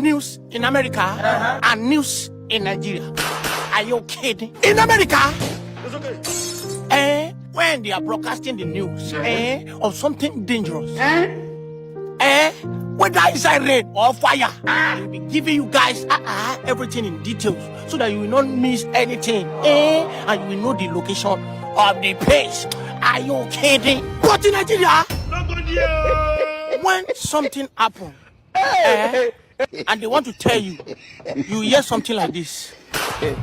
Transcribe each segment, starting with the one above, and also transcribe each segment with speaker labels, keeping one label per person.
Speaker 1: news in America and news in Nigeria. Are you kidding? In America, it's okay. When they are broadcasting the news of something dangerous, whether it's a rain or fire, they'll be giving you guys everything in details so that you will not miss anything, and you will know the location of the place. Are you kidding? But in Nigeria, when something happens, and they want to tell you, you hear something like this. Here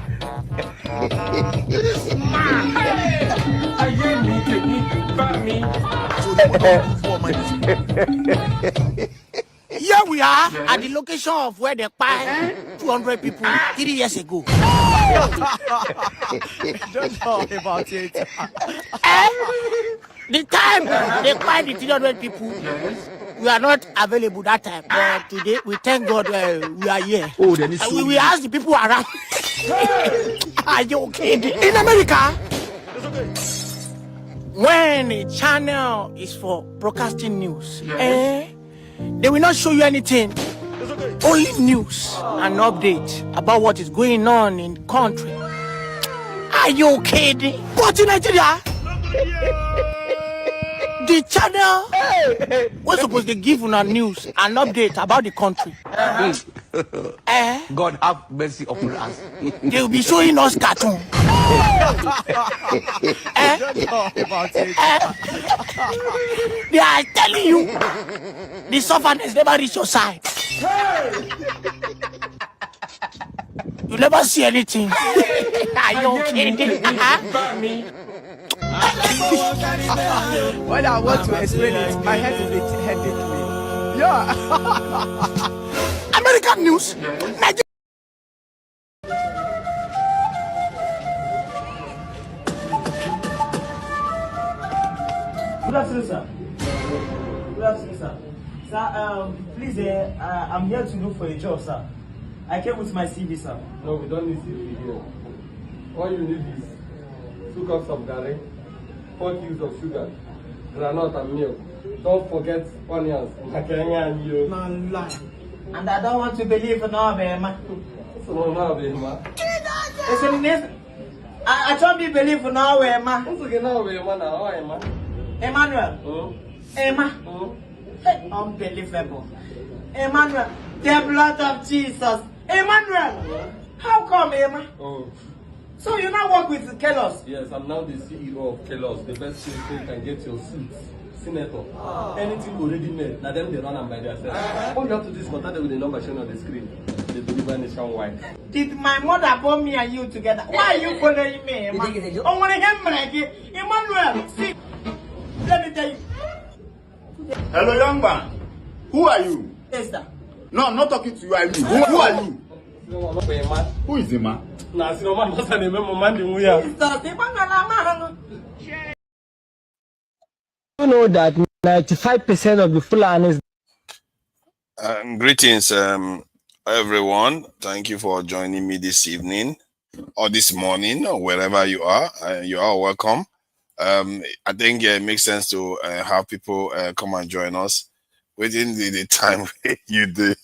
Speaker 1: we are at the location of where they buy 200 people 3 years ago.
Speaker 2: Don't talk about it.
Speaker 1: The time they buy the 300 people, we are not available that time. But today, we thank God we are here.
Speaker 2: Oh, then it's
Speaker 1: we ask the people around. Are you okay? In America, when a channel is for broadcasting news, they will not show you anything. Only news and updates about what is going on in the country. Are you kidding? But in Nigeria, the channel was supposed to give una news and update about the country.
Speaker 2: God have mercy upon us.
Speaker 1: They will be showing us cartoon.
Speaker 2: Don't talk about it.
Speaker 1: They are telling you the sufferness never reach your side. You never see anything. Are you kidding?
Speaker 2: When I want to explain it, my head will be headache me. Yeah.
Speaker 1: American news.
Speaker 3: Good afternoon, sir. Good afternoon, sir. Sir, please, I'm here to look for a job, sir. I came with my CV, sir.
Speaker 4: No, we don't need CV here. All you need is 2 cups of garri, 4 cubes of sugar, granite and milk. Don't forget onions. And
Speaker 3: I don't want to believe in all of them. I don't believe in all of them. Emmanuel. Emma. Unbelievable. Emmanuel, the blood of Jesus. Emmanuel. How come, Emma? So you now work with Kellos?
Speaker 4: Yes, I'm now the CEO of Kellos. The best place you can get your suits. Senator. Anything already made. Now them they run them by themselves. All you have to do is contact them with the number shown on the screen. They deliver nationwide.
Speaker 3: Did my mother born me and you together? Why are you following me, Emma? Oh, when I Emmanuel, see. Let me tell you.
Speaker 5: Hello, young man. Who are you?
Speaker 3: Esther.
Speaker 5: No, I'm not talking to you. I mean, who are you? Who is the man?
Speaker 6: You know that 95% of the Fulanis.
Speaker 7: Greetings, everyone. Thank you for joining me this evening or this morning or wherever you are. You are welcome. I think it makes sense to have people come and join us within the time you do.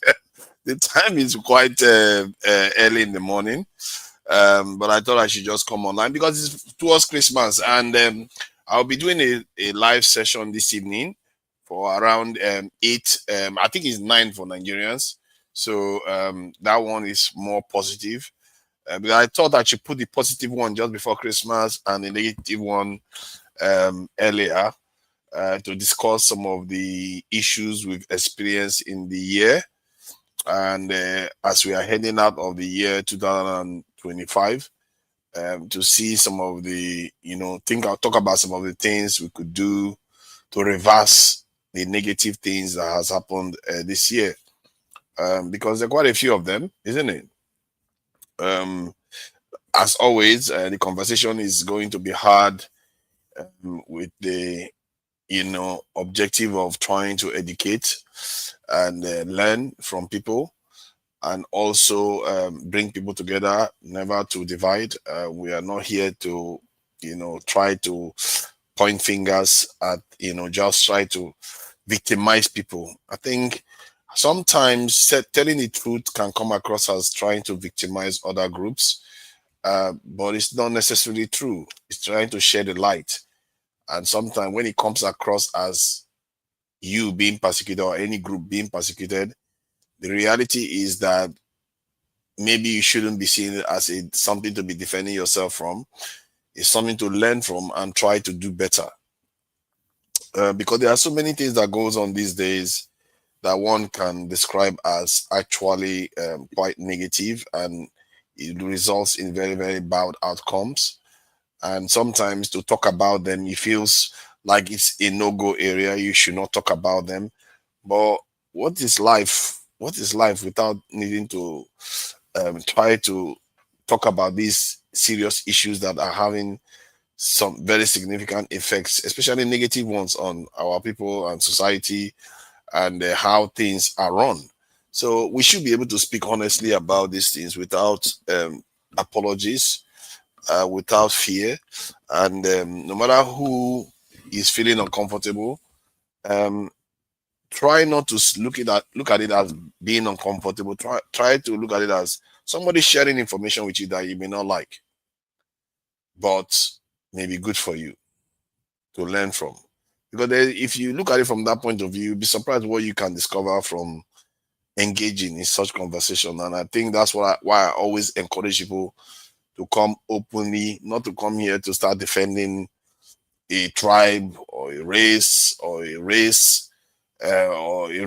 Speaker 7: The time is quite early in the morning, but I thought I should just come online because it's towards Christmas, and I'll be doing a live session this evening for around 8. I think it's 9 for Nigerians, so that one is more positive. But I thought I should put the positive one just before Christmas and the negative one earlier to discuss some of the issues we've experienced in the year. And as we are heading out of the year 2025, to see some of the, I'll talk about some of the things we could do to reverse the negative things that has happened this year. Because there are quite a few of them, isn't it? As always, the conversation is going to be hard with the, objective of trying to educate and learn from people, and also bring people together, never to divide. We are not here to, try to point fingers at, just try to victimize people. I think Sometimes telling the truth can come across as trying to victimize other groups, but it's not necessarily true. It's trying to share the light. And sometimes when it comes across as you being persecuted or any group being persecuted, the reality is that maybe you shouldn't be seeing it as something to be defending yourself from. It's something to learn from and try to do better. Because there are so many things that goes on these days that one can describe as actually quite negative, and it results in very, very bad outcomes. And sometimes to talk about them, it feels like it's a no-go area. You should not talk about them. But what is life? What is life without needing to try to talk about these serious issues that are having some very significant effects, especially negative ones on our people and society, and how things are run. So we should be able to speak honestly about these things without apologies, without fear, and no matter who is feeling uncomfortable, um, try not to look at it as being uncomfortable. Try to look at it as somebody sharing information with you that you may not like, but may be good for you to learn from. Because if you look at it from that point of view, you'll be surprised what you can discover from engaging in such conversation. And I think that's why I always encourage people to come openly, not to come here to start defending a tribe or a race or a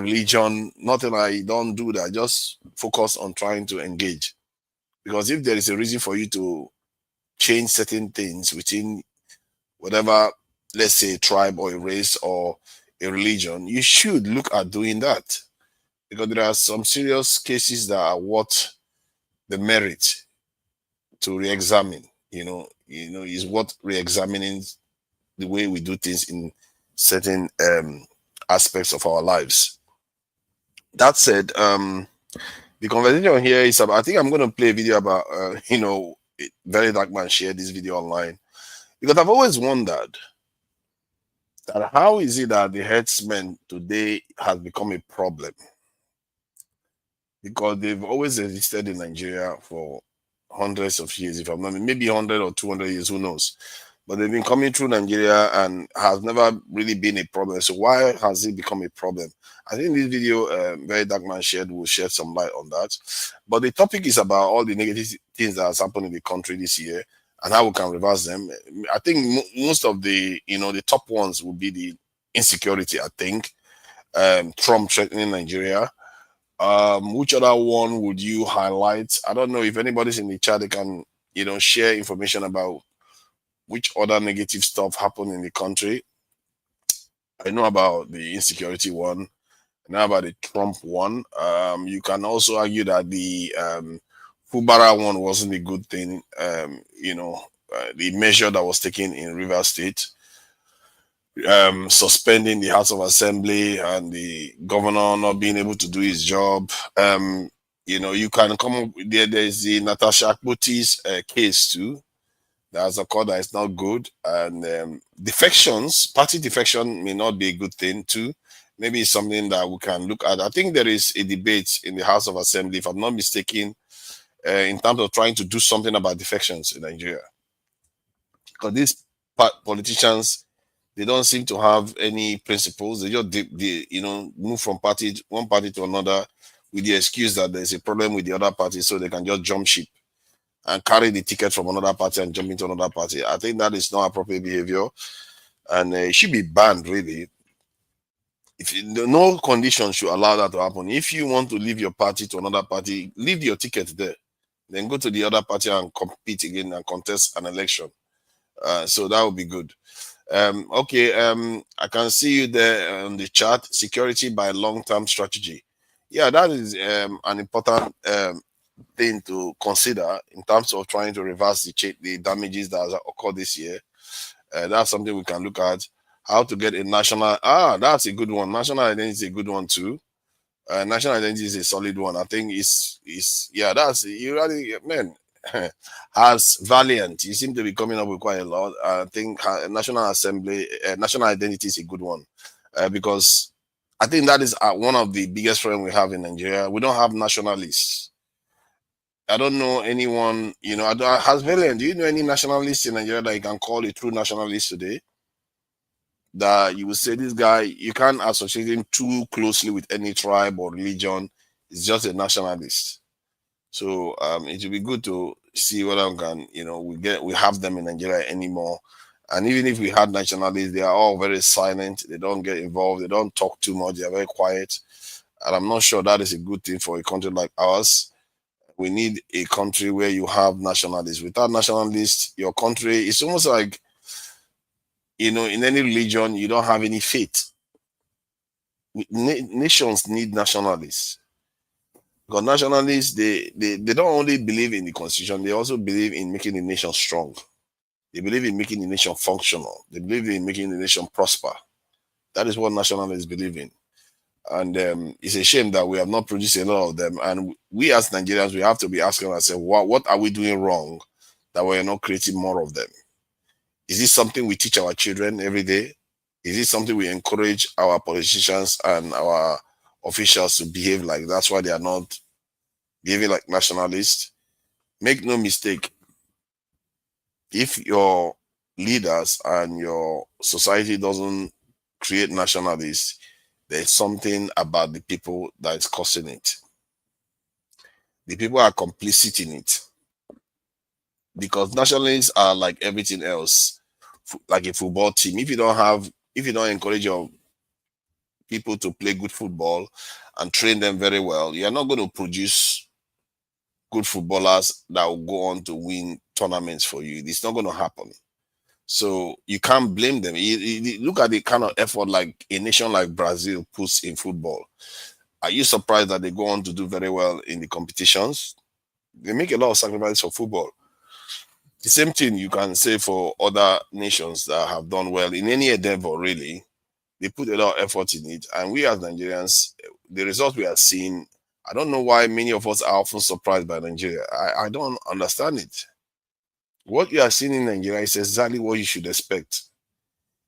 Speaker 7: religion. Nothing. I don't do that. Just focus on trying to engage. Because if there is a reason for you to change certain things within whatever, let's say, tribe or a race or a religion, you should look at doing that. Because there are some serious cases that are worth the merit to re-examine. Is worth re-examining the way we do things in certain aspects of our lives. That said, the conversation here is about, I think I'm going to play a video about, Very Dark Man shared this video online, because I've always wondered that how is it that the herdsmen today has become a problem? Because they've always existed in Nigeria for hundreds of years, if I'm not, maybe 100 or 200 years, who knows? But they've been coming through Nigeria and has never really been a problem. So why has it become a problem? I think this video, Very Dark Man shared, will shed some light on that. But the topic is about all the negative things that has happened in the country this year and how we can reverse them. I think most of the top ones will be the insecurity. I think Trump threatening Nigeria. Which other one would you highlight? I don't know if anybody's in the chat. They can share information about which other negative stuff happened in the country. I know about the insecurity one. I know about the Trump one. You can also argue that the Fubara one wasn't a good thing. The measure that was taken in Rivers State, suspending the House of Assembly and the governor not being able to do his job. You can come up there's the Natasha Akpoti's case too. That's a call that is not good. And defections, party defection may not be a good thing too. Maybe it's something that we can look at. I think there is a debate in the House of Assembly, if I'm not mistaken, in terms of trying to do something about defections in Nigeria. Because these politicians, they don't seem to have any principles. They just move from one party to another with the excuse that there's a problem with the other party, so they can just jump ship and carry the ticket from another party and jump into another party. I think that is not appropriate behavior, and it should be banned, really. No condition should allow that to happen. If you want to leave your party to another party, leave your ticket there, then go to the other party and compete again and contest an election. So that would be good. Okay, I can see you there on the chat. Security by long-term strategy. Yeah, that is an important thing to consider in terms of trying to reverse the damages that has occurred this year. That's something we can look at. How to get a national, that's a good one. National identity is a good one too. National identity is a solid one. I think that's, you really, man, as Valiant, you seem to be coming up with quite a lot. I think National Assembly, national identity is a good one, because I think that is one of the biggest problems we have in Nigeria. We don't have nationalists. I don't know anyone, has Valiant, do you know any nationalists in Nigeria that you can call a true nationalist today? That you would say this guy, you can't associate him too closely with any tribe or religion. He's just a nationalist. So it will be good to see whether we can, we have them in Nigeria anymore. And even if we had nationalists, they are all very silent. They don't get involved. They don't talk too much. They are very quiet. And I'm not sure that is a good thing for a country like ours. We need a country where you have nationalists. Without nationalists, your country, it's almost like, in any religion, you don't have any faith. Nations need nationalists. Because nationalists, they don't only believe in the constitution, they also believe in making the nation strong. They believe in making the nation functional. They believe in making the nation prosper. That is what nationalists believe in. And it's a shame that we have not produced a lot of them. And we as Nigerians, we have to be asking ourselves, what are we doing wrong that we're not creating more of them? Is this something we teach our children every day? Is it something we encourage our politicians and our officials to behave like? That's why they are not behaving like nationalists. Make no mistake, if your leaders and your society doesn't create nationalists, there's something about the people that is causing it. The people are complicit in it. Because nationalists are like everything else, like a football team. If you don't encourage your people to play good football and train them very well, you're not going to produce good footballers that will go on to win tournaments for you. It's not going to happen. So you can't blame them. Look at the kind of effort like a nation like Brazil puts in football. Are you surprised that they go on to do very well in the competitions? They make a lot of sacrifices for football. The same thing you can say for other nations that have done well in any endeavor, really. They put a lot of effort in it. And we as Nigerians, the results we are seeing, I don't know why many of us are often surprised by Nigeria. I don't understand it. What you are seeing in Nigeria is exactly what you should expect.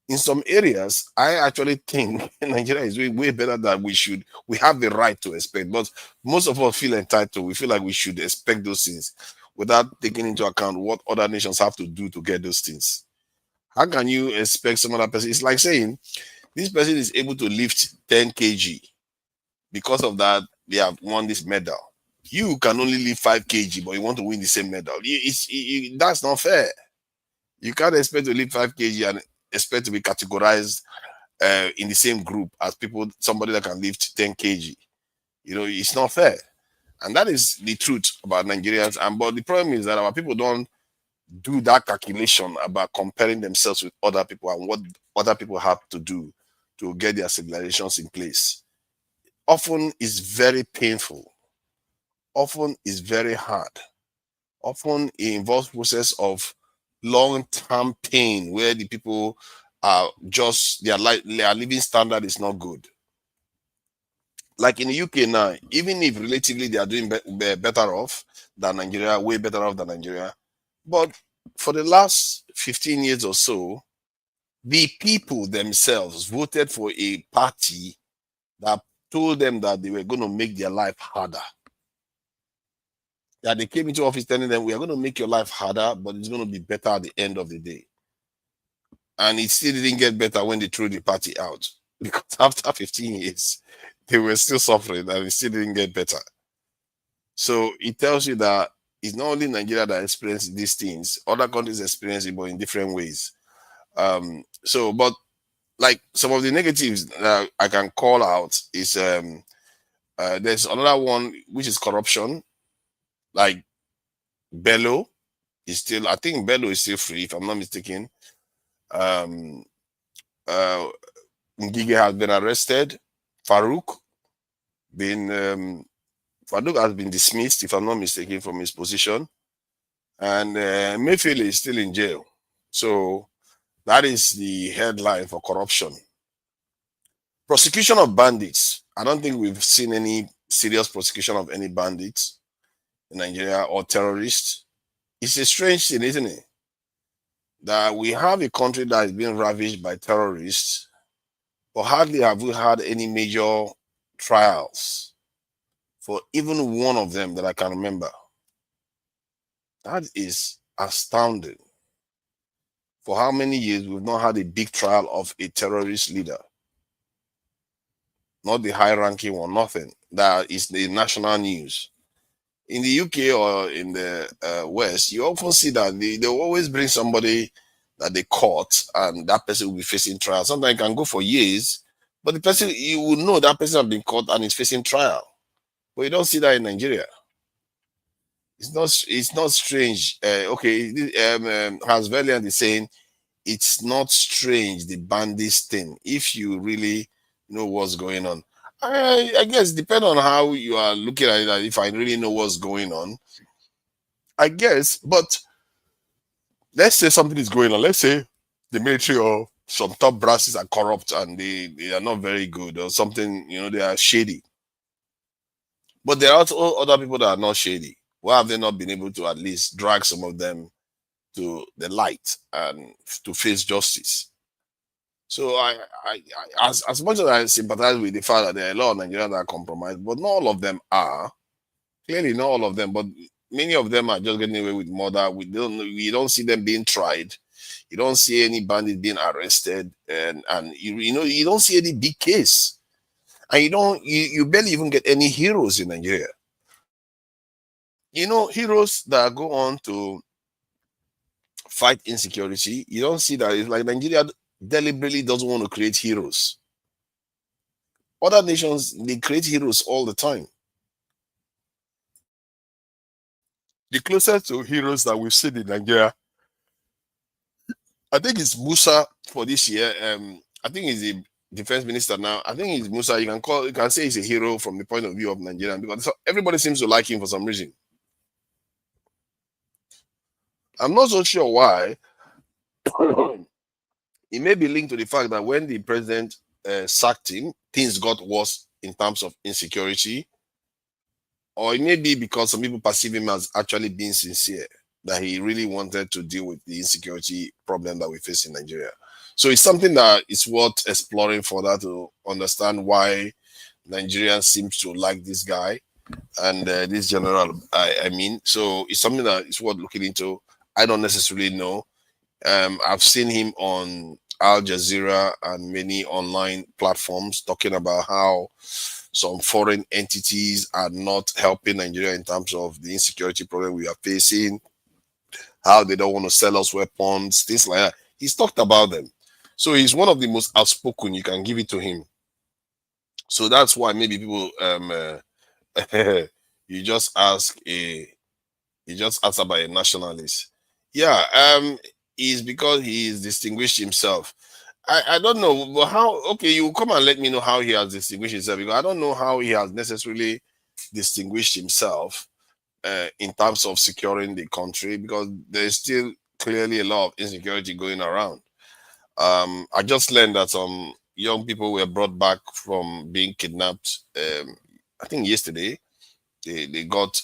Speaker 7: In some areas, I actually think Nigeria is doing way better than we should. We have the right to expect, but most of us feel entitled. We feel like we should expect those things without taking into account what other nations have to do to get those things. How can you expect some other person? It's like saying this person is able to lift 10 kg. Because of that, they have won this medal. You can only lift 5 kg, but you want to win the same medal. That's not fair. You can't expect to lift 5 kg and expect to be categorized in the same group as somebody that can lift 10 kg. It's not fair. And that is the truth about Nigerians. But the problem is that our people don't do that calculation about comparing themselves with other people and what other people have to do to get their civilizations in place. Often is very painful. Often is very hard. Often it involves process of long-term pain where the people are just their living standard is not good. Like in the UK now, even if relatively they are doing better off than Nigeria, way better off than Nigeria, but for the last 15 years or so, the people themselves voted for a party that told them that they were going to make their life harder. That they came into office telling them, we are going to make your life harder, but it's going to be better at the end of the day. And it still didn't get better when they threw the party out. Because after 15 years, they were still suffering and it still didn't get better. So it tells you that it's not only Nigeria that experiences these things, other countries experience it, but in different ways. But like some of the negatives that I can call out is there's another one, which is corruption. Like Bello is still, I think Bello is still free, if I'm not mistaken. Ngige has been arrested. Farouk has been dismissed, if I'm not mistaken, from his position. And Mayfield is still in jail. So that is the headline for corruption. Prosecution of bandits. I don't think we've seen any serious prosecution of any bandits in Nigeria or terrorists. It's a strange thing, isn't it? That we have a country that is being ravaged by terrorists, but hardly have we had any major trials for even one of them that I can remember. That is astounding. For how many years we've not had a big trial of a terrorist leader? Not the high-ranking one, nothing. That is the national news. In the UK or in the West, you often see that they always bring somebody that they caught, and that person will be facing trial. Sometimes it can go for years, but the person, you will know that person has been caught and is facing trial. But you don't see that in Nigeria. It's not strange. Okay, Hans Valiant is saying it's not strange, the bandits thing, if you really know what's going on. I guess depend on how you are looking at it. If I really know what's going on, I guess. But let's say something is going on. Let's say the military or some top brasses are corrupt and they are not very good or something. They are shady. But there are also other people that are not shady. Why have they not been able to at least drag some of them to the light and to face justice? So as much as I sympathize with the fact that there are a lot of Nigerians that are compromised, but not all of them are. Clearly, not all of them, but many of them are just getting away with murder. We don't see them being tried. You don't see any bandit being arrested, and you don't see any big case, and you barely even get any heroes in Nigeria. Heroes that go on to fight insecurity. You don't see that. It's like Nigeria deliberately doesn't want to create heroes. Other nations, they create heroes all the time. The closest to heroes that we've seen in Nigeria, I think it's Musa for this year. I think he's the defense minister now. I think it's Musa. You can say he's a hero from the point of view of Nigeria because everybody seems to like him for some reason. I'm not so sure why. It may be linked to the fact that when the president sacked him, things got worse in terms of insecurity. Or it may be because some people perceive him as actually being sincere, that he really wanted to deal with the insecurity problem that we face in Nigeria. So it's something that is worth exploring further to understand why Nigerians seem to like this guy and this general. So it's something that is worth looking into. I don't necessarily know. I've seen him on Al Jazeera and many online platforms talking about how some foreign entities are not helping Nigeria in terms of the insecurity problem we are facing, how they don't want to sell us weapons, things like that. He's talked about them. So he's one of the most outspoken. You can give it to him. So that's why maybe people you just ask about a nationalist. Yeah, is because he's distinguished himself. I don't know, but how? Okay, you come and let me know how he has distinguished himself, because I don't know how he has necessarily distinguished himself in terms of securing the country, because there's still clearly a lot of insecurity going around. I just learned that some young people were brought back from being kidnapped. I think yesterday they got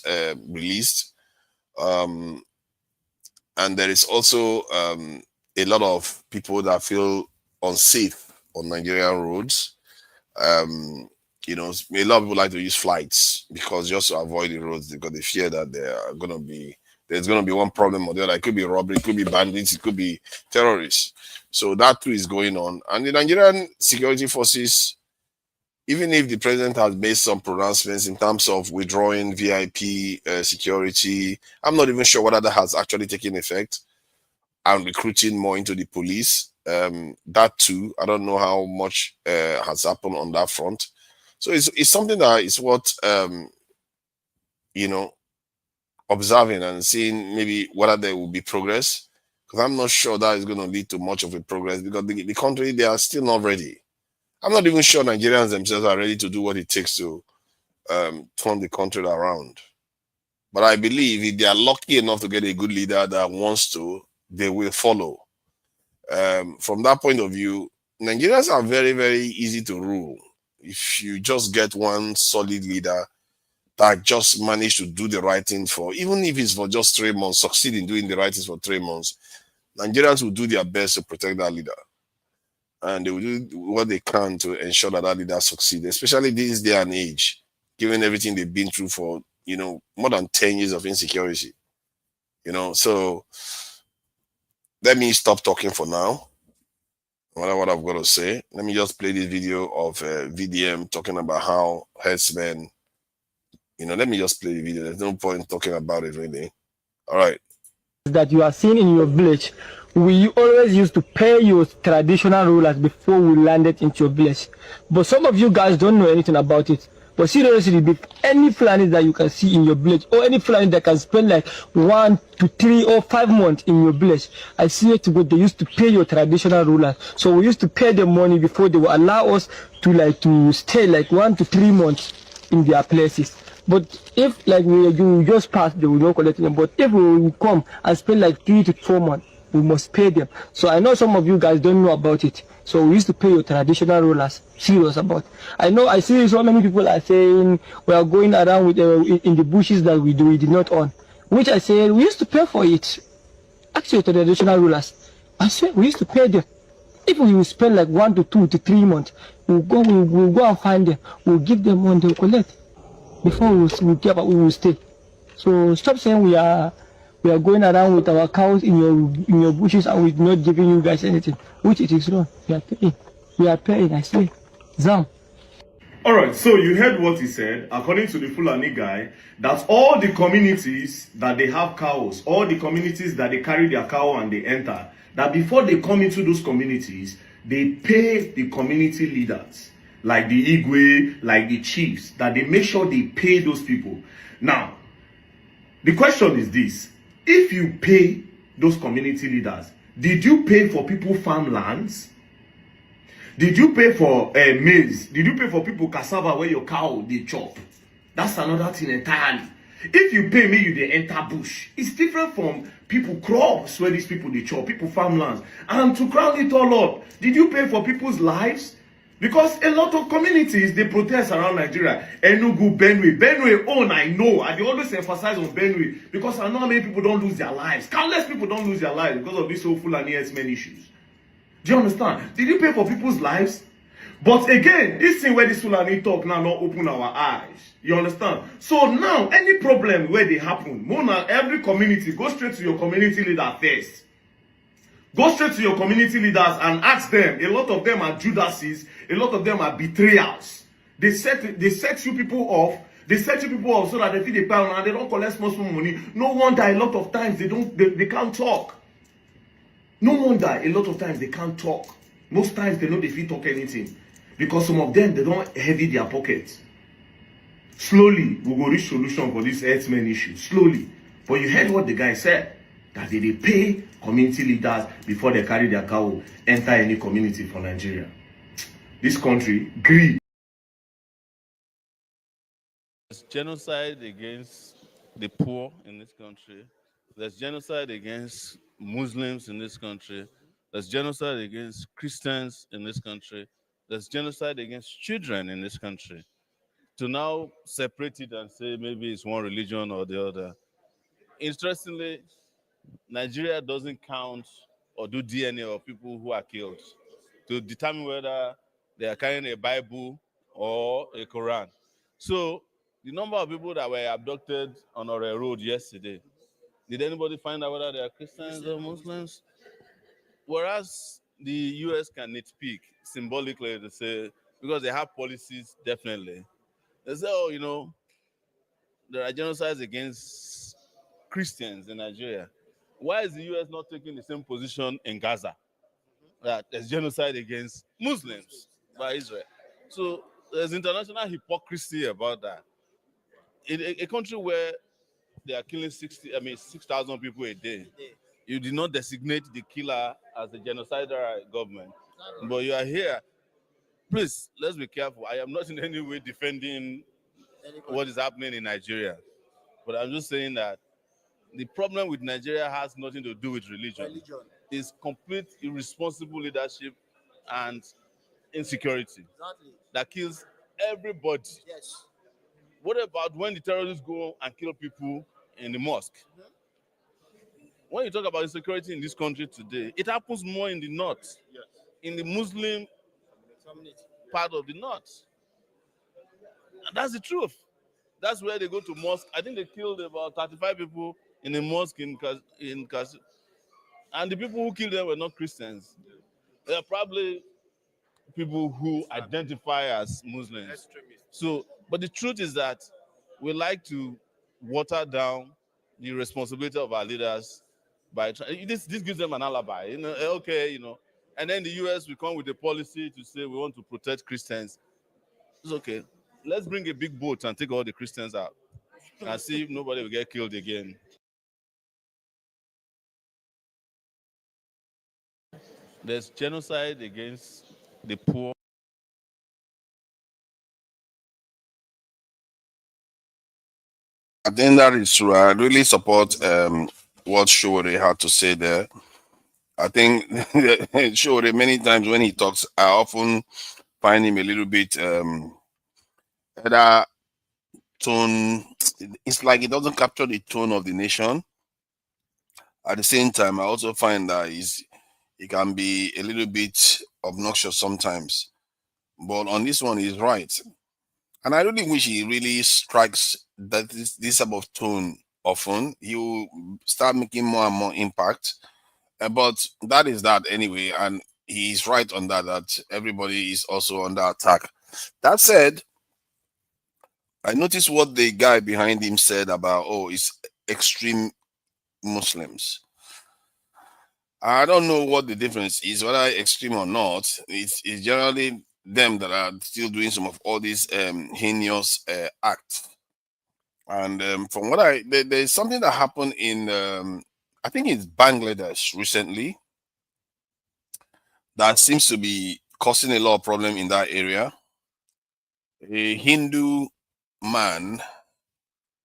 Speaker 7: released. And there is also a lot of people that feel unsafe on Nigerian roads. A lot of people like to use flights because just to avoid the roads, because they fear that there's going to be one problem or the other. It could be robbery, it could be bandits, it could be terrorists. So that too is going on. And the Nigerian security forces, even if the president has made some pronouncements in terms of withdrawing VIP security, I'm not even sure whether that has actually taken effect, and recruiting more into the police. That too, I don't know how much has happened on that front. So it's something that is worth observing and seeing maybe whether there will be progress. Because I'm not sure that is going to lead to much of a progress, because the country, they are still not ready. I'm not even sure Nigerians themselves are ready to do what it takes to turn the country around. But I believe if they are lucky enough to get a good leader that wants to, they will follow. From that point of view, Nigerians are very, very easy to rule. If you just get one solid leader that just managed to do the right thing even if it's for just 3 months, succeed in doing the right things for 3 months, Nigerians will do their best to protect that leader. and they will do what they can to ensure that that leader succeed, especially this day and age, given everything they've been through for, more than 10 years of insecurity. So let me stop talking for now. What I've got to say, let me just play this video of VDM talking about how herdsmen, let me just play the video. There's no point talking about it really. All right.
Speaker 6: That you are seeing in your village, we always used to pay your traditional rulers before we landed into your village. But some of you guys don't know anything about it. But seriously, any Fulani that you can see in your village, or any Fulani that can spend like 1 to 3 or 5 months in your village, I see it to go, they used to pay your traditional rulers. So we used to pay them money before they will allow us to stay like 1 to 3 months in their places. But if like you just pass, they will not collect them. But if we will come and spend like 3 to 4 months, we must pay them. So I know some of you guys don't know about it. So we used to pay your traditional rulers. Serious about. I see so many people are saying we are going around with in the bushes that we did not own. Which I say we used to pay for it. Actually, traditional rulers, I swear we used to pay them. If we will spend like 1 to 2 to 3 months, we'll go and find them. We'll give them money, they'll collect. Before we will stay. So stop saying we are going around with our cows in your bushes and we're not giving you guys anything, which it is wrong. We are paying, I say. Zam.
Speaker 5: All right, so you heard what he said. According to the Fulani guy, that all the communities that they have cows, all the communities that they carry their cow and they enter, that before they come into those communities, they pay the community leaders, like the Igwe, like the chiefs, that they make sure they pay those people. Now, the question is this: if you pay those community leaders, did you pay for people farmlands? Did you pay for maize? Did you pay for people cassava where your cow they chop? That's another thing entirely. If you pay me, you they enter bush. It's different from people crops where these people they chop, people farmlands. And to crown it all up, did you pay for people's lives? Because a lot of communities, they protest around Nigeria. Enugu, Benue own, I know. And they always emphasize on Benue. Because I know how many people don't lose their lives. Countless people don't lose their lives because of this whole Fulani herdsmen issues. Do you understand? Did you pay for people's lives? But again, this thing where this Fulani talk now not open our eyes. You understand? So now, any problem where they happen, Mona, every community, go straight to your community leader first. Go straight to your community leaders and ask them. A lot of them are Judases. A lot of them are betrayals. They set you people off. They set you people off so that they feel the power and they don't collect small money. No wonder a lot of times they can't talk. No wonder a lot of times they can't talk. Most times they know they feel talk anything. Because some of them, they don't heavy their pockets. Slowly, we will reach solution for this herdsmen issue. Slowly. But you heard what the guy said. That they pay community leaders before they carry their cow, enter any community for Nigeria. This country, greed.
Speaker 8: There's genocide against the poor in this country. There's genocide against Muslims in this country. There's genocide against Christians in this country. There's genocide against children in this country. To now separate it and say maybe it's one religion or the other. Interestingly, Nigeria doesn't count or do DNA of people who are killed to determine whether they are carrying a Bible or a Quran. So the number of people that were abducted on our road yesterday, did anybody find out whether they are Christians or Muslims? Whereas the US can nitpick symbolically to say, because they have policies, definitely. They say, oh, there are genocides against Christians in Nigeria. Why is the US not taking the same position in Gaza? That there's genocide against Muslims by Israel. So there's international hypocrisy about that. In a country where they are killing 6,000 people a day, you did not designate the killer as a genocidal government. But you are here. Please, let's be careful. I am not in any way defending what is happening in Nigeria. But I'm just saying that the problem with Nigeria has nothing to do with religion. It's complete irresponsible leadership and insecurity that kills everybody.
Speaker 1: Yes.
Speaker 8: What about when the terrorists go and kill people in the mosque? When you talk about insecurity in this country today, it happens more in the north. in the Muslim part of the north. And that's the truth. That's where they go to mosque. I think they killed about 35 people in a mosque in and the people who killed them were not Christians. They are probably people who identify as Muslims. So, but the truth is that we like to water down the responsibility of our leaders by this gives them an alibi. Okay, and then the US will come with a policy to say we want to protect Christians. It's okay. Let's bring a big boat and take all the Christians out and see if nobody will get killed again. There's genocide against the poor.
Speaker 7: I think that is true. I really support what Shore had to say there. I think Shore, many times when he talks, I often find him a little bit either tone. It's like he doesn't capture the tone of the nation. At the same time, I also find that he can be a little bit obnoxious sometimes. But on this one, he's right. And I really wish he really strikes this type of tone often. He will start making more and more impact. But that is that anyway. And he's right on that everybody is also under attack. That said, I noticed what the guy behind him said about, it's extreme Muslims. I don't know what the difference is, whether extreme or not. It's generally them that are still doing some of all these heinous acts. And from what there's something that happened in, I think it's Bangladesh recently, that seems to be causing a lot of problem in that area. A Hindu man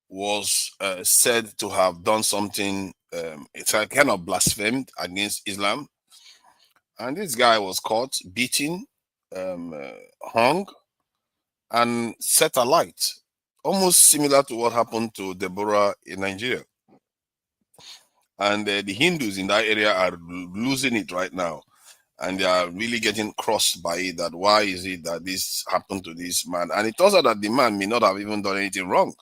Speaker 7: was said to have done something, it's a kind of blasphemed against Islam. And this guy was caught, beaten, hung, and set alight, almost similar to what happened to Deborah in Nigeria. And the Hindus in that area are losing it right now, and they are really getting crossed by it. That why is it that this happened to this man? And it turns out that the man may not have even done anything wrong,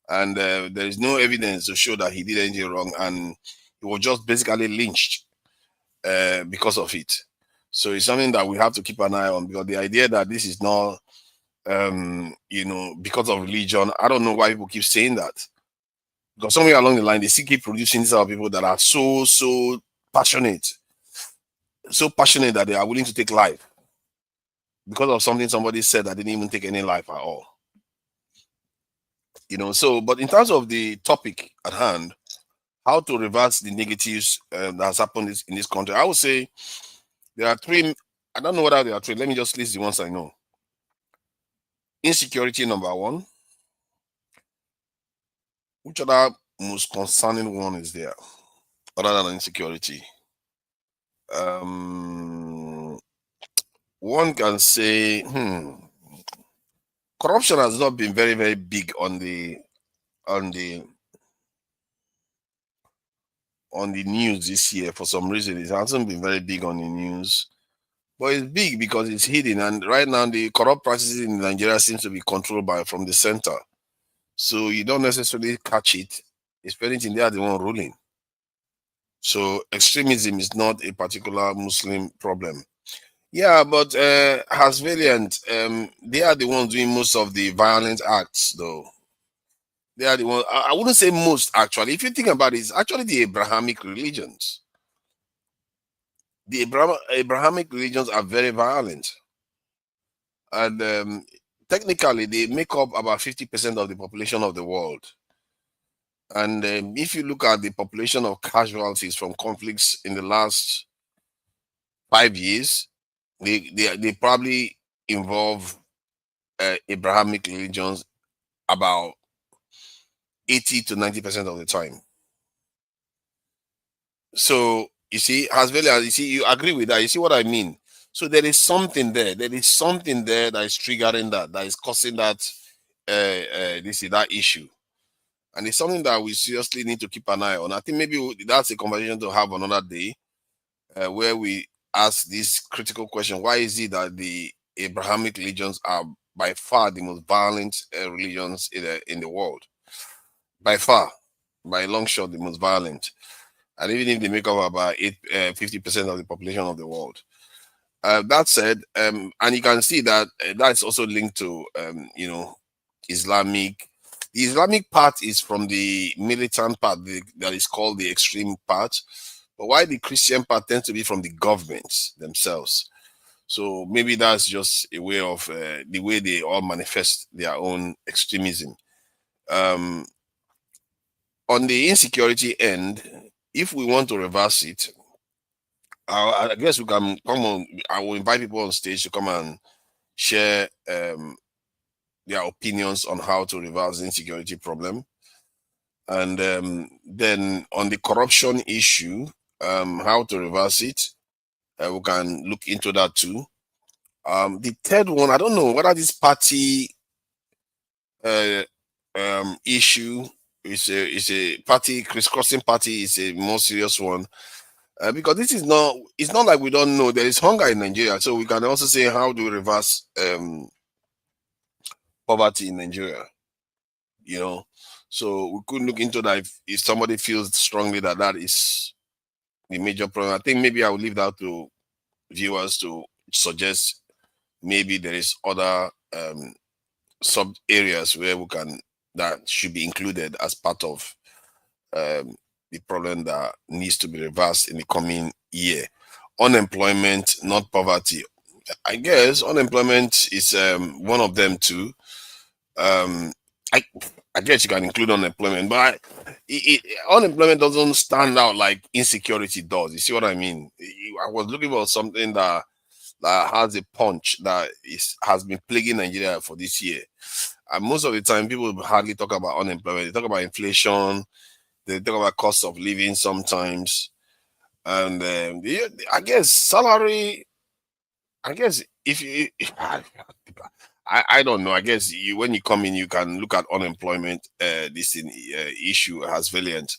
Speaker 7: and there is no evidence to show that he did anything wrong, and he was just basically lynched because of it. So it's something that we have to keep an eye on, because the idea that this is not, because of religion, I don't know why people keep saying that. Because somewhere along the line, they still keep producing these other people that are so passionate, that they are willing to take life because of something somebody said that didn't even take any life at all. So, but in terms of the topic at hand, how to reverse the negatives that has happened in this country, I would say there are three. I don't know whether there are three. Let me just list the ones I know. Insecurity, number one. Which other most concerning one is there other than insecurity? One can say corruption has not been very, very big on the news this year. For some reason, it hasn't been very big on the news, but it's big because it's hidden. And right now, the corrupt practices in Nigeria seems to be controlled from the center, so you don't necessarily catch it. If anything, they are the one ruling. So extremism is not a particular Muslim problem. Yeah, but as Valiant, they are the ones doing most of the violent acts, though. They are the ones. I wouldn't say most, actually. If you think about it, it's actually the Abrahamic religions. The Abrahamic religions are very violent, and technically, they make up about 50% of the population of the world. And if you look at the population of casualties from conflicts in the last 5 years, they probably involve Abrahamic religions about 80 to 90% of the time. So you see, as well as you see, you agree with that. You see what I mean? So there is something there. There is something there that is triggering that is causing that that issue. And it's something that we seriously need to keep an eye on. I think maybe that's a conversation to have another day, where we ask this critical question: why is it that the Abrahamic religions are by far the most violent religions in the world? By far, by a long shot, the most violent. And even if they make up about 50% of the population of the world. That said, and you can see that that's also linked to, Islamic. The Islamic part is from the militant part that is called the extreme part, but why the Christian part tends to be from the governments themselves. So maybe that's just a way of the way they all manifest their own extremism. Um, on the insecurity end, if we want to reverse it, I guess we can come on. I will invite people on stage to come and share their opinions on how to reverse the insecurity problem. And then on the corruption issue, how to reverse it, we can look into that too. The third one, I don't know whether this party issue is a party crisscrossing party is a more serious one. Because this is not, it's not like we don't know there is hunger in Nigeria. So we can also say, how do we reverse poverty in Nigeria? You know, so we could look into that if somebody feels strongly that that is the major problem. I think maybe I will leave that to viewers to suggest maybe there is other sub areas where we can that should be included as part of the problem that needs to be reversed in the coming year. Unemployment, not poverty. I guess unemployment is one of them too. Um, I I guess you can include unemployment, but unemployment doesn't stand out like insecurity does. You see what I mean? I was looking for something that has a punch that has been plaguing Nigeria for this year. And most of the time, people hardly talk about unemployment. They talk about inflation. They talk about cost of living sometimes, and I guess salary. I guess if you, I don't know. I guess when you come in, you can look at unemployment. Issue as valiant.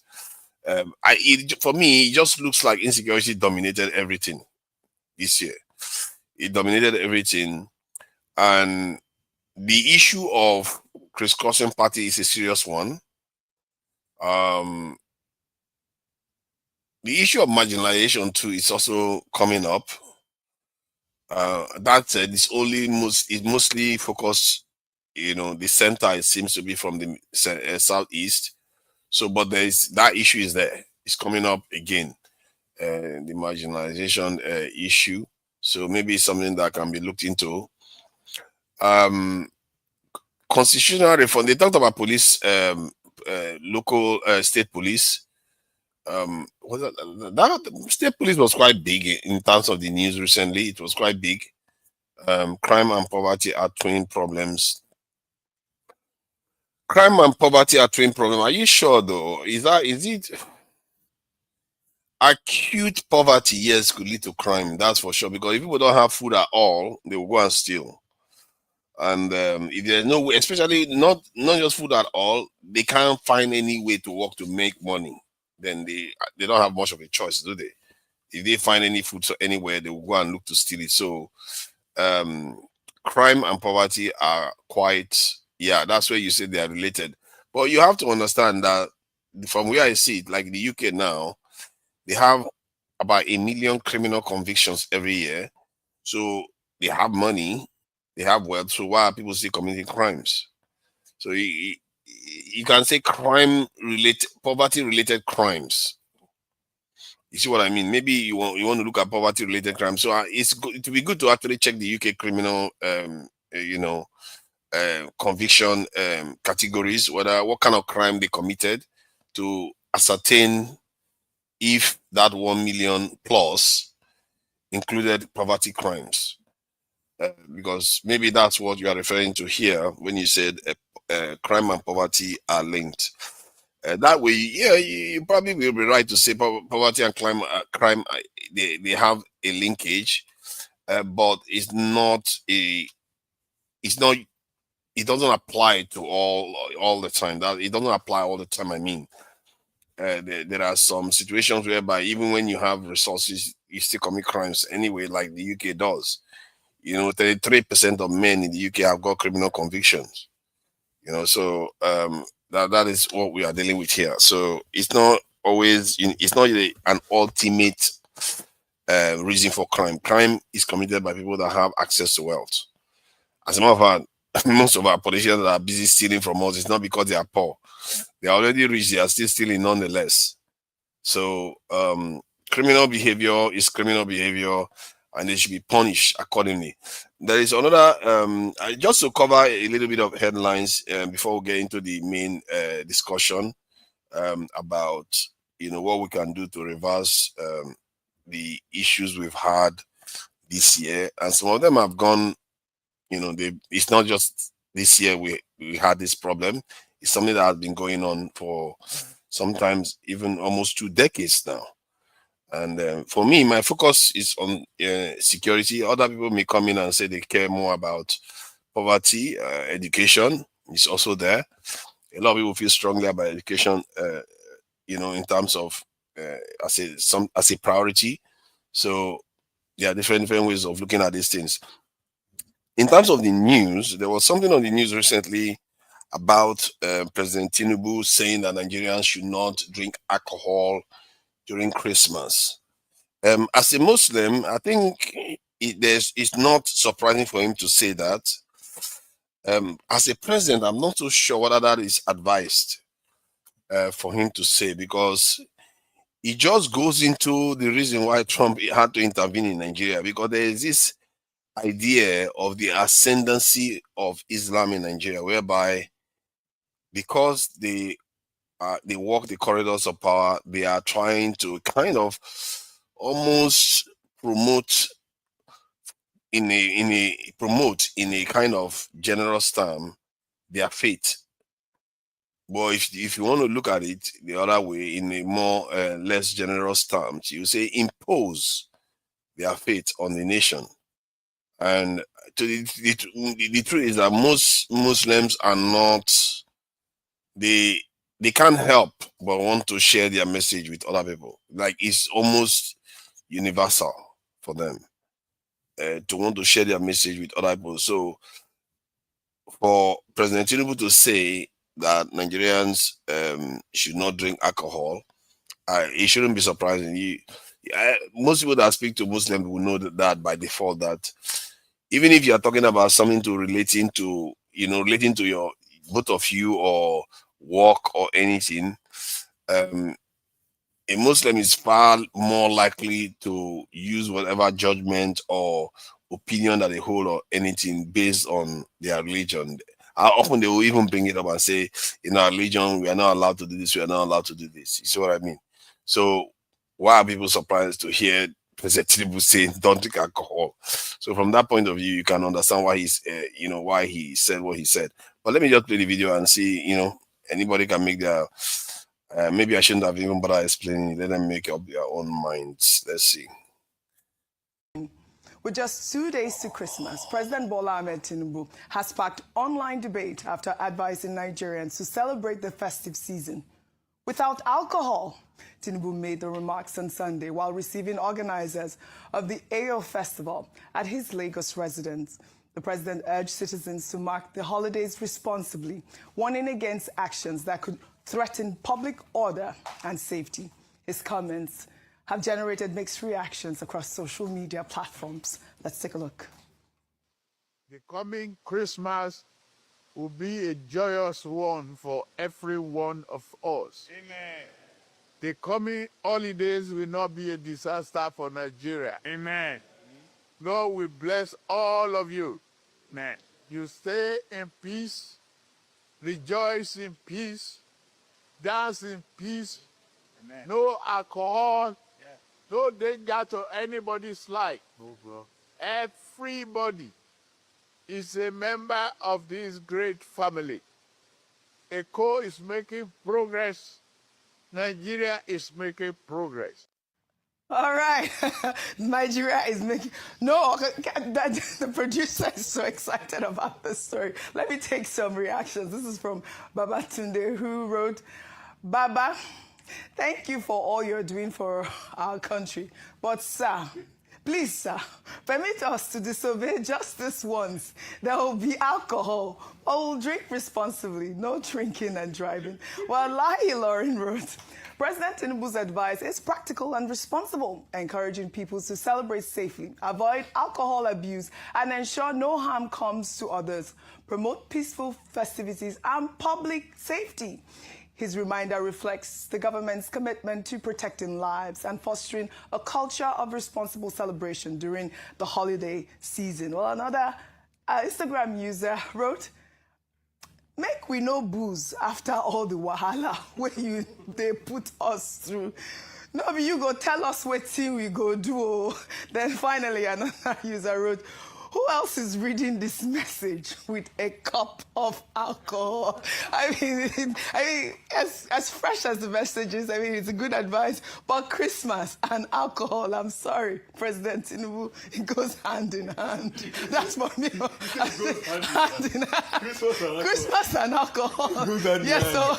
Speaker 7: For me, it just looks like insecurity dominated everything this year. It dominated everything, and the issue of crisscrossing party is a serious one. Um, the issue of marginalization too is also coming up. That said, it's mostly focused. The center it seems to be from the southeast. So, but there is that issue is there. It's coming up again. The marginalization issue. So maybe it's something that can be looked into. Constitutional reform. They talked about police, local state police. Was that state police was quite big in terms of the news recently. It was quite big. Crime and poverty are twin problems. Crime and poverty are twin problems. Are you sure though? Is it acute poverty? Yes, could lead to crime. That's for sure. Because if people don't have food at all, they will go and steal. And if there's no way, especially not just food at all, they can't find any way to work to make money. Then they don't have much of a choice, do they? If they find any food anywhere, they will go and look to steal it. So crime and poverty are quite, that's where you say they are related. But you have to understand that from where I see it, like the UK now, they have about 1 million criminal convictions every year. So they have money, they have wealth. So why are people still committing crimes? So you can say poverty related crimes. You see what I mean? Maybe you want to look at poverty related crimes. So it would be good to actually check the UK criminal conviction categories, what kind of crime they committed, to ascertain if that 1 million plus included poverty crimes. Because maybe that's what you are referring to here when you said crime and poverty are linked. That way, you probably will be right to say poverty and crime they have a linkage, but it's not. It doesn't apply to all the time. That it doesn't apply all the time. I mean, there are some situations whereby even when you have resources, you still commit crimes anyway, like the UK does. 33% of men in the UK have got criminal convictions. So that is what we are dealing with here. So it's not always, it's not an ultimate reason for crime. Crime is committed by people that have access to wealth. As a matter of fact, most of our politicians that are busy stealing from us, it's not because they are poor. They are already rich, they are still stealing nonetheless. So criminal behavior is criminal behavior, and they should be punished accordingly. There is another, just to cover a little bit of headlines before we get into the main discussion about what we can do to reverse the issues we've had this year, and some of them have gone. It's not just this year we had this problem. It's something that has been going on for sometimes even almost 2 decades now. And for me, my focus is on security. Other people may come in and say they care more about poverty, education is also there. A lot of people feel strongly about education, in terms of as a priority. So there are different ways of looking at these things. In terms of the news, there was something on the news recently about President Tinubu saying that Nigerians should not drink alcohol during Christmas. As a Muslim, I think it's not surprising for him to say that. As a president, I'm not so sure whether that is advised for him to say, because it just goes into the reason why Trump had to intervene in Nigeria, because there is this idea of the ascendancy of Islam in Nigeria, whereby because they walk the corridors of power, they are trying to kind of almost promote in a kind of generous term their faith. But if you want to look at it the other way, in a more less generous terms, you say impose their faith on the nation. And the truth is that most Muslims are not, they can't help but want to share their message with other people. Like, it's almost universal for them to want to share their message with other people. So for President Tinubu to say that Nigerians should not drink alcohol, it shouldn't be surprising. Most people that speak to Muslims will know that by default, that even if you are talking about something relating to your, both of you, or work or anything, a Muslim is far more likely to use whatever judgment or opinion that they hold or anything based on their religion. Often they will even bring it up and say, in our religion, we are not allowed to do this, we are not allowed to do this. You see what I mean? So why are people surprised to hear President Tinubu saying don't drink alcohol? So from that point of view, you can understand why why he said what he said. But let me just play the video and see, anybody can make their maybe I shouldn't have even bothered explaining. Let them make up their own minds. Let's see.
Speaker 9: With just 2 days to Christmas, President Bola Ahmed Tinubu has sparked online debate after advising Nigerians to celebrate the festive season without alcohol. Tinubu made the remarks on Sunday while receiving organizers of the AO Festival at his Lagos residence. The president urged citizens to mark the holidays responsibly, warning against actions that could threaten public order and safety. His comments have generated mixed reactions across social media platforms. Let's take a look.
Speaker 2: The coming Christmas will be a joyous one for every one of us. Amen. The coming holidays will not be a disaster for Nigeria. Amen. God will bless all of you. Amen. You stay in peace, rejoice in peace, dance in peace. Amen. No alcohol, no danger to anybody's life. No, bro. Everybody is a member of this great family. ECO is making progress. Nigeria is making progress.
Speaker 9: All right. Nigeria is making... No, the producer is so excited about this story. Let me take some reactions. This is from Baba Tunde, who wrote, Baba, Thank you for all you're doing for our country. But, sir, please, sir, permit us to disobey just this once. There will be alcohol, but we'll drink responsibly. No drinking and driving. Well, Lahi Lauren wrote, President Tinubu's advice is practical and responsible, encouraging people to celebrate safely, avoid alcohol abuse, and ensure no harm comes to others. Promote peaceful festivities and public safety. His reminder reflects the government's commitment to protecting lives and fostering a culture of responsible celebration during the holiday season. Well, another Instagram user wrote, make we no booze after all the wahala where they put us through. No, you go tell us what thing we go do. Then finally another user wrote, who else is reading this message with a cup of alcohol? I mean, as fresh as the message is, I mean, it's a good advice. But Christmas and alcohol, I'm sorry, President Tinubu, it goes hand in hand. That's for me. Hand in hand. Christmas and alcohol. Yes, so,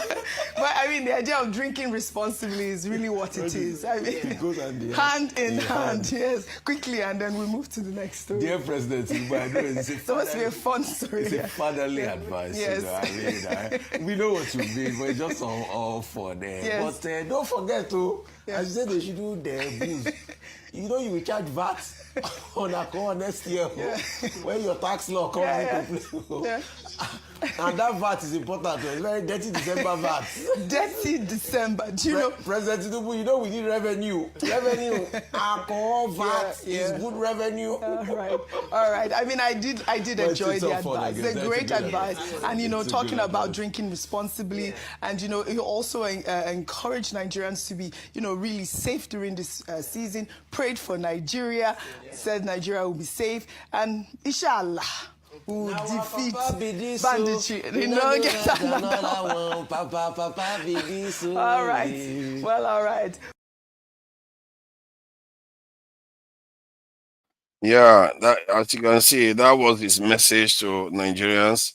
Speaker 9: but I mean, the idea of drinking responsibly is really what it is. I mean,
Speaker 10: it goes
Speaker 9: hand in hand, yes. Quickly, and then we move to the next story.
Speaker 10: Dear President, but I know it's
Speaker 9: supposed to be a fun story.
Speaker 10: It's a fatherly advice.
Speaker 9: Yes.
Speaker 10: You know, I mean, we know what you mean, but it's just all fun.
Speaker 9: Yes.
Speaker 10: But don't forget to, as you said, they should do the booze. You know, you will charge VAT on alcohol next year when your tax law comes into play. And that VAT is important. It's very dirty December VAT.
Speaker 9: Dirty December. Do you know?
Speaker 10: President Tinubu, you know we need revenue. Revenue. Alcohol VAT is good revenue.
Speaker 9: All right. I mean, I did enjoy the advice. It's a great advice. And, you know, talking about drinking responsibly and, you know, you also encourage Nigerians to be, you know, really safe during this season. Prayed for Nigeria, said Nigeria will be safe. And inshallah, who defeat banditry. You know, get another one. All right. Well, all right.
Speaker 7: Yeah, that, as you can see, that was his message to Nigerians.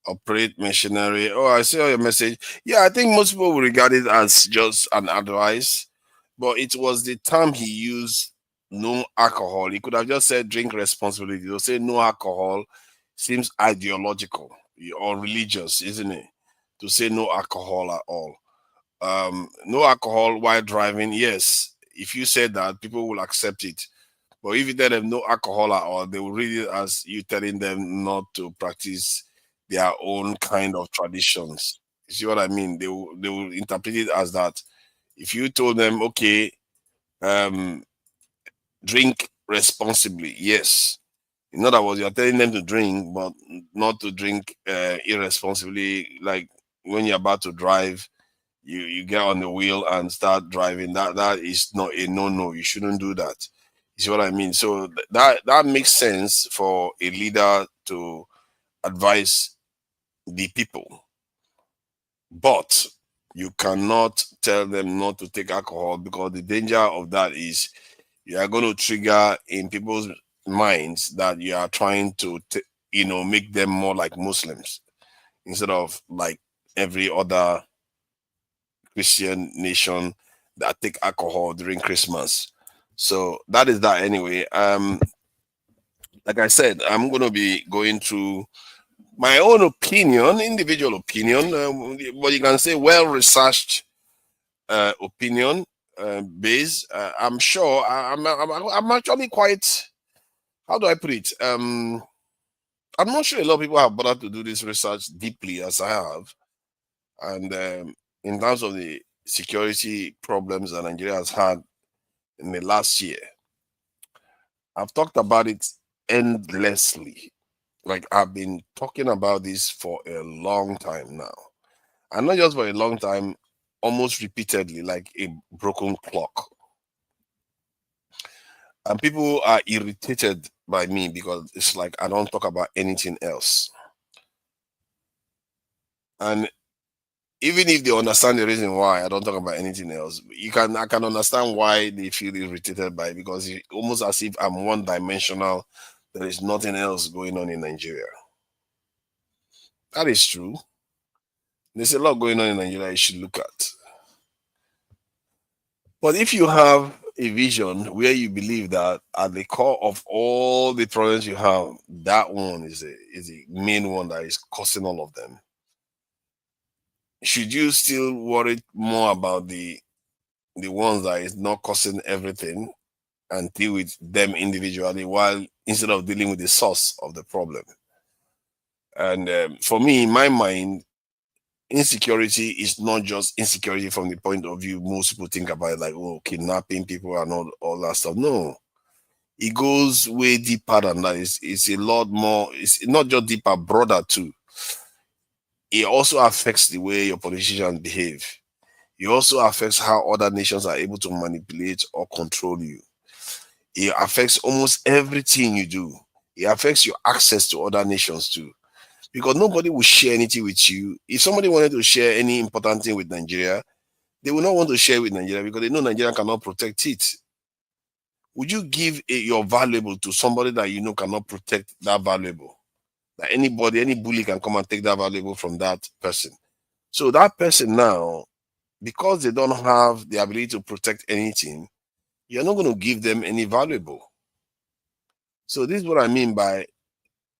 Speaker 7: Operate machinery. Oh, I see your message. Yeah, I think most people will regard it as just an advice, but it was the term he used, no alcohol. He could have just said drink responsibly. He'll say no alcohol. Seems ideological or religious, isn't it? To say no alcohol at all. No alcohol while driving, yes. If you said that, people will accept it. But if you tell them no alcohol at all, they will read it as you telling them not to practice their own kind of traditions. You see what I mean? They will interpret it as that. If you told them, okay, drink responsibly, yes. In other words, you're telling them to drink, but not to drink irresponsibly. Like when you're about to drive, you get on the wheel and start driving. That is not a no. You shouldn't do that. You see what I mean? So that makes sense for a leader to advise the people. But you cannot tell them not to take alcohol, because the danger of that is you are going to trigger in people's minds that you are trying to make them more like Muslims instead of like every other Christian nation that take alcohol during Christmas. So that is that anyway. Like I said, I'm going to be going through my own opinion, individual opinion, but you can say well-researched opinion base. I'm sure I'm actually quite, how do I put it? I'm not sure a lot of people have bothered to do this research deeply as I have. And in terms of the security problems that Nigeria has had in the last year, I've talked about it endlessly. Like, I've been talking about this for a long time now. And not just for a long time, almost repeatedly, like a broken clock. And people are irritated by me because it's like I don't talk about anything else. And even if they understand the reason why I don't talk about anything else, I can understand why they feel irritated by it, because it's almost as if I'm one-dimensional. There is nothing else going on in Nigeria. That is true. There's a lot going on in Nigeria you should look at. But if you have a vision where you believe that at the core of all the problems you have, that one is the main one that is causing all of them, should you still worry more about the ones that is not causing everything and deal with them individually, while instead of dealing with the source of the problem? And for me, in my mind, insecurity is not just insecurity from the point of view most people think about it, like, oh, kidnapping people and all that stuff. No, it goes way deeper than that. It's a lot more. It's not just deeper, broader too. It also affects the way your politicians behave. It also affects how other nations are able to manipulate or control you. It affects almost everything you do. It affects your access to other nations too. Because nobody will share anything with you. If somebody wanted to share any important thing with Nigeria, they will not want to share with Nigeria because they know Nigeria cannot protect it. Would you give your valuable to somebody that you know cannot protect that valuable? That anybody, any bully can come and take that valuable from that person. So that person now, because they don't have the ability to protect anything, you're not going to give them any valuable. So this is what I mean by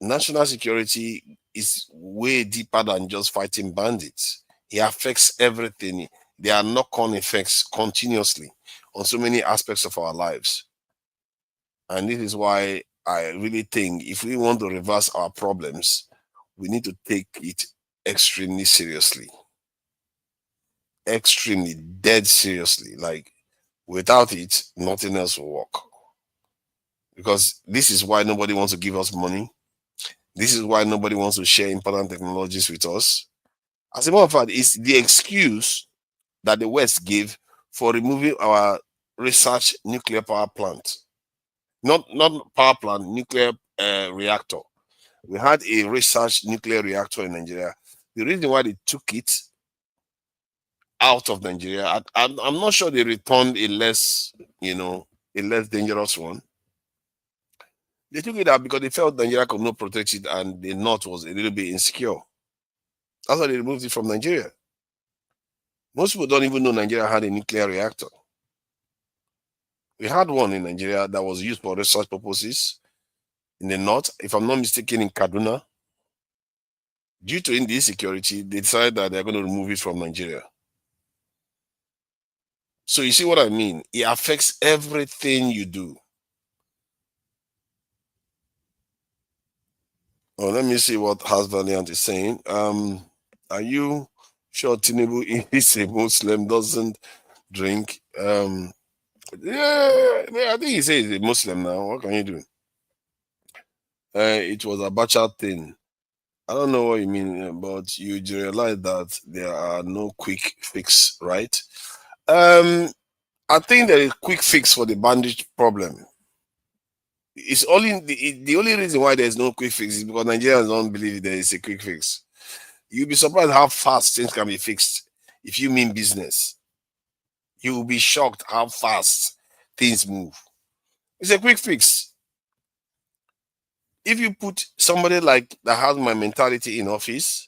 Speaker 7: national security is way deeper than just fighting bandits. It affects everything. There are knock-on effects continuously on so many aspects of our lives. And this is why I really think if we want to reverse our problems, we need to take it extremely seriously. Extremely, dead seriously. Like, without it, nothing else will work. Because this is why nobody wants to give us money. This is why nobody wants to share important technologies with us. As a matter of fact, it's the excuse that the West gave for removing our research nuclear power plant. Not power plant, nuclear reactor. We had a research nuclear reactor in Nigeria. The reason why they took it out of Nigeria, I'm not sure they returned a less, a less dangerous one. They took it out because they felt Nigeria could not protect it and the North was a little bit insecure. That's why they removed it from Nigeria. Most people don't even know Nigeria had a nuclear reactor. We had one in Nigeria that was used for research purposes in the North, if I'm not mistaken, in Kaduna. Due to insecurity, they decided that they're going to remove it from Nigeria. So you see what I mean? It affects everything you do. Oh, let me see what Has Valiant is saying. Are you sure Tinubu is a Muslim, doesn't drink? Yeah, I think he says he's a Muslim now. What can you do? It was a Abacha thing. I don't know what you mean, but you do realize that there are no quick fix, right? I think there is quick fix for the bandage problem. It's only the only reason why there's no quick fix is because Nigerians don't believe there is a quick fix. You'll be surprised how fast things can be fixed if you mean business. You will be shocked how fast things move. It's a quick fix. If you put somebody like that has my mentality in office,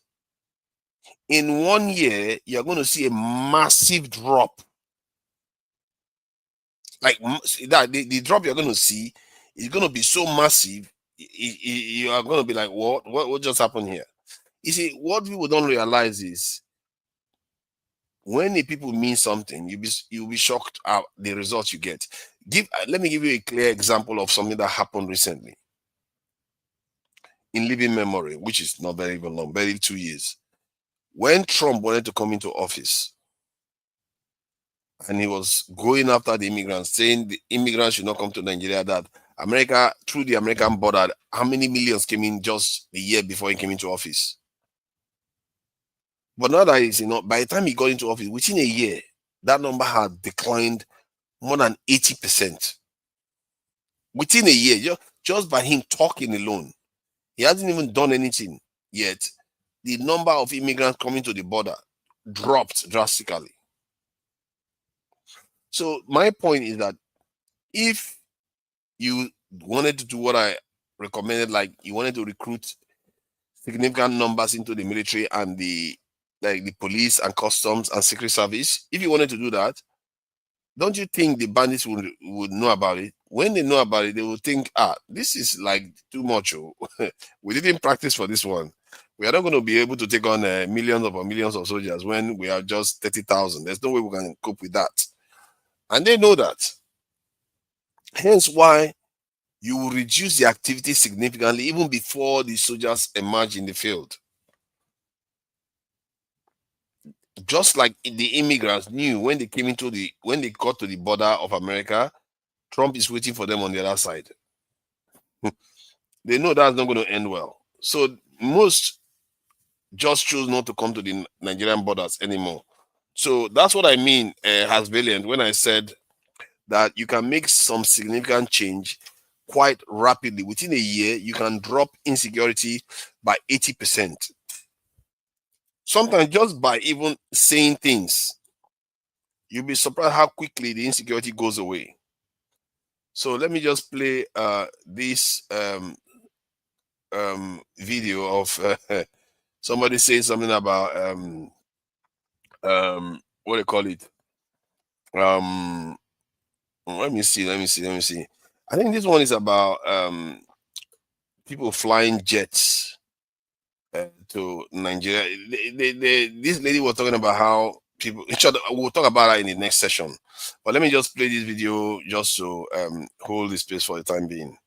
Speaker 7: in 1 year, you're going to see a massive drop. Like that, the drop you're going to see is going to be so massive. You are going to be like, what just happened here? You see, what people don't realize is when the people mean something, you'll be shocked at the results you get. Let me give you a clear example of something that happened recently in living memory, which is not very even long, barely 2 years. When Trump wanted to come into office, and he was going after the immigrants, saying the immigrants should not come to Nigeria, that America, through the American border, how many millions came in just the year before he came into office? But now that he's, by the time he got into office, within a year, that number had declined more than 80%. Within a year, just by him talking alone, he hasn't even done anything yet. The number of immigrants coming to the border dropped drastically. So my point is that if you wanted to do what I recommended, like you wanted to recruit significant numbers into the military and the police and customs and secret service, if you wanted to do that, don't you think the bandits would know about it? When they know about it, they will think, this is like too much. Oh. We didn't practice for this one. We are not going to be able to take on millions upon millions of soldiers when we are just 30,000. There's no way we can cope with that. And they know that. Hence why you will reduce the activity significantly even before the soldiers emerge in the field. Just like the immigrants knew when they got to the border of America, Trump is waiting for them on the other side. They know that's not going to end well. So most just choose not to come to the Nigerian borders anymore. So that's what I mean, as valiant, when I said that you can make some significant change quite rapidly. Within a year, you can drop insecurity by 80%. Sometimes just by even saying things, you'll be surprised how quickly the insecurity goes away. So let me just play this video of somebody saying something about what do you call it? Let me see. I think this one is about people flying jets to Nigeria. This lady was talking about how people. We'll talk about that in the next session. But let me just play this video just to hold this space for the time being.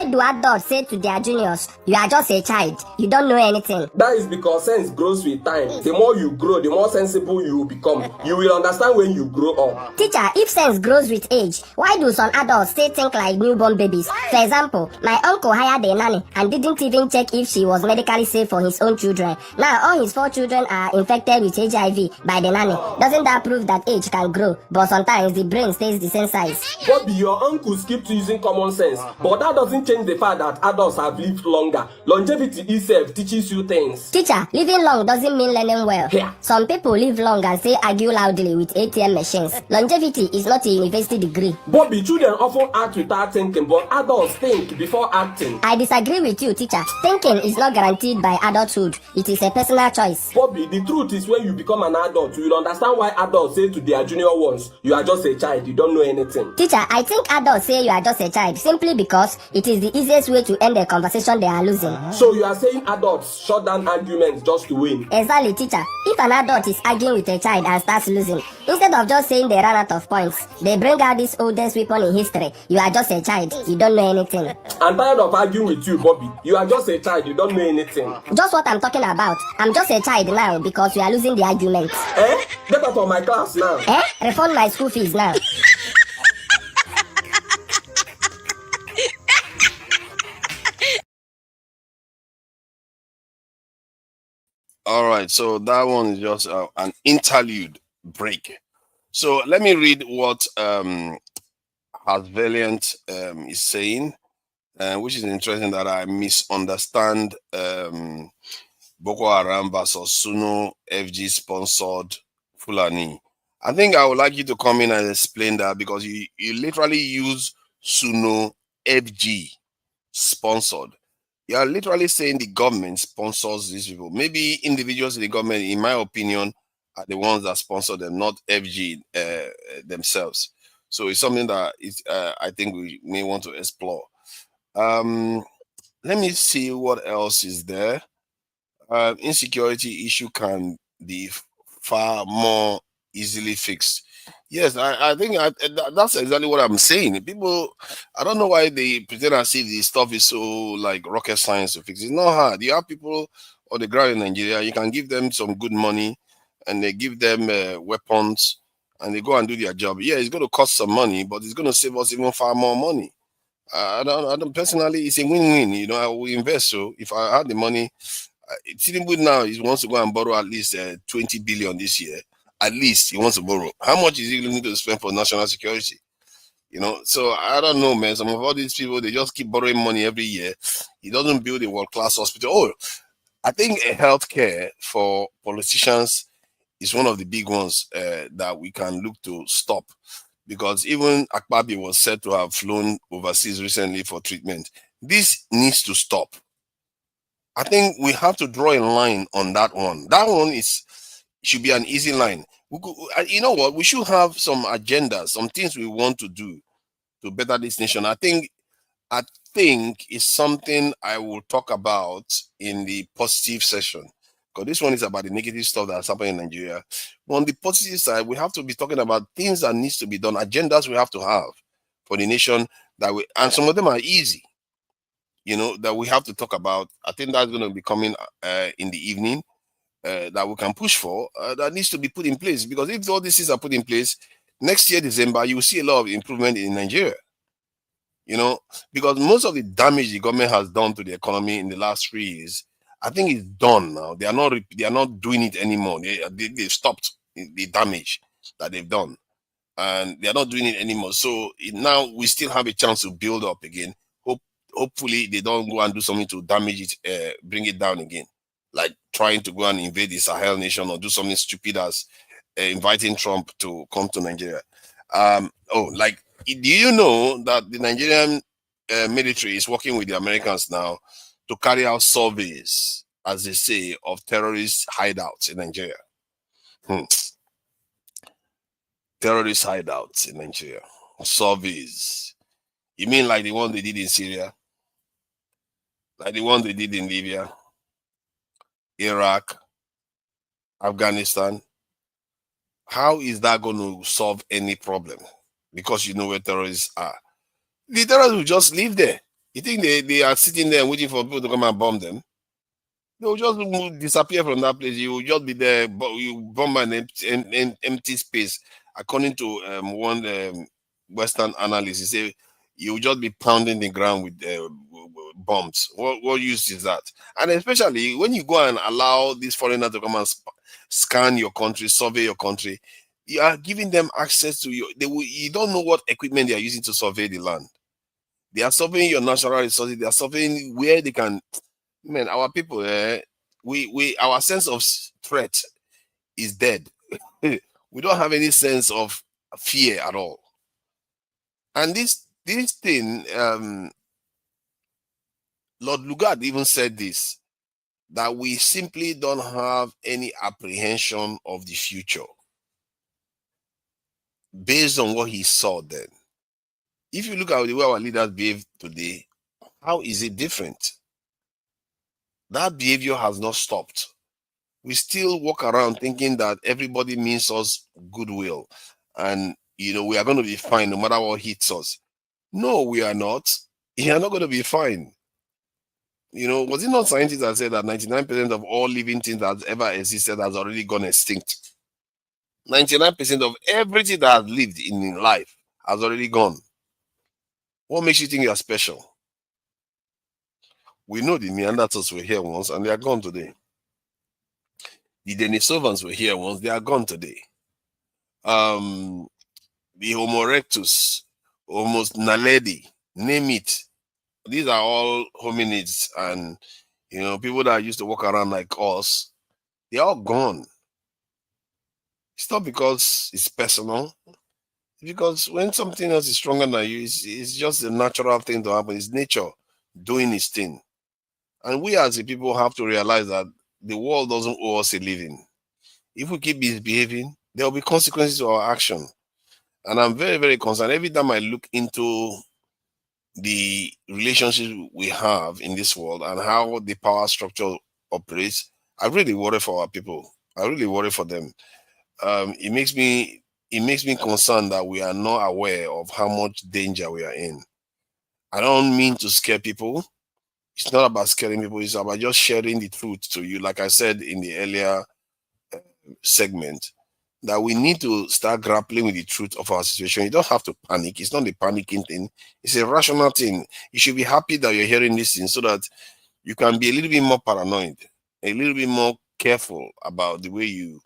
Speaker 11: Do adults say to their juniors, you are just a child, you don't know anything?
Speaker 4: That is because sense grows with time. The more you grow, the more sensible you will become. You will understand when you grow up.
Speaker 11: Teacher, if sense grows with age, why do some adults still think like newborn babies? For example, my uncle hired a nanny and didn't even check if she was medically safe for his own children. Now all his 4 children are infected with HIV by the nanny. Doesn't that prove that age can grow, but sometimes the brain stays the same size?
Speaker 4: Bobby, your uncle skipped using common sense, but that doesn't change the fact that adults have lived longer. Longevity itself teaches you things.
Speaker 11: Teacher, living long doesn't mean learning well.
Speaker 4: Yeah.
Speaker 11: Some people live long and say argue loudly with ATM machines. Longevity is not a university degree.
Speaker 4: Bobby, children often act without thinking, but adults think before acting.
Speaker 11: I disagree with you, teacher. Thinking is not guaranteed by adulthood. It is a personal choice.
Speaker 4: Bobby, the truth is when you become an adult, you will understand why adults say to their junior ones, you are just a child, you don't know anything.
Speaker 11: Teacher, I think adults say you are just a child simply because it is the easiest way to end a conversation they are losing.
Speaker 4: So you are saying adults shut down arguments just to win?
Speaker 11: Exactly, teacher. If an adult is arguing with a child and starts losing, instead of just saying they ran out of points, they bring out this oldest weapon in history. You are just a child, you don't know anything.
Speaker 4: I'm tired of arguing with you, Bobby. You are just a child, you don't know anything.
Speaker 11: Just what I'm talking about. I'm just a child now because you are losing the argument.
Speaker 4: Get out of my class now.
Speaker 11: Refund my school fees now.
Speaker 7: All right, so that one is just an interlude break. So let me read what Has Valiant is saying, which is interesting that I misunderstand Boko Haram versus Suno FG sponsored Fulani. I think I would like you to come in and explain that, because you literally use Suno FG sponsored. You are literally saying the government sponsors these people. Maybe individuals in the government, in my opinion, are the ones that sponsor them, not FG themselves. So it's something that I think we may want to explore. Let me see what else is there. Insecurity issue can be far more easily fixed. Yes, I think that's exactly what I'm saying. People, I don't know why they pretend as if the stuff is so like rocket science to fix. It's not hard. You have people on the ground in Nigeria, you can give them some good money and they give them weapons and they go and do their job. Yeah, it's going to cost some money, but it's going to save us even far more money. I don't personally, it's a win-win. You know, I will invest. So if I had the money, Tinubu now he wants to go and borrow at least 20 billion this year. At least he wants to borrow. How much is he going to spend for national security? You know, so I don't know, man. Some of all these people, they just keep borrowing money every year. He doesn't build a world-class hospital. Oh, I think healthcare for politicians is one of the big ones that we can look to stop. Because even Akpabi was said to have flown overseas recently for treatment. This needs to stop. I think we have to draw a line on that one. That one is It should be an easy line. You know what? We should have some agendas, some things we want to do to better this nation. I think it's something I will talk about in the positive session. Because this one is about the negative stuff that's happening in Nigeria. But on the positive side, we have to be talking about things that needs to be done, agendas we have to have for the nation and some of them are easy, that we have to talk about. I think that's going to be coming in the evening. That we can push for, that needs to be put in place. Because if all these things are put in place, next year, December, you will see a lot of improvement in Nigeria. Because most of the damage the government has done to the economy in the last 3 years, I think it's done now. They are not doing it anymore. They've stopped the damage that they've done, and they are not doing it anymore. So now we still have a chance to build up again. Hopefully, they don't go and do something to damage it, bring it down again, like trying to go and invade the Sahel nation or do something stupid as inviting Trump to come to Nigeria. Do you know that the Nigerian military is working with the Americans now to carry out surveys, as they say, of terrorist hideouts in Nigeria? Terrorist hideouts in Nigeria. Surveys. You mean like the one they did in Syria? Like the one they did in Libya, Iraq, Afghanistan? How is that going to solve any problem? Because you know where terrorists are. The terrorists will just live there. You think they are sitting there waiting for people to come and bomb them? They will just disappear from that place. You will just be there, but you bomb an empty space. According to one Western analyst, he said you will just be pounding the ground with bombs. What use is that? And especially when you go and allow these foreigners to come and scan your country, survey your country, you are giving them access to you don't know what equipment they are using to survey the land. They are surveying your natural resources. They are surveying where they can. Man, our people, our sense of threat is dead. We don't have any sense of fear at all. And this thing, Lord Lugard even said this, that we simply don't have any apprehension of the future based on what he saw then. If you look at the way our leaders behave today, how is it different? That behavior has not stopped. We still walk around thinking that everybody means us goodwill and we are going to be fine no matter what hits us. No, we are not. You are not going to be fine. Was it not scientists that said that 99% of all living things that has ever existed has already gone extinct? 99% of everything that has lived in life has already gone. What makes you think you are special? We know the Neanderthals were here once and they are gone today. The Denisovans were here once, they are gone today. The Homo erectus, Homo naledi, name it. These are all hominids, and people that used to walk around like us, they're all gone. It's not because it's personal. Because when something else is stronger than you, it's just a natural thing to happen. It's nature doing its thing. And we as the people have to realize that the world doesn't owe us a living. If we keep misbehaving, there will be consequences to our action. And I'm very, very concerned. Every time I look into the relationships we have in this world and how the power structure operates, I really worry for our people. I really worry for them. It makes me concerned that we are not aware of how much danger we are in. I don't mean to scare people. It's not about scaring people. It's about just sharing the truth to you. Like I said in the earlier segment, that we need to start grappling with the truth of our situation. You don't have to panic. It's not a panicking thing. It's a rational thing. You should be happy that you're hearing this thing so that you can be a little bit more paranoid, a little bit more careful about the way you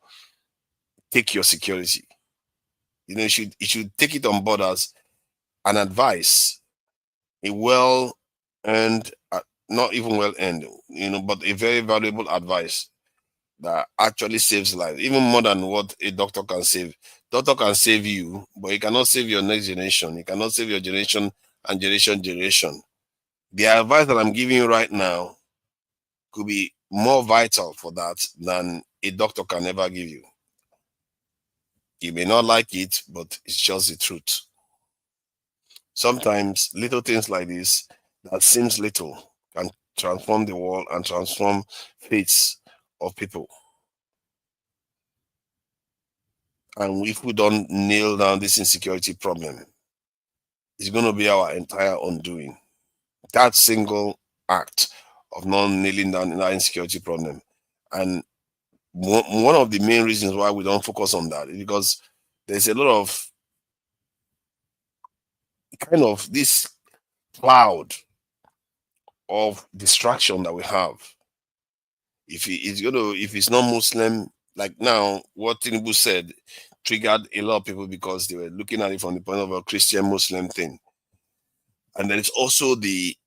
Speaker 7: take your security. You should take it on board as an advice, a well-earned, not even well-earned, but a very valuable advice that actually saves lives, even more than what a doctor can save. Doctor can save you, but he cannot save your next generation. He cannot save your generation and generation. The advice that I'm giving you right now could be more vital for that than a doctor can ever give you. You may not like it, but it's just the truth. Sometimes little things like this that seems little can transform the world and transform fates of people. And if we don't nail down this insecurity problem, it's going to be our entire undoing. That single act of not nailing down that insecurity problem. And one of the main reasons why we don't focus on that is because there's a lot of kind of this cloud of distraction that we have. If it's not Muslim, like now, what Tinubu said triggered a lot of people because they were looking at it from the point of a Christian Muslim thing. And then it's also the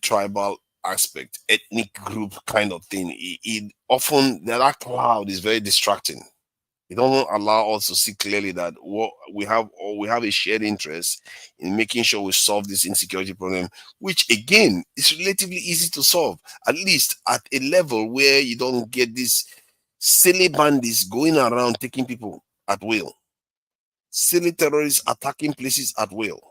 Speaker 7: tribal aspect, ethnic group kind of thing. It often that cloud is very distracting. It doesn't allow us to see clearly that what we have, or we have a shared interest in making sure we solve this insecurity problem, which again is relatively easy to solve, at least at a level where you don't get these silly bandits going around taking people at will, silly terrorists attacking places at will.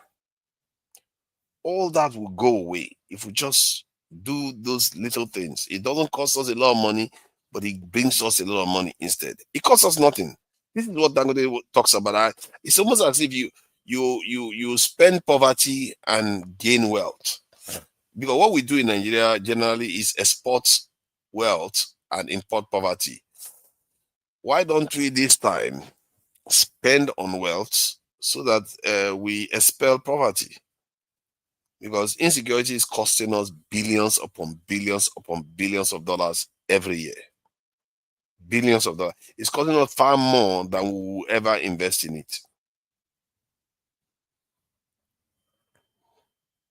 Speaker 7: All that will go away if we just do those little things. It doesn't cost us a lot of money, but it brings us a lot of money instead. It costs us nothing. This is what Dangote talks about. It's almost as if you spend poverty and gain wealth. Because what we do in Nigeria generally is export wealth and import poverty. Why don't we this time spend on wealth so that we expel poverty? Because insecurity is costing us billions upon billions upon billions of dollars every year. Billions of dollars. It's costing us far more than we will ever invest in it.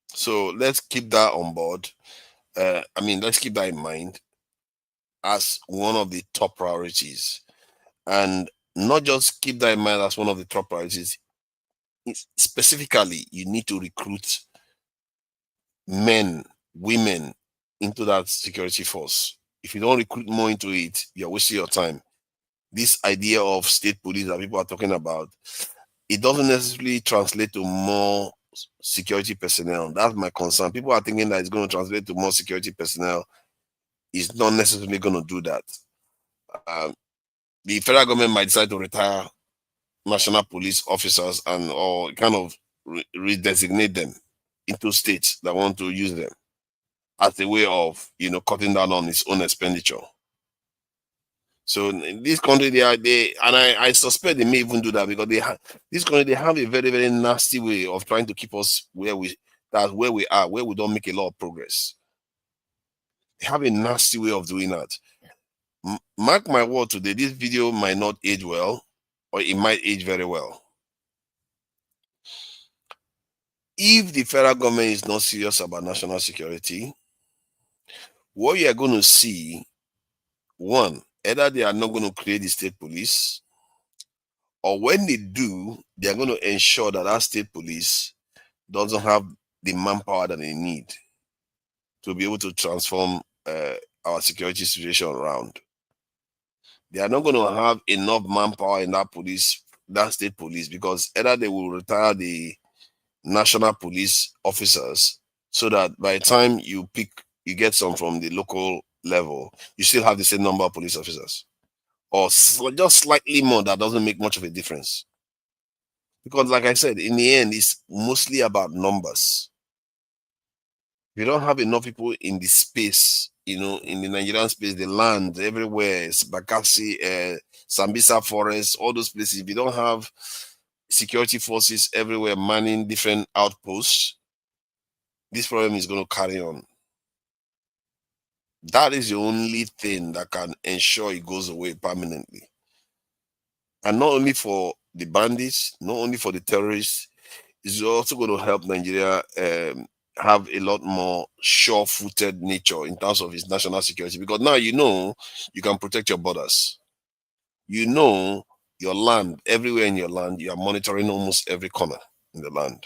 Speaker 7: So let's keep that on board. Let's keep that in mind as one of the top priorities. And not just keep that in mind as one of the top priorities. Specifically, you need to recruit men, women into that security force. If you don't recruit more into it, you're wasting your time. This idea of state police that people are talking about, it doesn't necessarily translate to more security personnel. That's my concern. People are thinking that it's going to translate to more security personnel. It's not necessarily going to do that. The federal government might decide to retire national police officers or kind of redesignate them into states that want to use them as a way of cutting down on its own expenditure. So in this country, I suspect they may even do that because this country they have a very, very nasty way of trying to keep us where we are, where we don't make a lot of progress. They have a nasty way of doing that. Mark my word today, this video might not age well, or it might age very well. If the federal government is not serious about national security, what you are going to see, one, either they are not going to create the state police, or when they do, they are going to ensure that that state police doesn't have the manpower that they need to be able to transform our security situation around. They are not going to have enough manpower in that state police, because either they will retire the national police officers so that by the time you get some from the local level, you still have the same number of police officers, or just slightly more. That doesn't make much of a difference, because like I said, in the end, it's mostly about numbers. If you don't have enough people in the space, in the Nigerian space, the land everywhere, Bakassi, Sambisa Forest, all those places, if you don't have security forces everywhere manning different outposts, this problem is going to carry on. That is the only thing that can ensure it goes away permanently. And not only for the bandits, not only for the terrorists, it's also going to help Nigeria have a lot more sure-footed nature in terms of its national security. Because now you can protect your borders. Your land, everywhere in your land, you are monitoring almost every corner in the land.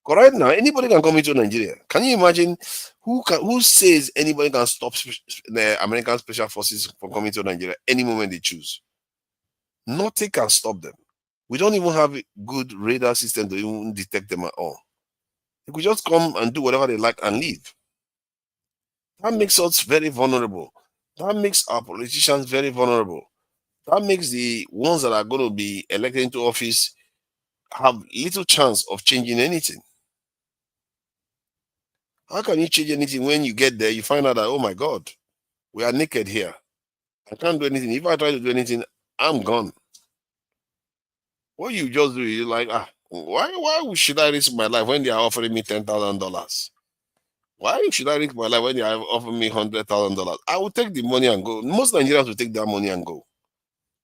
Speaker 7: Because right now, anybody can come into Nigeria. Can you imagine who says anybody can stop the American Special Forces from coming to Nigeria any moment they choose? Nothing can stop them. We don't even have a good radar system to even detect them at all. They could just come and do whatever they like and leave. That makes us very vulnerable. That makes our politicians very vulnerable. That makes the ones that are going to be elected into office have little chance of changing anything. How can you change anything when you get there, you find out that, oh my God, we are naked here. I can't do anything. If I try to do anything, I'm gone. What you just do is like, why should I risk my life when they are offering me $10,000? Why should I risk my life when they are offering me $100,000? I will take the money and go. Most Nigerians will take that money and go.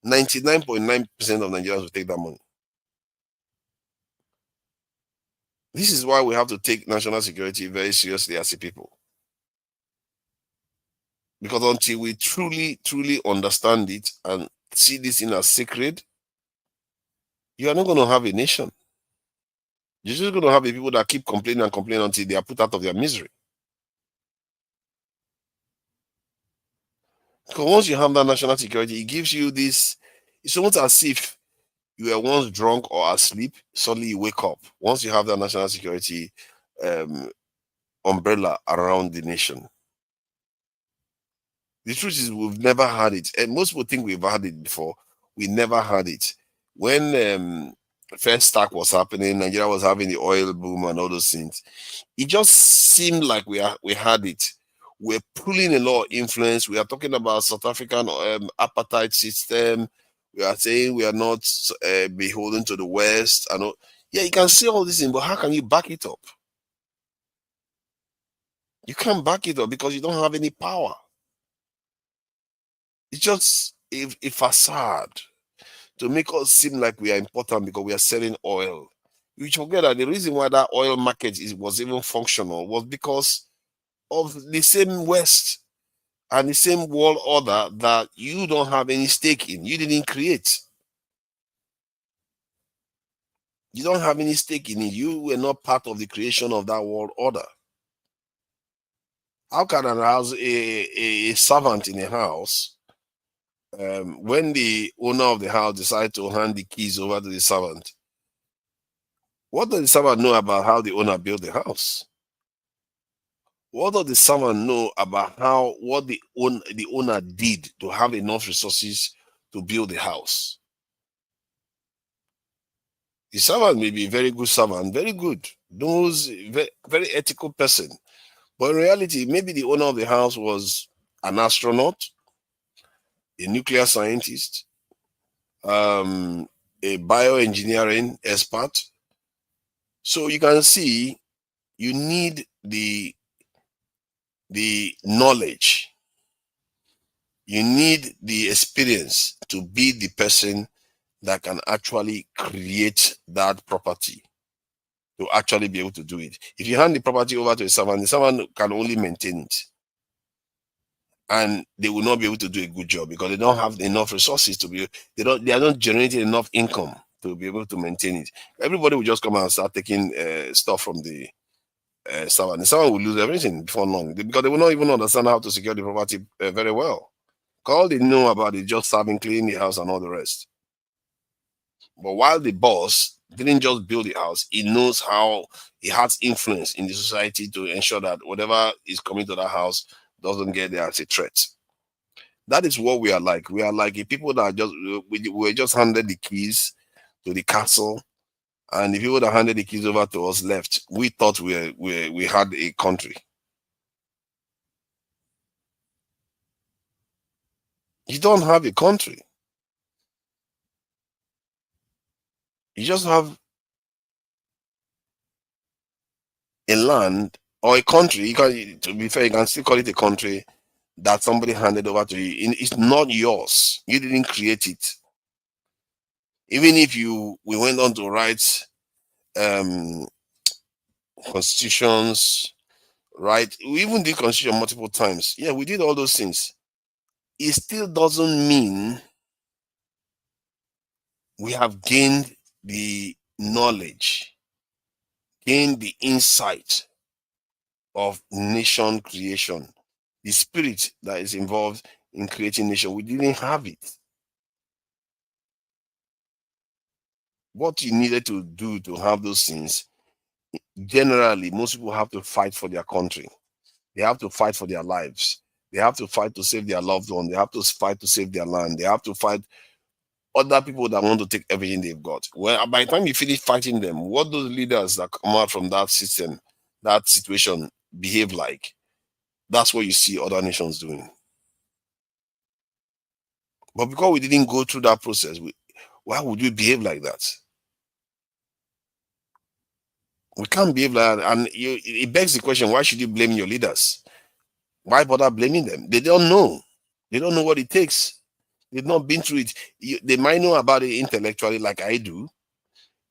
Speaker 7: 99.9% of Nigerians will take that money. This is why we have to take national security very seriously as a people. Because until we truly, truly understand it and see this thing as sacred, you are not going to have a nation. You're just going to have the people that keep complaining and complaining until they are put out of their misery. Because once you have that national security, it gives you this, it's almost as if you were once drunk or asleep, suddenly you wake up. Once you have that national security umbrella around the nation. The truth is we've never had it. And most people think we've had it before. We never had it. When first stack was happening, Nigeria was having the oil boom and all those things. It just seemed like we had it. We're pulling a lot of influence. We are talking about South African apartheid system. We are saying we are not beholden to the West. And all. Yeah, you can say all this thing, but how can you back it up? You can't back it up because you don't have any power. It's just a facade to make us seem like we are important because we are selling oil. You forget that the reason why that oil market was even functional was because of the same West and the same world order that you don't have any stake in. You didn't create. You don't have any stake in it. You were not part of the creation of that world order. How can a servant in a house, when the owner of the house decides to hand the keys over to the servant, what does the servant know about how the owner built the house? What does the servant know about what the owner did to have enough resources to build the house? The servant may be a very good servant, very good, knows very, very ethical person. But in reality, maybe the owner of the house was an astronaut, a nuclear scientist, a bioengineering expert. So you can see you need the knowledge, you need the experience to be the person that can actually create that property, to actually be able to do it. If you hand the property over to a servant, the servant can only maintain it. And they will not be able to do a good job because they don't have enough resources to be, they are not generating enough income to be able to maintain it. Everybody will just come and start taking stuff from the servant. The servant will lose everything before long because they will not even understand how to secure the property very well. All they know about is just serving, cleaning the house and all the rest. But while the boss didn't just build the house, he knows how he has influence in the society to ensure that whatever is coming to that house doesn't get there as a threat. That is what we are like. We are like a people that are just we were just handed the keys to the castle, and the people that handed the keys over to us left. We thought we had a country. You don't have a country. You just have a land or a country. You can, to be fair, you can still call it a country that somebody handed over to you. It's not yours. You didn't create it. Even if we went on to write constitutions, right? We even did constitution multiple times. Yeah, we did all those things. It still doesn't mean we have gained the knowledge, gain the insight of nation creation, the spirit that is involved in creating nation. We didn't have it. What you needed to do to have those things, generally, most people have to fight for their country. They have to fight for their lives. They have to fight to save their loved one. They have to fight to save their land. They have to fight other people that want to take everything they've got. Well, by the time you finish fighting them, what those leaders that come out from that system, that situation, behave like, that's what you see other nations doing. But because we didn't go through that process, why would we behave like that? We can't behave like that. And it begs the question, why should you blame your leaders? Why bother blaming them? They don't know. They don't know what it takes. They've not been through it. They might know about it intellectually like I do.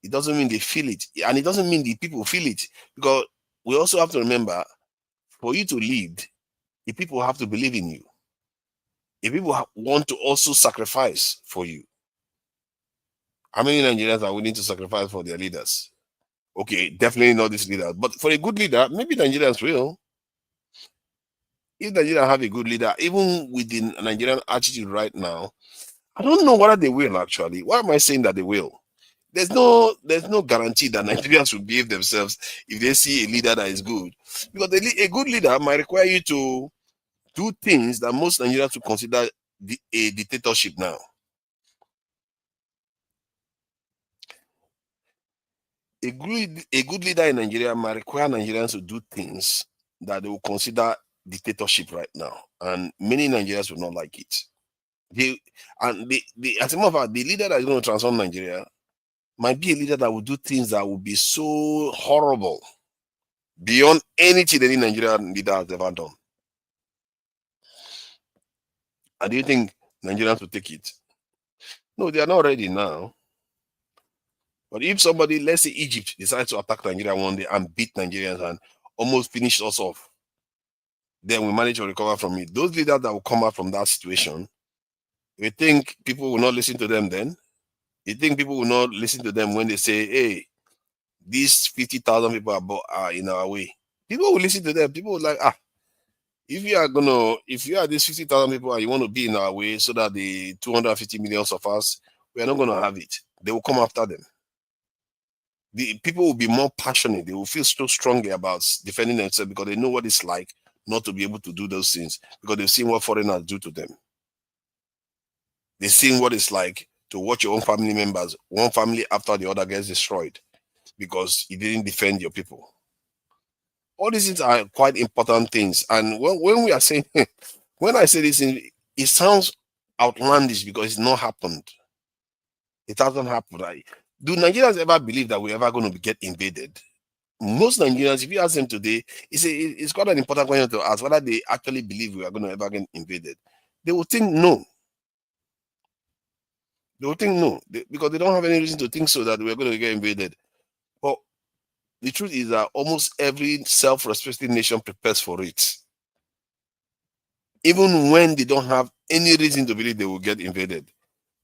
Speaker 7: It doesn't mean they feel it. And it doesn't mean the people feel it. Because we also have to remember, for you to lead, the people have to believe in you. The people want to also sacrifice for you. How many Nigerians are willing to sacrifice for their leaders? Okay, definitely not this leader. But for a good leader, maybe Nigerians will. If Nigeria have a good leader, even with the Nigerian attitude right now, I don't know whether they will actually. Why am I saying that they will? There's no guarantee that Nigerians will behave themselves if they see a leader that is good. Because a good leader might require you to do things that most Nigerians would consider a dictatorship now. A good leader in Nigeria might require Nigerians to do things that they will consider dictatorship right now. And many Nigerians will not like it. As a matter of fact, the leader that is going to transform Nigeria might be a leader that will do things that will be so horrible beyond anything any Nigerian leader has ever done. And do you think Nigerians will take it? No, they are not ready now. But if somebody, let's say Egypt, decides to attack Nigeria one day and beat Nigerians and almost finish us off, then we manage to recover from it. Those leaders that will come out from that situation, you think people will not listen to them then? You think people will not listen to them when they say, hey, these 50,000 people are in our way? People will listen to them. People will like, if you are these 50,000 people and you want to be in our way so that the 250 million of us, we are not going to have it. They will come after them. The people will be more passionate. They will feel so strongly about defending themselves because they know what it's like not to be able to do those things because they've seen what foreigners do to them. They've seen what it's like to watch your own family members, one family after the other gets destroyed because you didn't defend your people. All these things are quite important things. And when we are saying, when I say this, it sounds outlandish because it's not happened. It hasn't happened. Right? Do Nigerians ever believe that we're ever going to get invaded? Most Nigerians, if you ask them today, it's quite an important question to ask whether they actually believe we are going to ever get invaded. They will think no. They will think no, because they don't have any reason to think so that we're going to get invaded. But the truth is that almost every self-respecting nation prepares for it. Even when they don't have any reason to believe they will get invaded,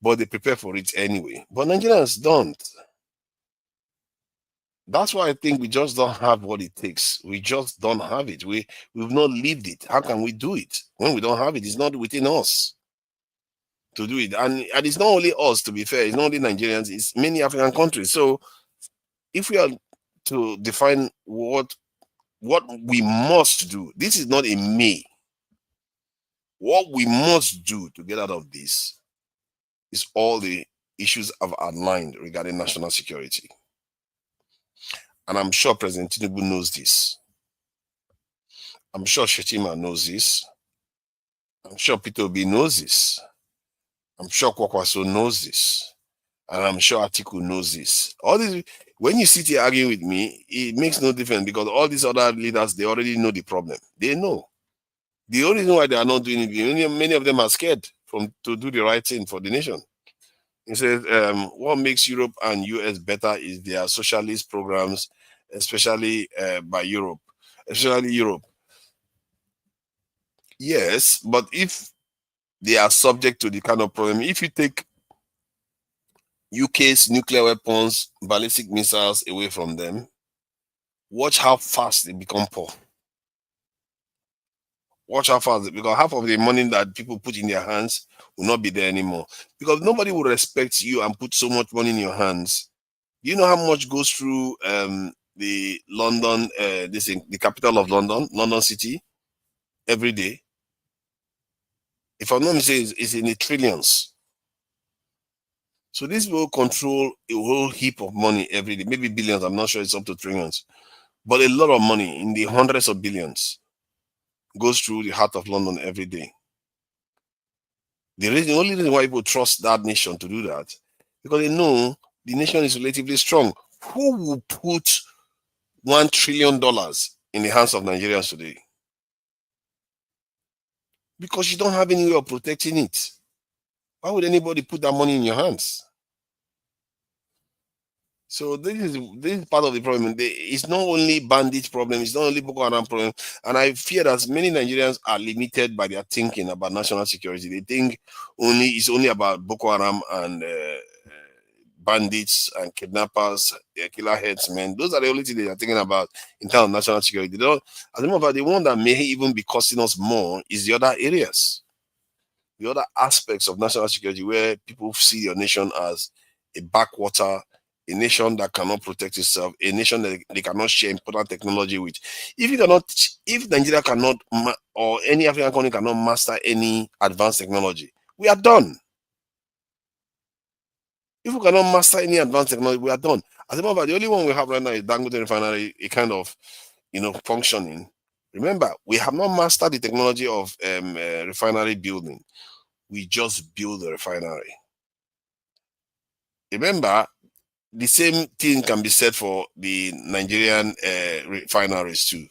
Speaker 7: but they prepare for it anyway. But Nigerians don't. That's why I think we just don't have what it takes. We just don't have it. We've not lived it. How can we do it when we don't have it? It's not within us to do it. And it's not only us, to be fair. It's not only Nigerians. It's many African countries. So if we are to define what we must do, this is not a may. What we must do to get out of this is all the issues I've outlined regarding national security. And I'm sure President Tinubu knows this. I'm sure Shetima knows this. I'm sure Peter Obi knows this. I'm sure Kwakwaso knows this. And I'm sure Atiku knows this. All these, when you sit here arguing with me, it makes no difference because all these other leaders, they already know the problem. They know. The only reason why they are not doing it, many of them are scared to do the right thing for the nation. He says, what makes Europe and US better is their socialist programs, especially by Europe. Especially Europe. Yes, but if they are subject to the kind of problem, if you take UK's nuclear weapons, ballistic missiles away from them, watch how fast they become poor. Watch how fast, because half of the money that people put in their hands will not be there anymore. Because nobody will respect you and put so much money in your hands. You know how much goes through the London, the capital of London, London City, every day? If I'm not mistaken, it's in the trillions. So this will control a whole heap of money every day, maybe billions. I'm not sure it's up to trillions, but a lot of money in the hundreds of billions goes through the heart of London every day. The only reason why people trust that nation to do that, because they know the nation is relatively strong. Who will put $1 trillion in the hands of Nigerians today? Because you don't have any way of protecting it. Why would anybody put that money in your hands? So this is part of the problem. It's not only bandit problem, it's not only Boko Haram problem. And I fear that many Nigerians are limited by their thinking about national security. They think it's only about Boko Haram and bandits and kidnappers, killer headsmen. Those are the only things they are thinking about in terms of national security. They don't, as a matter of fact, the one that may even be costing us more is the other areas, the other aspects of national security where people see your nation as a backwater, a nation that cannot protect itself, a nation that they cannot share important technology with. If Nigeria cannot, or any African country cannot master any advanced technology, we are done. If we cannot master any advanced technology, we are done. As a matter of fact, the only one we have right now is Dangote refinery, a kind of, functioning. Remember, we have not mastered the technology of refinery building. We just build the refinery. Remember, the same thing can be said for the Nigerian refineries too.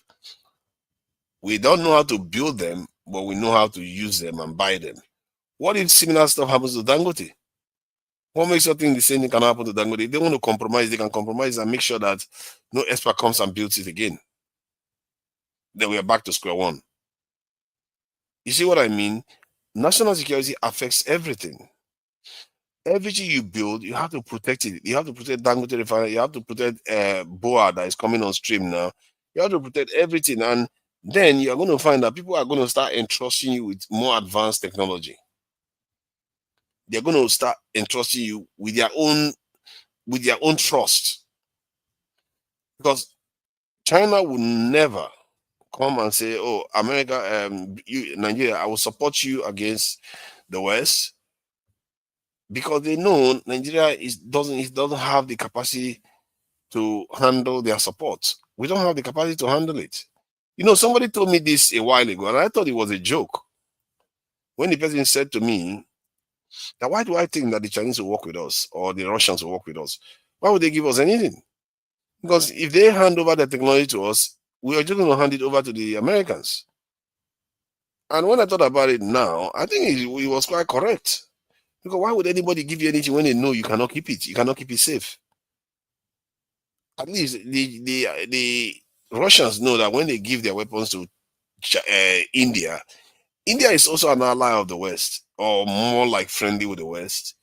Speaker 7: We don't know how to build them, but we know how to use them and buy them. What if similar stuff happens to Dangote? What makes you think the same thing can happen to Dangote? If they want to compromise, they can compromise and make sure that no expert comes and builds it again. Then we are back to square one. You see what I mean? National security affects everything. Everything you build, you have to protect it. You have to protect Dangote refinery. You have to protect Boa that is coming on stream now. You have to protect everything, and then you are going to find that people are going to start entrusting you with more advanced technology. They're going to start entrusting you with their own trust, because China will never come and say, "Oh, America, Nigeria, I will support you against the West," because they know Nigeria doesn't have the capacity to handle their support. We don't have the capacity to handle it. Somebody told me this a while ago, and I thought it was a joke. When the person said to me, "Now, why do I think that the Chinese will work with us or the Russians will work with us? Why would they give us anything? Because if they hand over the technology to us, we are just going to hand it over to the Americans." And when I thought about it now, I think it was quite correct. Because why would anybody give you anything when they know you cannot keep it? You cannot keep it safe. At least the Russians know that when they give their weapons to India, India is also an ally of the West, or more like friendly with the West.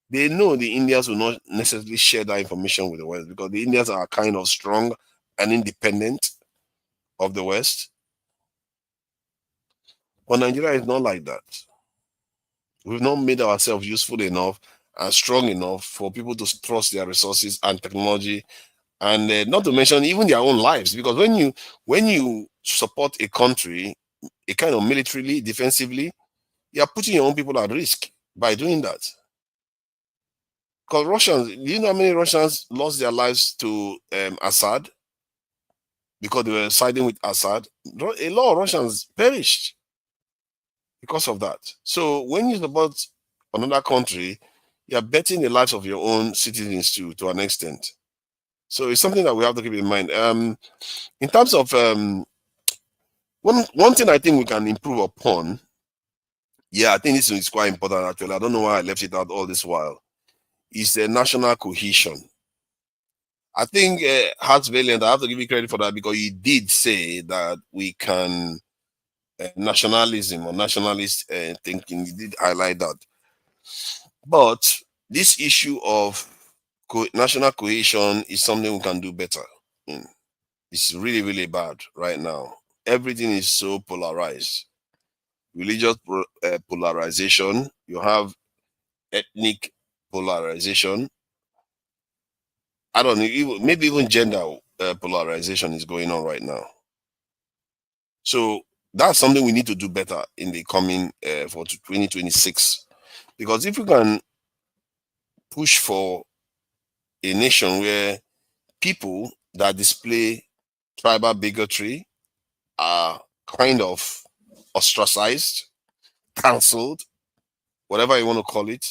Speaker 7: They know the Indians will not necessarily share that information with the West, because the Indians are kind of strong and independent of the West. But Nigeria is not like that. We've not made ourselves useful enough and strong enough for people to trust their resources and technology, and not to mention even their own lives. Because when you support a country, a kind of militarily, defensively, you are putting your own people at risk by doing that. Because Russians, do you know how many Russians lost their lives to Assad because they were siding with Assad? A lot of Russians perished because of that. So when you support another country, you are betting the lives of your own citizens too, to an extent. So it's something that we have to keep in mind. In terms of one thing I think we can improve upon, I think this is quite important actually. I don't know why I left it out all this while. Is the national cohesion. I think Hearts Valiant, I have to give you credit for that, because you did say that we can nationalism or nationalist thinking. You did highlight that. But this issue of national cohesion is something we can do better in. It's really, really bad right now. Everything is so polarized. Religious polarization, you have ethnic polarization. I don't know, maybe even gender polarization is going on right now. So that's something we need to do better in the coming for 2026. Because if we can push for a nation where people that display tribal bigotry are kind of ostracized, cancelled, whatever you want to call it,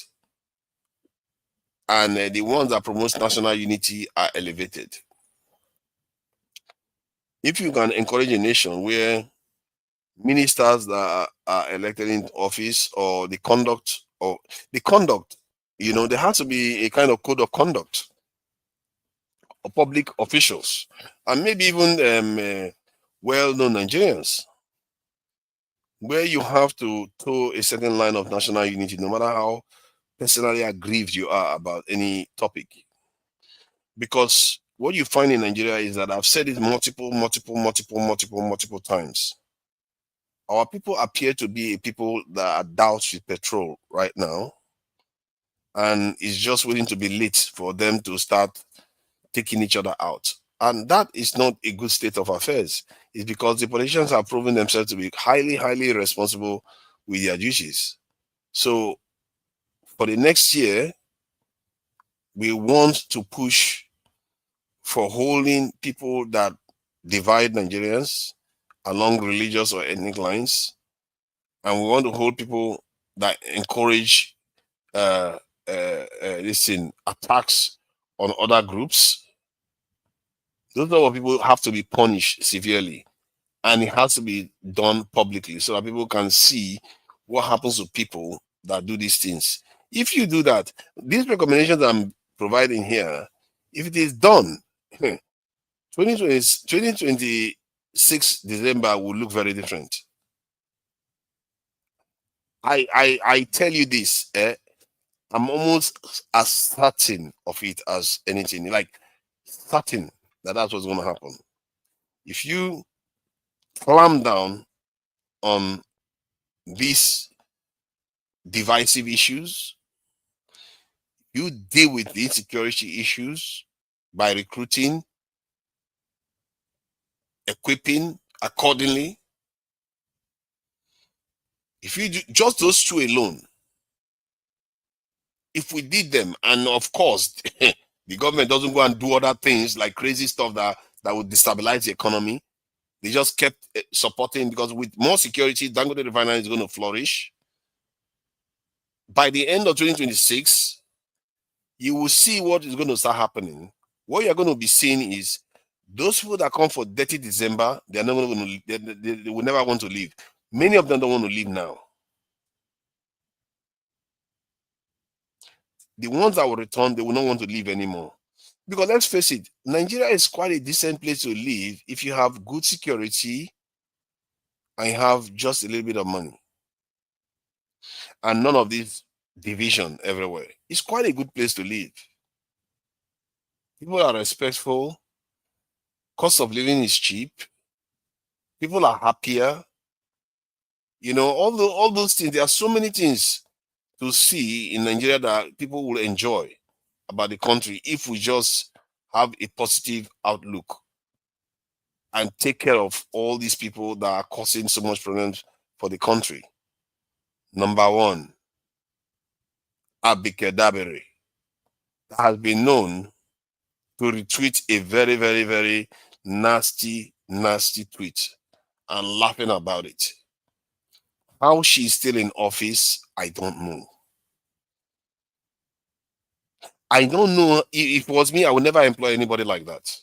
Speaker 7: and the ones that promote national unity are elevated. If you can encourage a nation where ministers that are elected in office, or the conduct, there has to be a kind of code of conduct of public officials, and maybe even well-known Nigerians, where you have to toe a certain line of national unity, no matter how personally aggrieved you are about any topic. Because what you find in Nigeria is that I've said it multiple times. Our people appear to be a people that are doused with petrol right now, and it's just waiting to be lit for them to start taking each other out. And that is not a good state of affairs. It's because the politicians have proven themselves to be highly, highly responsible with their duties. So for the next year, we want to push for holding people that divide Nigerians along religious or ethnic lines, and we want to hold people that encourage attacks on other groups. Those are what people have to be punished severely, and it has to be done publicly so that people can see what happens to people that do these things. If you do that, these recommendations I'm providing here, if it is done, 2026 December will look very different. I tell you this, I'm almost as certain of it as anything, like certain that that's what's going to happen. If you clamp down on these divisive issues, you deal with the insecurity issues by recruiting, equipping accordingly. If you do just those two alone, if we did them, and of course, the government doesn't go and do other things like crazy stuff that would destabilize the economy. They just kept supporting, because with more security, Dangote Refinery is going to flourish. By the end of 2026, you will see what is going to start happening. What you're going to be seeing is those people that come for dirty December, they're not going to, they will never want to leave. Many of them don't want to leave now. The ones that will return, they will not want to leave anymore. Because let's face it, Nigeria is quite a decent place to live if you have good security and you have just a little bit of money. And none of this division everywhere. It's quite a good place to live. People are respectful. Cost of living is cheap. People are happier. All those things. There are so many things to see in Nigeria that people will enjoy about the country if we just have a positive outlook and take care of all these people that are causing so much problems for the country. Number one, Abike Dabere has been known to retweet a very, very, very nasty tweet and laughing about it. How she's still in office, I don't know. I don't know. If it was me, I would never employ anybody like that.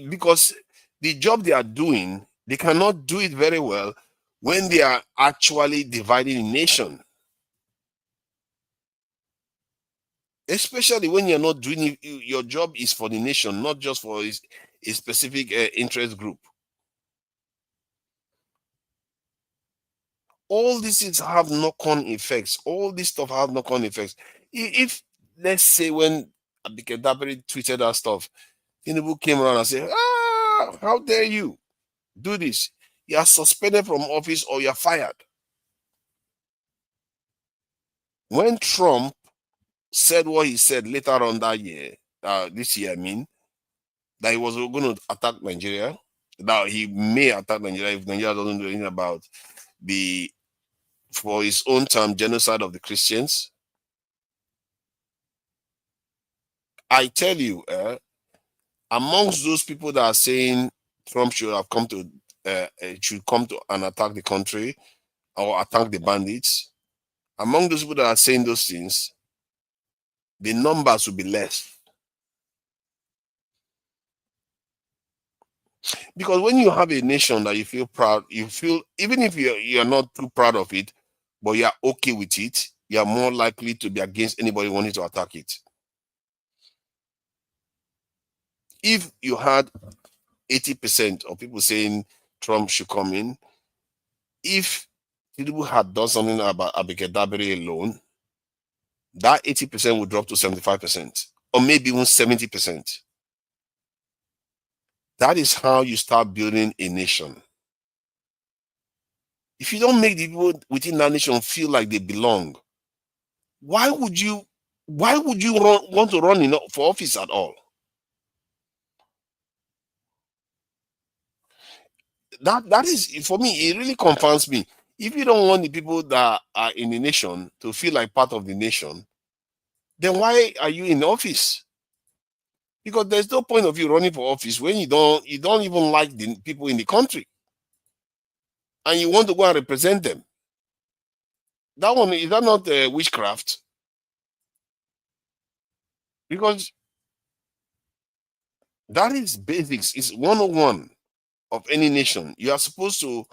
Speaker 7: Because the job they are doing, they cannot do it very well when they are actually dividing a nation. Especially when you're not doing it, your job is for the nation, not just for a specific interest group. All these things have knock-on effects. All this stuff have knock-on effects. If let's say when Abike Dabere tweeted that stuff, Tinubu came around and said, how dare you do this? You are suspended from office or you are fired. When Trump said what he said later on that year, this year, I mean, that he was going to attack Nigeria, that he may attack Nigeria if Nigeria doesn't do anything about the, for his own term, genocide of the Christians. I tell you, amongst those people that are saying Trump should have come to, should come to and attack the country or attack the bandits, among those people that are saying those things, the numbers will be less. Because when you have a nation that you feel proud, you feel, even if you're not too proud of it, but you're okay with it, you're more likely to be against anybody wanting to attack it. If you had 80% of people saying Trump should come in, if Tinubu had done something about Abike alone, that 80% would drop to 75%, or maybe even 70%. That is how you start building a nation. If you don't make the people within that nation feel like they belong, why would you want to run for office at all? That is, for me, it really confounds me. If you don't want the people that are in the nation to feel like part of the nation, then why are you in office? Because there's no point of you running for office when you don't even like the people in the country, and you want to go and represent them. That one, is that not witchcraft? Because that is basics. It's 101 of any nation. You are supposed to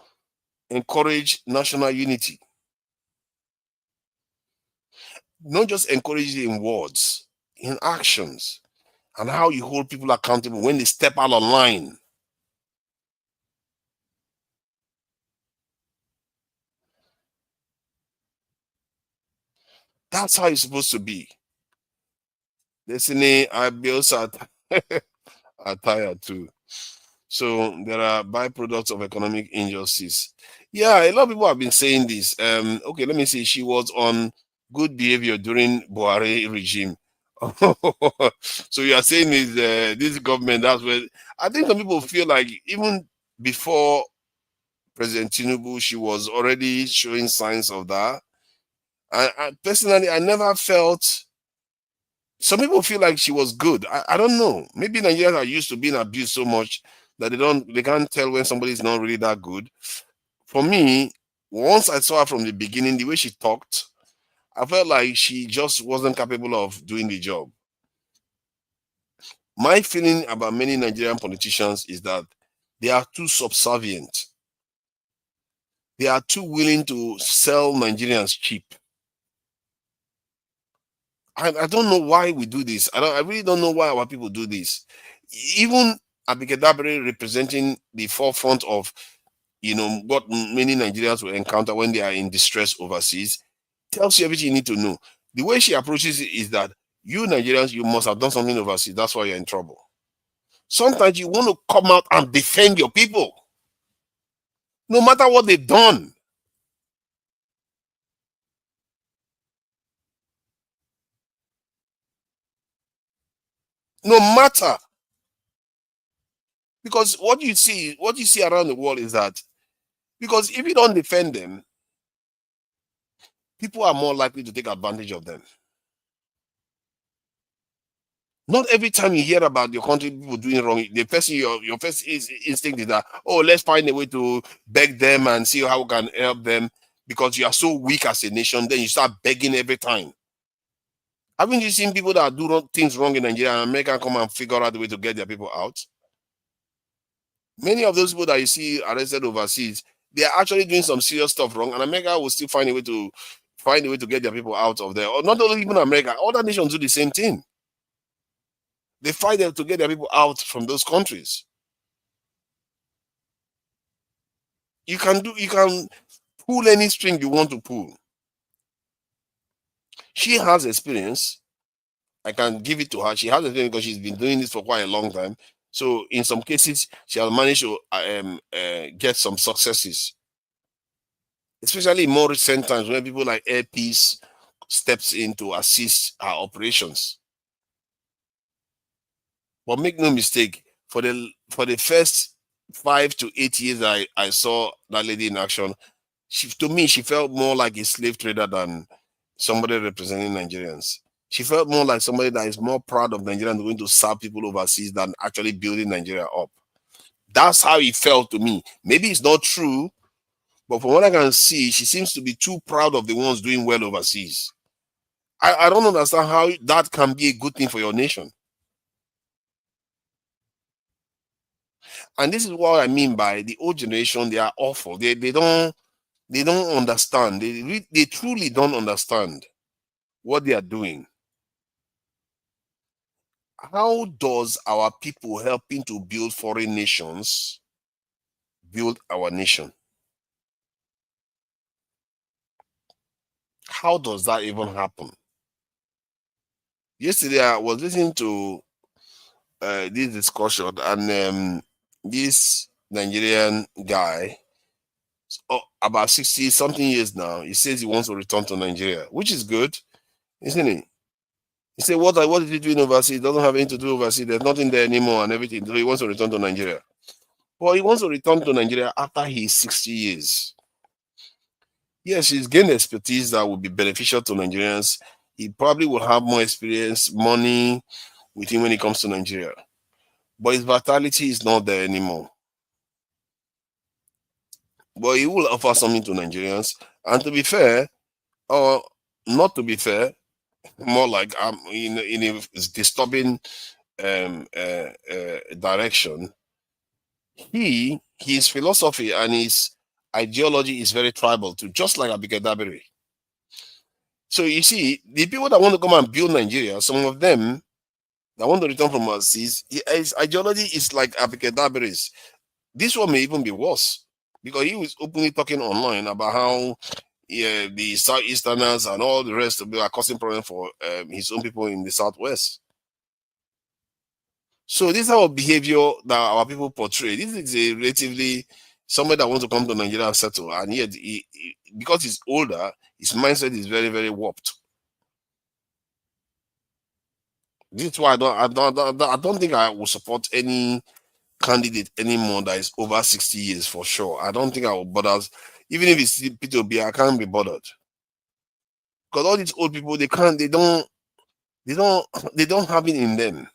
Speaker 7: encourage national unity. Not just encourage it in words, in actions, and how you hold people accountable when they step out of line. That's how it's supposed to be. Destiny, I also are tired too. So there are byproducts of economic injustice. Yeah, a lot of people have been saying this. Okay, let me see. She was on good behavior during Buhari regime. So you are saying is this government, that's where I think some people feel like even before President Tinubu, she was already showing signs of that. I personally, I never felt. Some people feel like she was good. I don't know. Maybe Nigerians are used to being abused so much that they can't tell when somebody is not really that good. For me, once I saw her from the beginning, the way she talked, I felt like she just wasn't capable of doing the job. My feeling about many Nigerian politicians is that they are too subservient. They are too willing to sell Nigerians cheap. I don't know why we do this. I really don't know why our people do this. Even Abike Dabere representing the forefront of what many Nigerians will encounter when they are in distress overseas tells you everything you need to know. The way she approaches it is that you Nigerians, you must have done something overseas. That's why you're in trouble. Sometimes you want to come out and defend your people, no matter what they've done. No matter. Because what you see around the world is that because if you don't defend them, people are more likely to take advantage of them. Not every time you hear about your country people doing wrong, the first your first instinct is that, oh, let's find a way to beg them and see how we can help them. Because you are so weak as a nation, then you start begging every time. Haven't you seen people that do things wrong in Nigeria and America come and figure out a way to get their people out? Many of those people that you see arrested overseas, they are actually doing some serious stuff wrong, and America will still find a way to get their people out of there. Or not only even America, other nations do the same thing. They fight to get their people out from those countries. You can pull any string you want to pull. She has experience. I can give it to her. She has a feeling because she's been doing this for quite a long time. So in some cases, she has managed to get some successes, especially in more recent times when people like Air Peace steps in to assist our operations. But make no mistake, for the first 5 to 8 years I saw that lady in action, to me, she felt more like a slave trader than somebody representing Nigerians. She felt more like somebody that is more proud of Nigerians going to serve people overseas than actually building Nigeria up. That's how it felt to me. Maybe it's not true, but from what I can see, she seems to be too proud of the ones doing well overseas. I don't understand how that can be a good thing for your nation. And this is what I mean by the old generation. They are awful. They don't understand. They truly don't understand what they are doing. How does our people helping to build foreign nations build our nation? How does that even happen? Yesterday, I was listening to this discussion, and this Nigerian guy, about 60 something years now, he says he wants to return to Nigeria, which is good, isn't it? He said, what is he doing overseas? He doesn't have anything to do overseas. There's nothing there anymore and everything. So he wants to return to Nigeria. Well, he wants to return to Nigeria after he's 60 years. Yes, he's gained expertise that will be beneficial to Nigerians. He probably will have more experience, money with him when it comes to Nigeria. But his vitality is not there anymore. But he will offer something to Nigerians. And to be fair, or not to be fair, more like in a disturbing direction, his philosophy and his ideology is very tribal too, just like Abike Dabiri. So you see, the people that want to come and build Nigeria, some of them that want to return from overseas, his ideology is like Abike Dabiri's. This one may even be worse because he was openly talking online about how the Southeasterners and all the rest of them are causing problems for his own people in the Southwest. So this is our behavior that our people portray. This is a relatively somebody that wants to come to Nigeria and settle, and yet because he's older, his mindset is very, very warped. This is why I don't think I will support any candidate anymore that is over 60 years for sure. I don't think I will bother. Even if it's P2B, I can't be bothered. Because all these old people, they don't have it in them.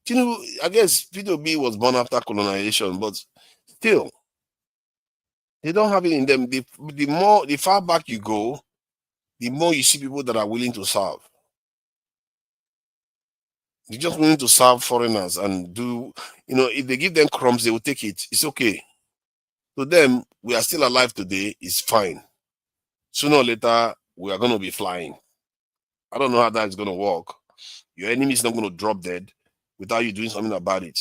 Speaker 7: You know, I guess P2B was born after colonization, but still, they don't have it in them. The far back you go, the more you see people that are willing to serve. They're just willing to serve foreigners and do, if they give them crumbs, they will take it. It's okay. To them, we are still alive today, it's fine. Sooner or later, we are going to be flying. I don't know how that is going to work. Your enemy is not going to drop dead without you doing something about it.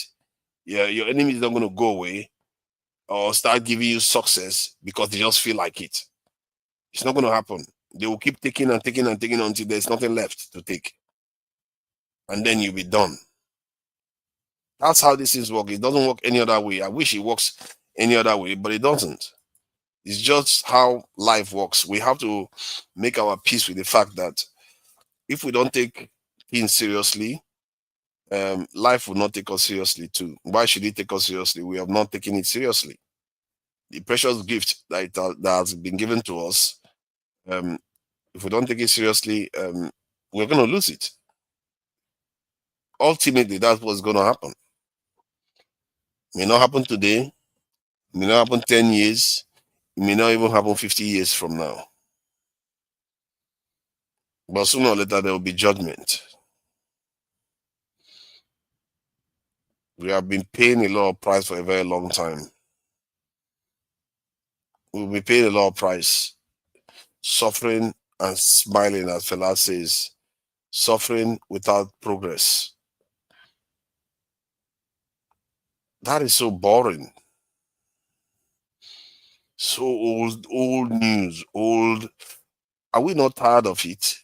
Speaker 7: Yeah, your enemy is not going to go away or start giving you success because they just feel like it. It's not going to happen. They will keep taking and taking and taking until there's nothing left to take. And then you'll be done. That's how this is work. It doesn't work any other way. I wish it works any other way, but it doesn't. It's just how life works. We have to make our peace with the fact that if we don't take things seriously, life will not take us seriously too. Why should it take us seriously? We have not taken it seriously. The precious gift that has been given to us, if we don't take it seriously, we're going to lose it. Ultimately, that's what's going to happen. May not happen today, may not happen 10 years, it may not even happen 50 years from now. But sooner or later, there will be judgment. We have been paying a lot of price for a very long time. We'll be paying a lot of price, suffering and smiling, as Fela says, suffering without progress. That is so boring. So old news, old. Are we not tired of it?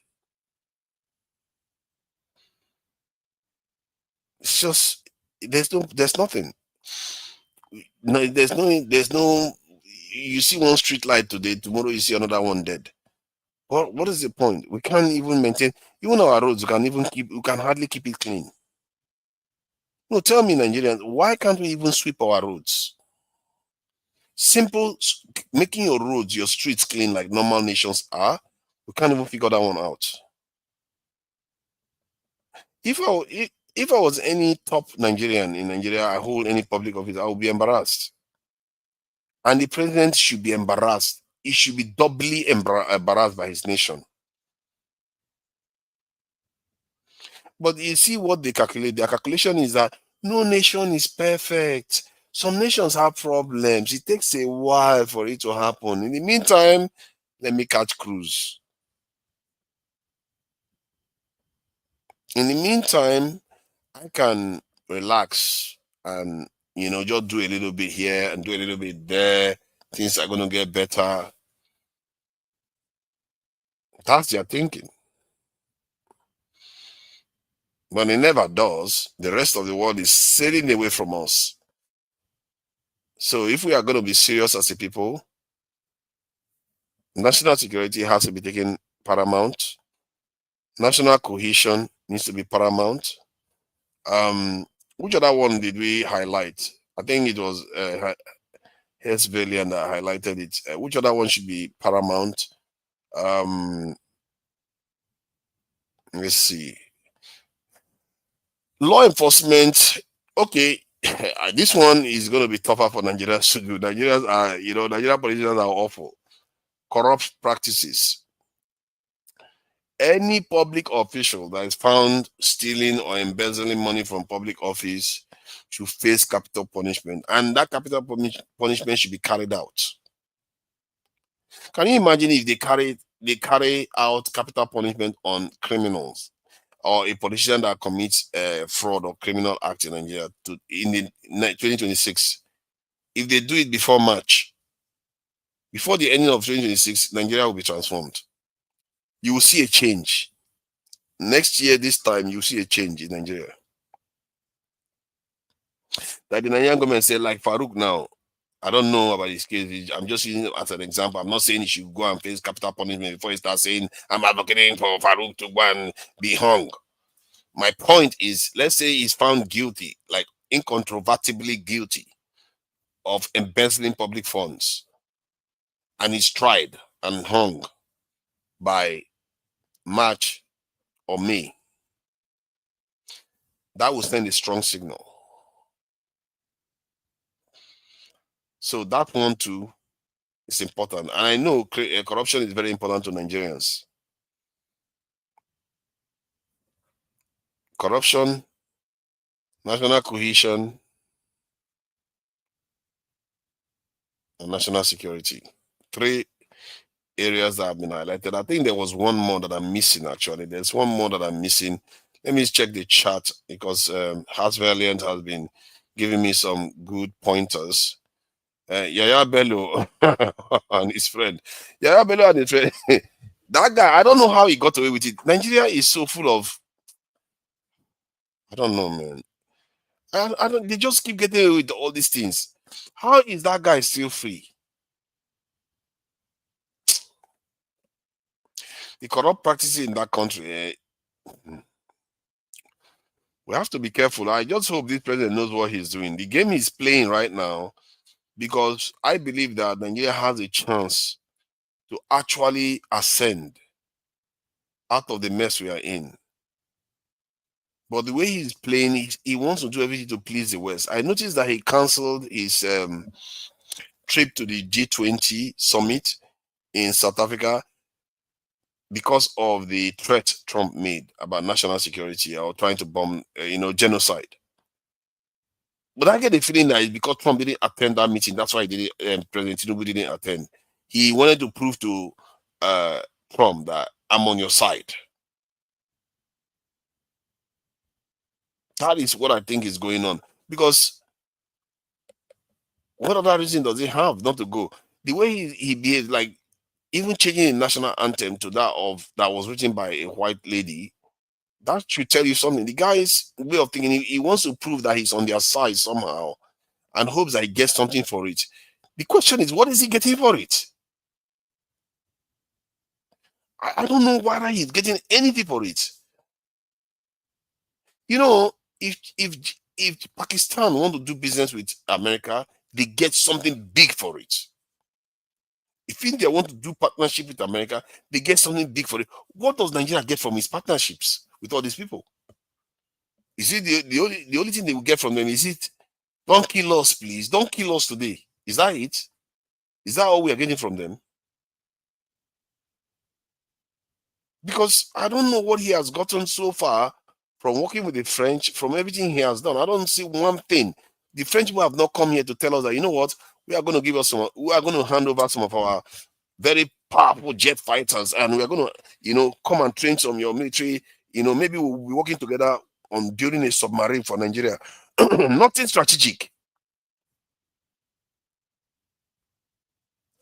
Speaker 7: It's just there's nothing. No, there's no. You see one street light today, tomorrow you see another one dead. What is the point? We can't even maintain even our roads. We can hardly keep it clean. No, tell me, Nigerians, why can't we even sweep our roads? Simple, making your roads, your streets clean like normal nations are. We can't even figure that one out. If I was any top Nigerian in Nigeria, I hold any public office, I would be embarrassed. And the president should be embarrassed. He should be doubly embarrassed by his nation. But you see what they calculate. Their calculation is that no nation is perfect. Some nations have problems. It takes a while for it to happen. In the meantime, let me catch cruise. In the meantime, I can relax and just do a little bit here and do a little bit there. Things are gonna get better. That's their thinking. But it never does. The rest of the world is sailing away from us. So if we are going to be serious as a people, national security has to be taken paramount. National cohesion needs to be paramount. Which other one did we highlight? I think it was Hess Valiant that highlighted it. Which other one should be paramount? Let's see. Law enforcement. Okay, this one is going to be tougher for Nigerians to do. Nigerian politicians are awful. Corrupt practices. Any public official that is found stealing or embezzling money from public office should face capital punishment, and that capital punishment should be carried out. Can you imagine if they carry out capital punishment on criminals or a politician that commits fraud or criminal act in Nigeria in the 2026? If they do it before March, before the ending of 2026, Nigeria will be transformed. You will see a change. Next year, this time, you see a change in Nigeria. Like the Nigerian government said, like Farouk now, I don't know about his case. I'm just using it as an example. I'm not saying he should go and face capital punishment before he starts saying, I'm advocating for Farouk to go and be hung. My point is, let's say he's found guilty, like incontrovertibly guilty of embezzling public funds, and he's tried and hung by March or May. That will send a strong signal. So that one too is important. And I know corruption is very important to Nigerians. Corruption, national cohesion, and national security. 3 areas that have been highlighted. I think there was one more that I'm missing actually. There's one more that I'm missing. Let me check the chat because Heart Valiant has been giving me some good pointers. Yaya Bello and his friend. Yaya Bello and his friend. That guy, I don't know how he got away with it. Nigeria is so full of, I don't know, man. I don't. They just keep getting away with all these things. How is that guy still free? The corrupt practices in that country. We have to be careful. I just hope this president knows what he's doing. The game he's playing right now, because I believe that Nigeria has a chance to actually ascend out of the mess we are in. But the way he's playing, he wants to do everything to please the West. I noticed that he canceled his trip to the G20 summit in South Africa because of the threat Trump made about national security or trying to bomb, genocide. But I get the feeling that it's because Trump didn't attend that meeting. That's why President Tinubu didn't attend. He wanted to prove to Trump that I'm on your side. That is what I think is going on. Because what other reason does he have not to go? The way he behaves, like even changing the national anthem to that was written by a white lady, That should tell you something. The guy's way of thinking, he wants to prove that he's on their side somehow and hopes that he gets something for it. The question is, what is he getting for it? I don't know whether he's getting anything for it. You know, if Pakistan want to do business with America, they get something big for it. If India want to do partnership with America, they get something big for it. What does Nigeria get from his partnerships with all these people? Is it the only thing they will get from them? Is it, don't kill us, please? Don't kill us today. Is that it? Is that all we are getting from them? Because I don't know what he has gotten so far from working with the French, from everything he has done. I don't see one thing. The French people have not come here to tell us that, you know what, we are going to give us some, we are going to hand over some of our very powerful jet fighters, and we are going to, come and train some of your military. Maybe we'll be working together on building a submarine for Nigeria. Nothing strategic.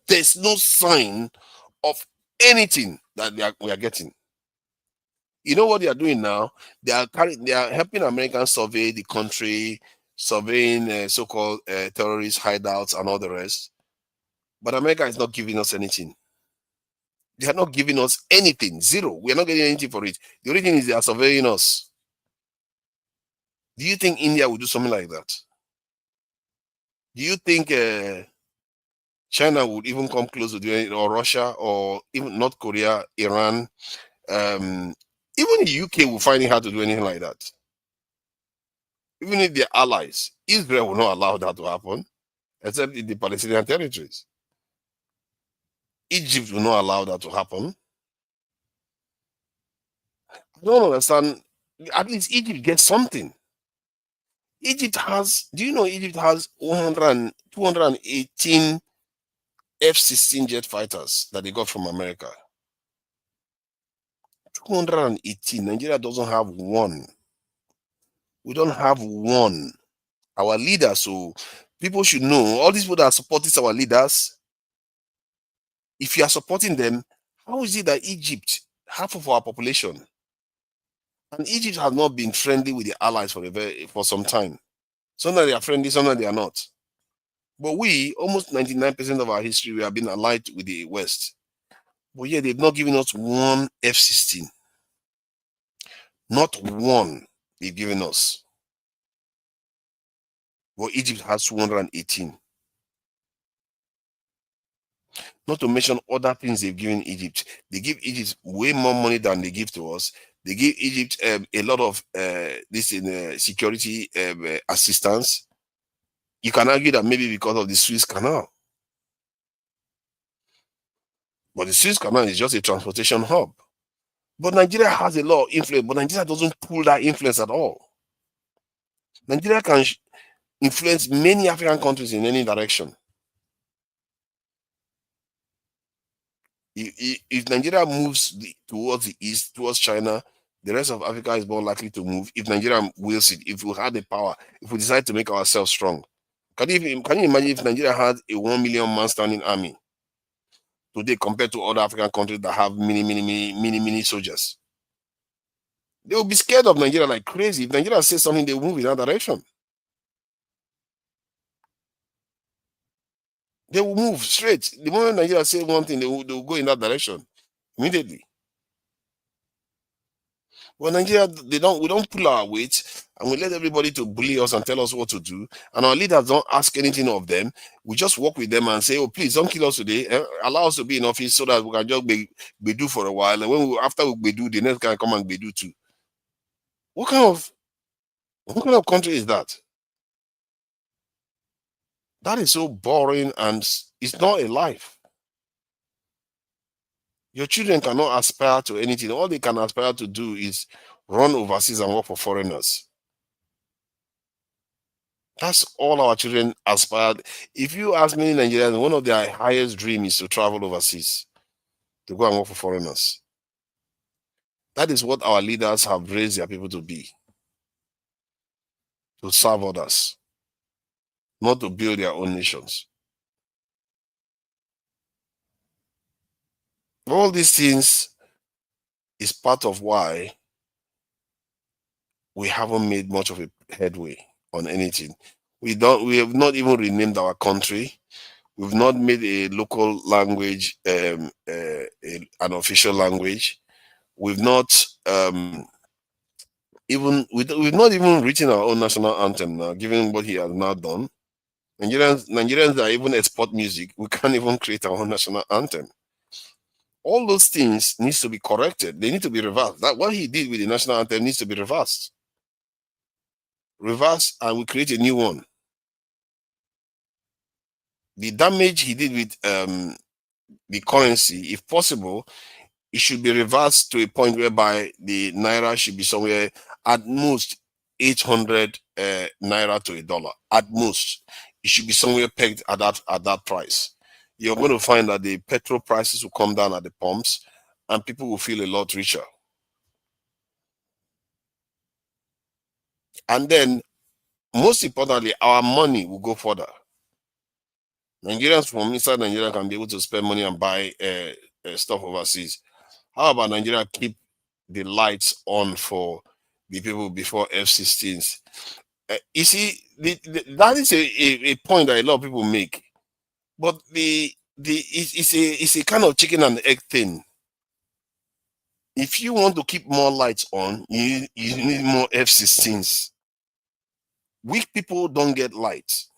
Speaker 7: There's no sign of anything that we are getting. You know what they are doing now? They are helping Americans survey the country, surveying so-called terrorist hideouts and all the rest. But America is not giving us anything. They are not giving us anything. Zero. We are not getting anything for it. The only thing is they are surveying us. Do you think India would do something like that? Do you think China would even come close to doing it, or Russia, or even North Korea, Iran? Even the UK will find it hard to do anything like that. Even if they're allies, Israel will not allow that to happen, except in the Palestinian territories. Egypt will not allow that to happen. I don't understand. At least Egypt gets something. Egypt has, do you know Egypt has 218 F-16 jet fighters that they got from America? 218. Nigeria doesn't have one. We don't have one. Our leaders, so people should know, all these people that are supporting our leaders, if you are supporting them, how is it that Egypt, half of our population, and Egypt has not been friendly with the allies for some time? Sometimes they are friendly, sometimes they are not. But we, almost 99% of our history, we have been allied with the West. But yeah, they've not given us one F-16. Not one they've given us. But Egypt has 218. Not to mention other things they've given Egypt. They give Egypt way more money than they give to us. They give Egypt a lot of this in security assistance. You can argue that maybe because of the Suez Canal. But the Suez Canal is just a transportation hub. But Nigeria has a lot of influence, but Nigeria doesn't pull that influence at all. Nigeria can influence many African countries in any direction. If Nigeria moves towards the east, towards China, the rest of Africa is more likely to move. If Nigeria wills it, if we had the power, if we decide to make ourselves strong. Can you imagine if Nigeria had a 1 million man standing army today compared to other African countries that have many soldiers? They will be scared of Nigeria like crazy. If Nigeria says something, they will move in that direction. They will move straight. The moment Nigeria says one thing, they will go in that direction immediately. Well, Nigeria, we don't pull our weight, and we let everybody to bully us and tell us what to do. And our leaders don't ask anything of them. We just work with them and say, "Oh, please don't kill us today. Allow us to be in office so that we can just be do for a while. And after we do, the next guy come and be do too." What kind of country is that? That is so boring, and it's not a life. Your children cannot aspire to anything. All they can aspire to do is run overseas and work for foreigners. That's all our children aspire. If you ask many Nigerians, one of their highest dreams is to travel overseas, to go and work for foreigners. That is what our leaders have raised their people to be, to serve others, not to build their own nations. All these things is part of why we haven't made much of a headway on anything. We have not even renamed our country. We've not made a local language an official language. We've not we've not even written our own national anthem now, given what he has now done. Nigerians that even export music, we can't even create our own national anthem. All those things needs to be corrected. They need to be reversed. That what he did with the national anthem needs to be reversed. Reverse, and we create a new one. The damage he did with the currency, if possible, it should be reversed to a point whereby the naira should be somewhere at most 800 naira to a dollar. At most, it should be somewhere pegged at that price. You're going to find that the petrol prices will come down at the pumps, and people will feel a lot richer. And then, most importantly, our money will go further. Nigerians from inside Nigeria can be able to spend money and buy stuff overseas. How about Nigeria keep the lights on for the people before F-16s? You see, that is a point that a lot of people make, but it's a kind of chicken and egg thing. If you want to keep more lights on, you need more F-16s. Weak people don't get lights.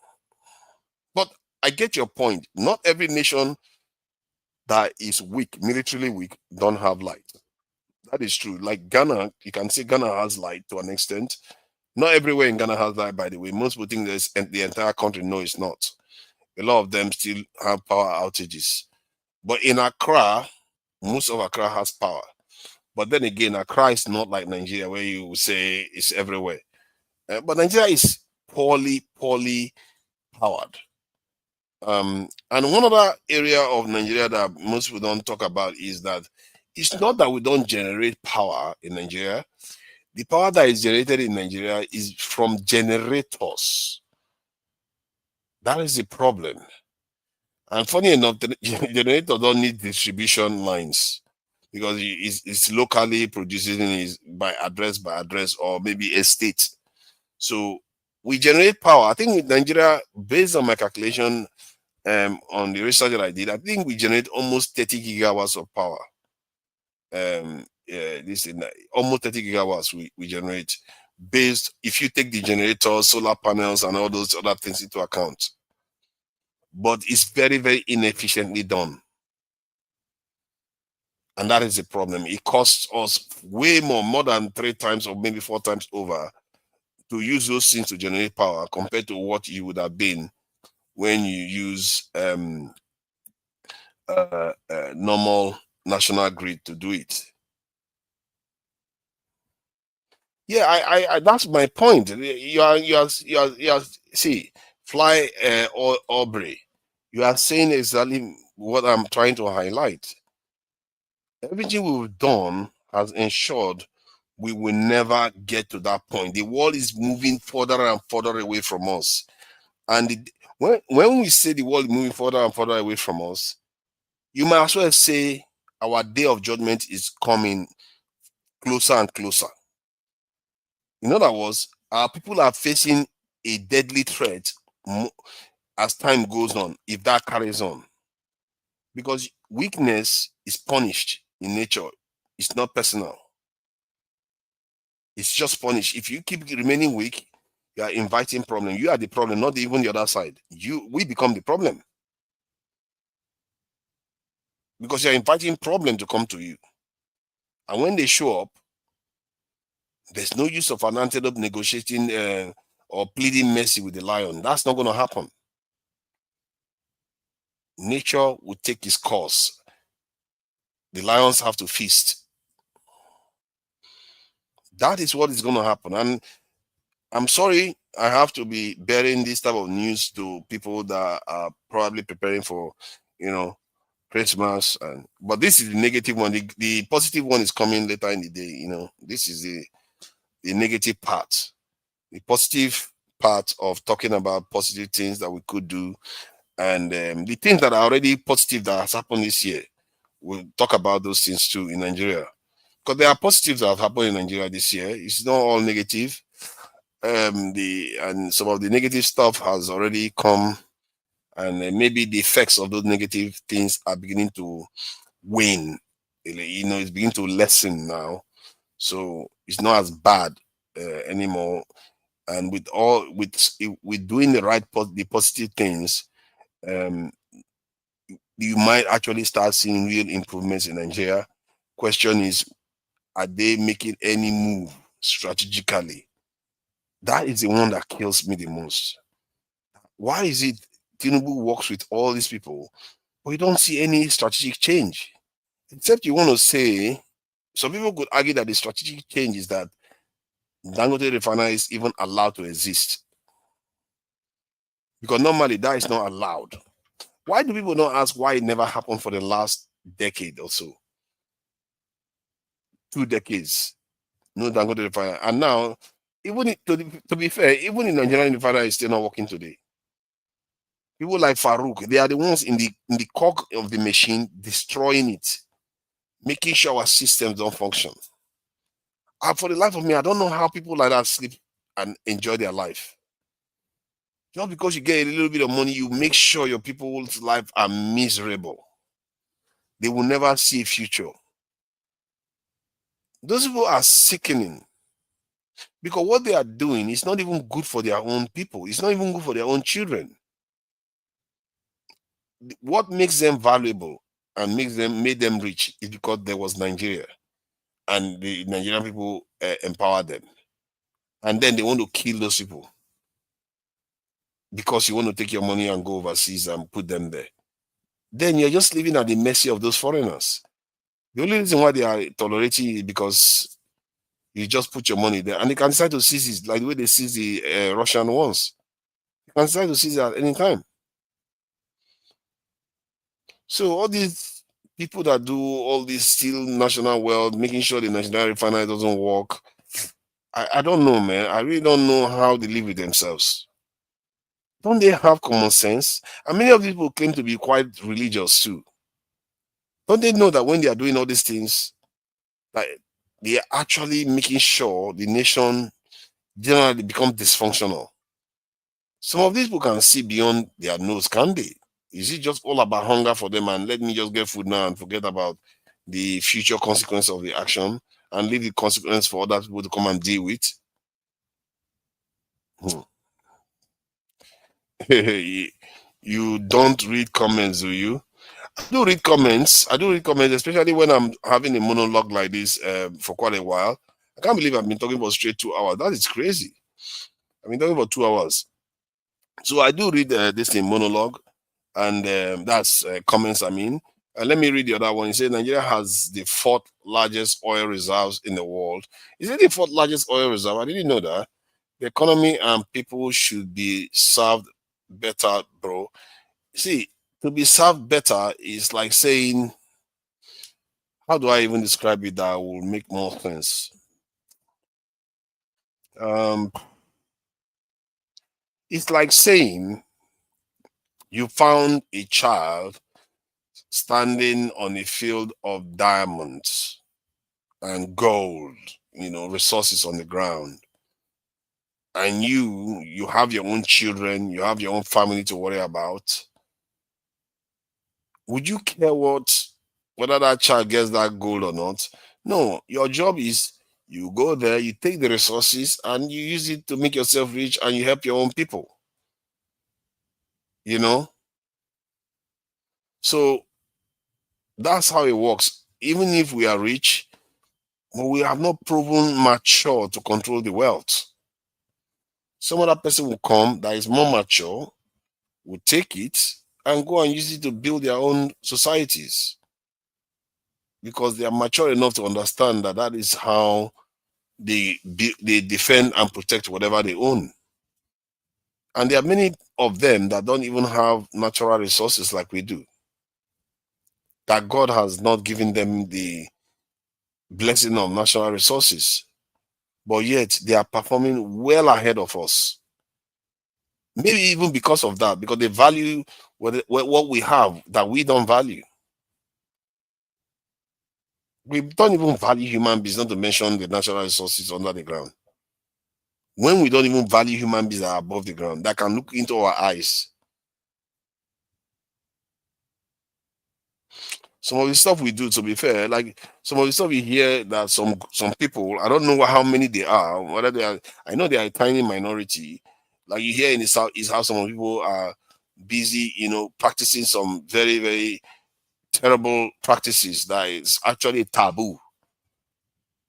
Speaker 7: But I get your point. Not every nation that is weak, militarily weak, don't have light. That is true. Like Ghana, you can say Ghana has light to an extent. Not everywhere in Ghana has light, by the way. Most people think there's the entire country. No, it's not. A lot of them still have power outages. But in Accra, most of Accra has power. But then again, Accra is not like Nigeria, where you say it's everywhere. But Nigeria is poorly powered. And one other area of Nigeria that most people don't talk about is that it's not that we don't generate power in Nigeria. The power that is generated in Nigeria is from generators. That is the problem. And funny enough, the generator don't need distribution lines because it's locally producing is by address or maybe a state. So we generate power. I think in Nigeria, based on my calculation, on the research that I did, I think we generate almost 30 gigawatts of power. This is almost 30 gigawatts we generate, based if you take the generators, solar panels, and all those other things into account. But it's very, very inefficiently done. And that is the problem. It costs us way more than 3 times or maybe 4 times over to use those things to generate power compared to what you would have been when you use normal national grid to do it. Yeah, I that's my point. You are see, Fly Aubrey. You are saying exactly what I'm trying to highlight. Everything we've done has ensured we will never get to that point. The world is moving further and further away from us. And when we say the world is moving further and further away from us, you might as well say our day of judgment is coming closer and closer. In other words, our people are facing a deadly threat as time goes on, if that carries on. Because weakness is punished in nature. It's not personal. It's just punished. If you keep remaining weak, you are inviting problem. You are the problem, not even the other side. We become the problem. Because you're inviting problem to come to you. And when they show up, there's no use of an antelope negotiating or pleading mercy with the lion. That's not going to happen. Nature will take its course. The lions have to feast. That is what is going to happen. And I'm sorry I have to be bearing this type of news to people that are probably preparing for, Christmas. But this is the negative one. The positive one is coming later in the day. This is the negative part. The positive part of talking about positive things that we could do, and the things that are already positive that has happened this year. We'll talk about those things too in Nigeria. because there are positives that have happened in Nigeria this year. It's not all negative. And some of the negative stuff has already come, and maybe the effects of those negative things are beginning to wane. It's beginning to lessen now, so it's not as bad anymore. And with doing the positive things, um, you might actually start seeing real improvements in Nigeria. Question is, are they making any move strategically? That is the one that kills me the most. Why is it Tinubu works with all these people, but you don't see any strategic change? Except you want to say, some people could argue that the strategic change is that Dangote refinery is even allowed to exist. Because normally that is not allowed. Why do people not ask why it never happened for the last decade or so? 2 decades, no Dangote refinery. And now, to be fair, even in Nigerian refinery is still not working today. People like Farouk, they are the ones in the cog of the machine destroying it, making sure our systems don't function. And for the life of me, I don't know how people like that sleep and enjoy their life. Just because you get a little bit of money, you make sure your people's life are miserable. They will never see a future. Those people are sickening, because what they are doing is not even good for their own people. It's not even good for their own children. What makes them valuable and made them rich is because there was Nigeria, and the Nigerian people empowered them, and then they want to kill those people because you want to take your money and go overseas and put them there. Then you're just living at the mercy of those foreigners. The only reason why they are tolerating it because you just put your money there, and they can decide to seize it like the way they seize the Russian ones. They can decide to seize it at any time. So all these people that do all this steal national wealth, making sure the national refinery doesn't work, I don't know, man. I really don't know how they live with themselves. Don't they have common sense? And many of these people claim to be quite religious too. Don't they know that when they are doing all these things, like they are actually making sure the nation generally becomes dysfunctional? Some of these people can see beyond their nose, can they? Is it just all about hunger for them and let me just get food now and forget about the future consequence of the action and leave the consequence for other people to come and deal with? You don't read comments, do you? I do read comments. I do read comments, especially when I'm having a monologue like this for quite a while. I can't believe I've been talking for straight 2 hours. That is crazy. I've been talking for 2 hours. So I do read this in monologue, and that's comments. I mean, let me read the other one. It says Nigeria has the fourth largest oil reserves in the world. Is it the fourth largest oil reserve? I didn't know that. The economy and people should be served better, bro. See, to be served better is like saying, how do I even describe it that will make more sense? Um, it's like saying you found a child standing on a field of diamonds and gold, resources on the ground. And you have your own children, you have your own family to worry about. Would you care whether that child gets that gold or not? No, your job is you go there, you take the resources and you use it to make yourself rich and you help your own people. You know? So that's how it works. Even if we are rich, but we have not proven mature to control the wealth. Some other person will come that is more mature, will take it and go and use it to build their own societies, because they are mature enough to understand that that is how they defend and protect whatever they own. And there are many of them that don't even have natural resources like we do, that God has not given them the blessing of natural resources, but yet they are performing well ahead of us. Maybe even because of that, because they value what we have that we don't value. We don't even value human beings, not to mention the natural resources under the ground. When we don't even value human beings that are above the ground, that can look into our eyes. Some of the stuff we do, to be fair, like some of the stuff you hear that some people, I don't know how many they are, whether they are, I know they are a tiny minority. Like you hear in the South is how some people are busy, practicing some very, very terrible practices that is actually taboo.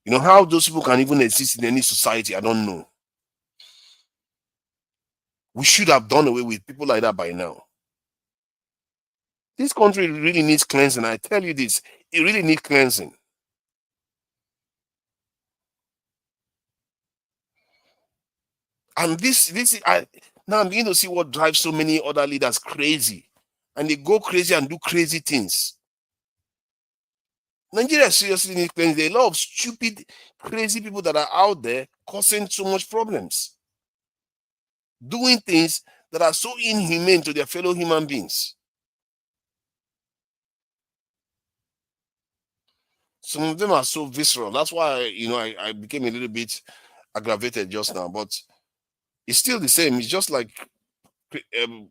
Speaker 7: How those people can even exist in any society, I don't know. We should have done away with people like that by now. This country really needs cleansing. I tell you this, it really needs cleansing. And now I'm beginning to see what drives so many other leaders crazy. And they go crazy and do crazy things. Nigeria seriously needs cleansing. There are a lot of stupid, crazy people that are out there causing so much problems. Doing things that are so inhumane to their fellow human beings. Some of them are so visceral. That's why I became a little bit aggravated just now. But it's still the same. It's just like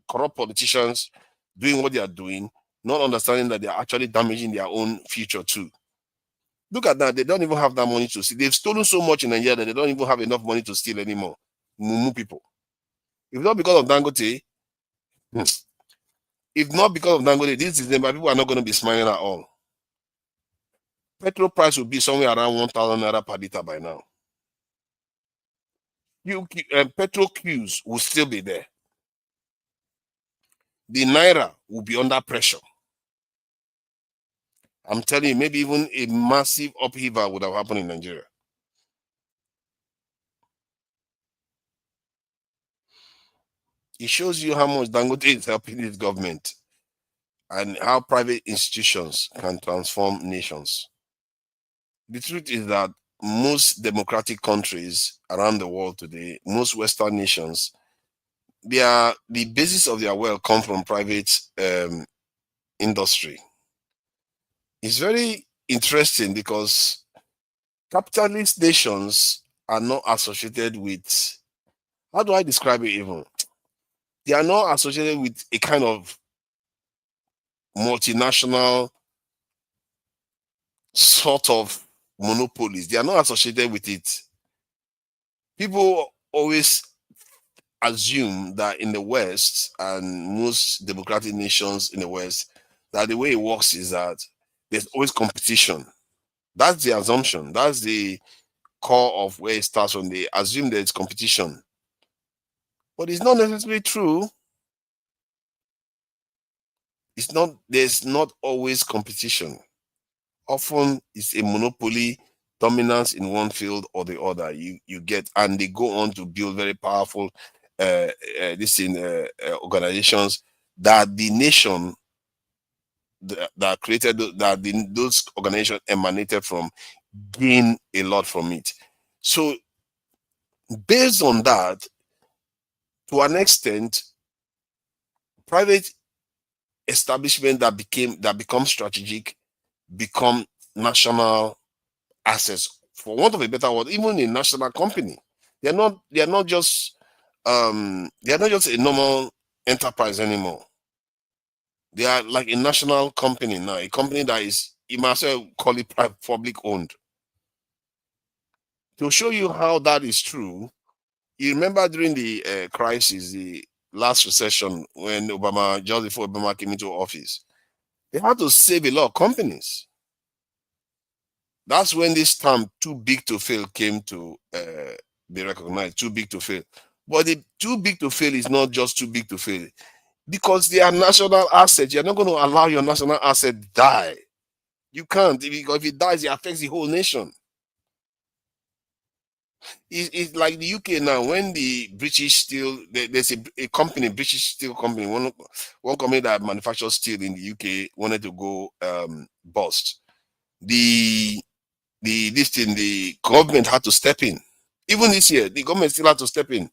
Speaker 7: corrupt politicians doing what they are doing, not understanding that they are actually damaging their own future too. Look at that. They don't even have that money to steal. They've stolen so much in Nigeria that they don't even have enough money to steal anymore. Mumu people. If not because of Dangote, this December, people are not going to be smiling at all. Petrol price will be somewhere around 1,000 naira per liter by now. Petrol queues will still be there. The naira will be under pressure. I'm telling you, maybe even a massive upheaval would have happened in Nigeria. It shows you how much Dangote is helping his government and how private institutions can transform nations. The truth is that most democratic countries around the world today, most Western nations, the basis of their wealth come from private industry. It's very interesting because capitalist nations are not associated with, how do I describe it even? They are not associated with a kind of multinational sort of monopolies. They are not associated with it. People always assume that in the West and most democratic nations in the West, that the way it works is that there's always competition. That's the assumption. That's the core of where it starts from. They assume there's competition. But it's not necessarily true. There's not always competition. Often it's a monopoly, dominance in one field or the other. You get, and they go on to build very powerful organizations that the nation that created those organizations emanated from gain a lot from it. So based on that, to an extent, private establishment that become strategic become national assets, for want of a better word. Even a national company, they're not just a normal enterprise anymore. They are like a national company now, a company that is, you might as well call it public owned. To show you how that is true, you remember during the crisis, the last recession, when just before Obama came into office, they had to save a lot of companies. That's when this term "too big to fail" came to be recognized. Too big to fail. But the too big to fail is not just too big to fail, because they are national assets. You're not going to allow your national asset die. You can't, because if it dies, it affects the whole nation. It's like the UK now. When the British steel, there's a company, British steel company, one company that manufactures steel in the UK wanted to go bust. The government had to step in. Even this year, the government still had to step in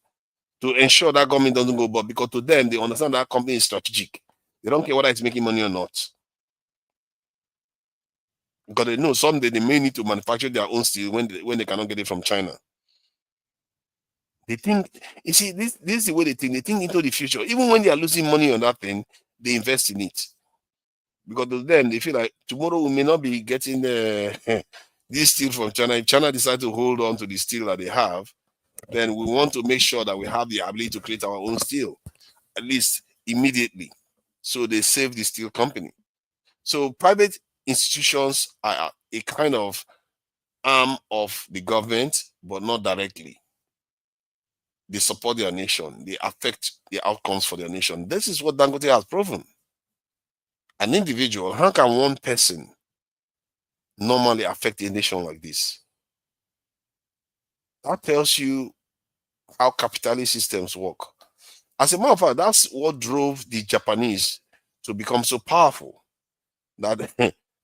Speaker 7: to ensure that government doesn't go bust, because to them, they understand that company is strategic. They don't care whether it's making money or not. because they know someday they may need to manufacture their own steel when they cannot get it from China. They think, you see, this is the way they think. They think into the future. Even when they are losing money on that thing, they invest in it. Because to them, they feel like tomorrow we may not be getting this steel from China. If China decides to hold on to the steel that they have, then we want to make sure that we have the ability to create our own steel, at least immediately. So they save the steel company. So private institutions are a kind of arm of the government, but not directly. They support their nation. They affect the outcomes for their nation. This is what Dangote has proven. An individual, how can one person normally affect a nation like this? That tells you how capitalist systems work. As a matter of fact, that's what drove the Japanese to become so powerful. That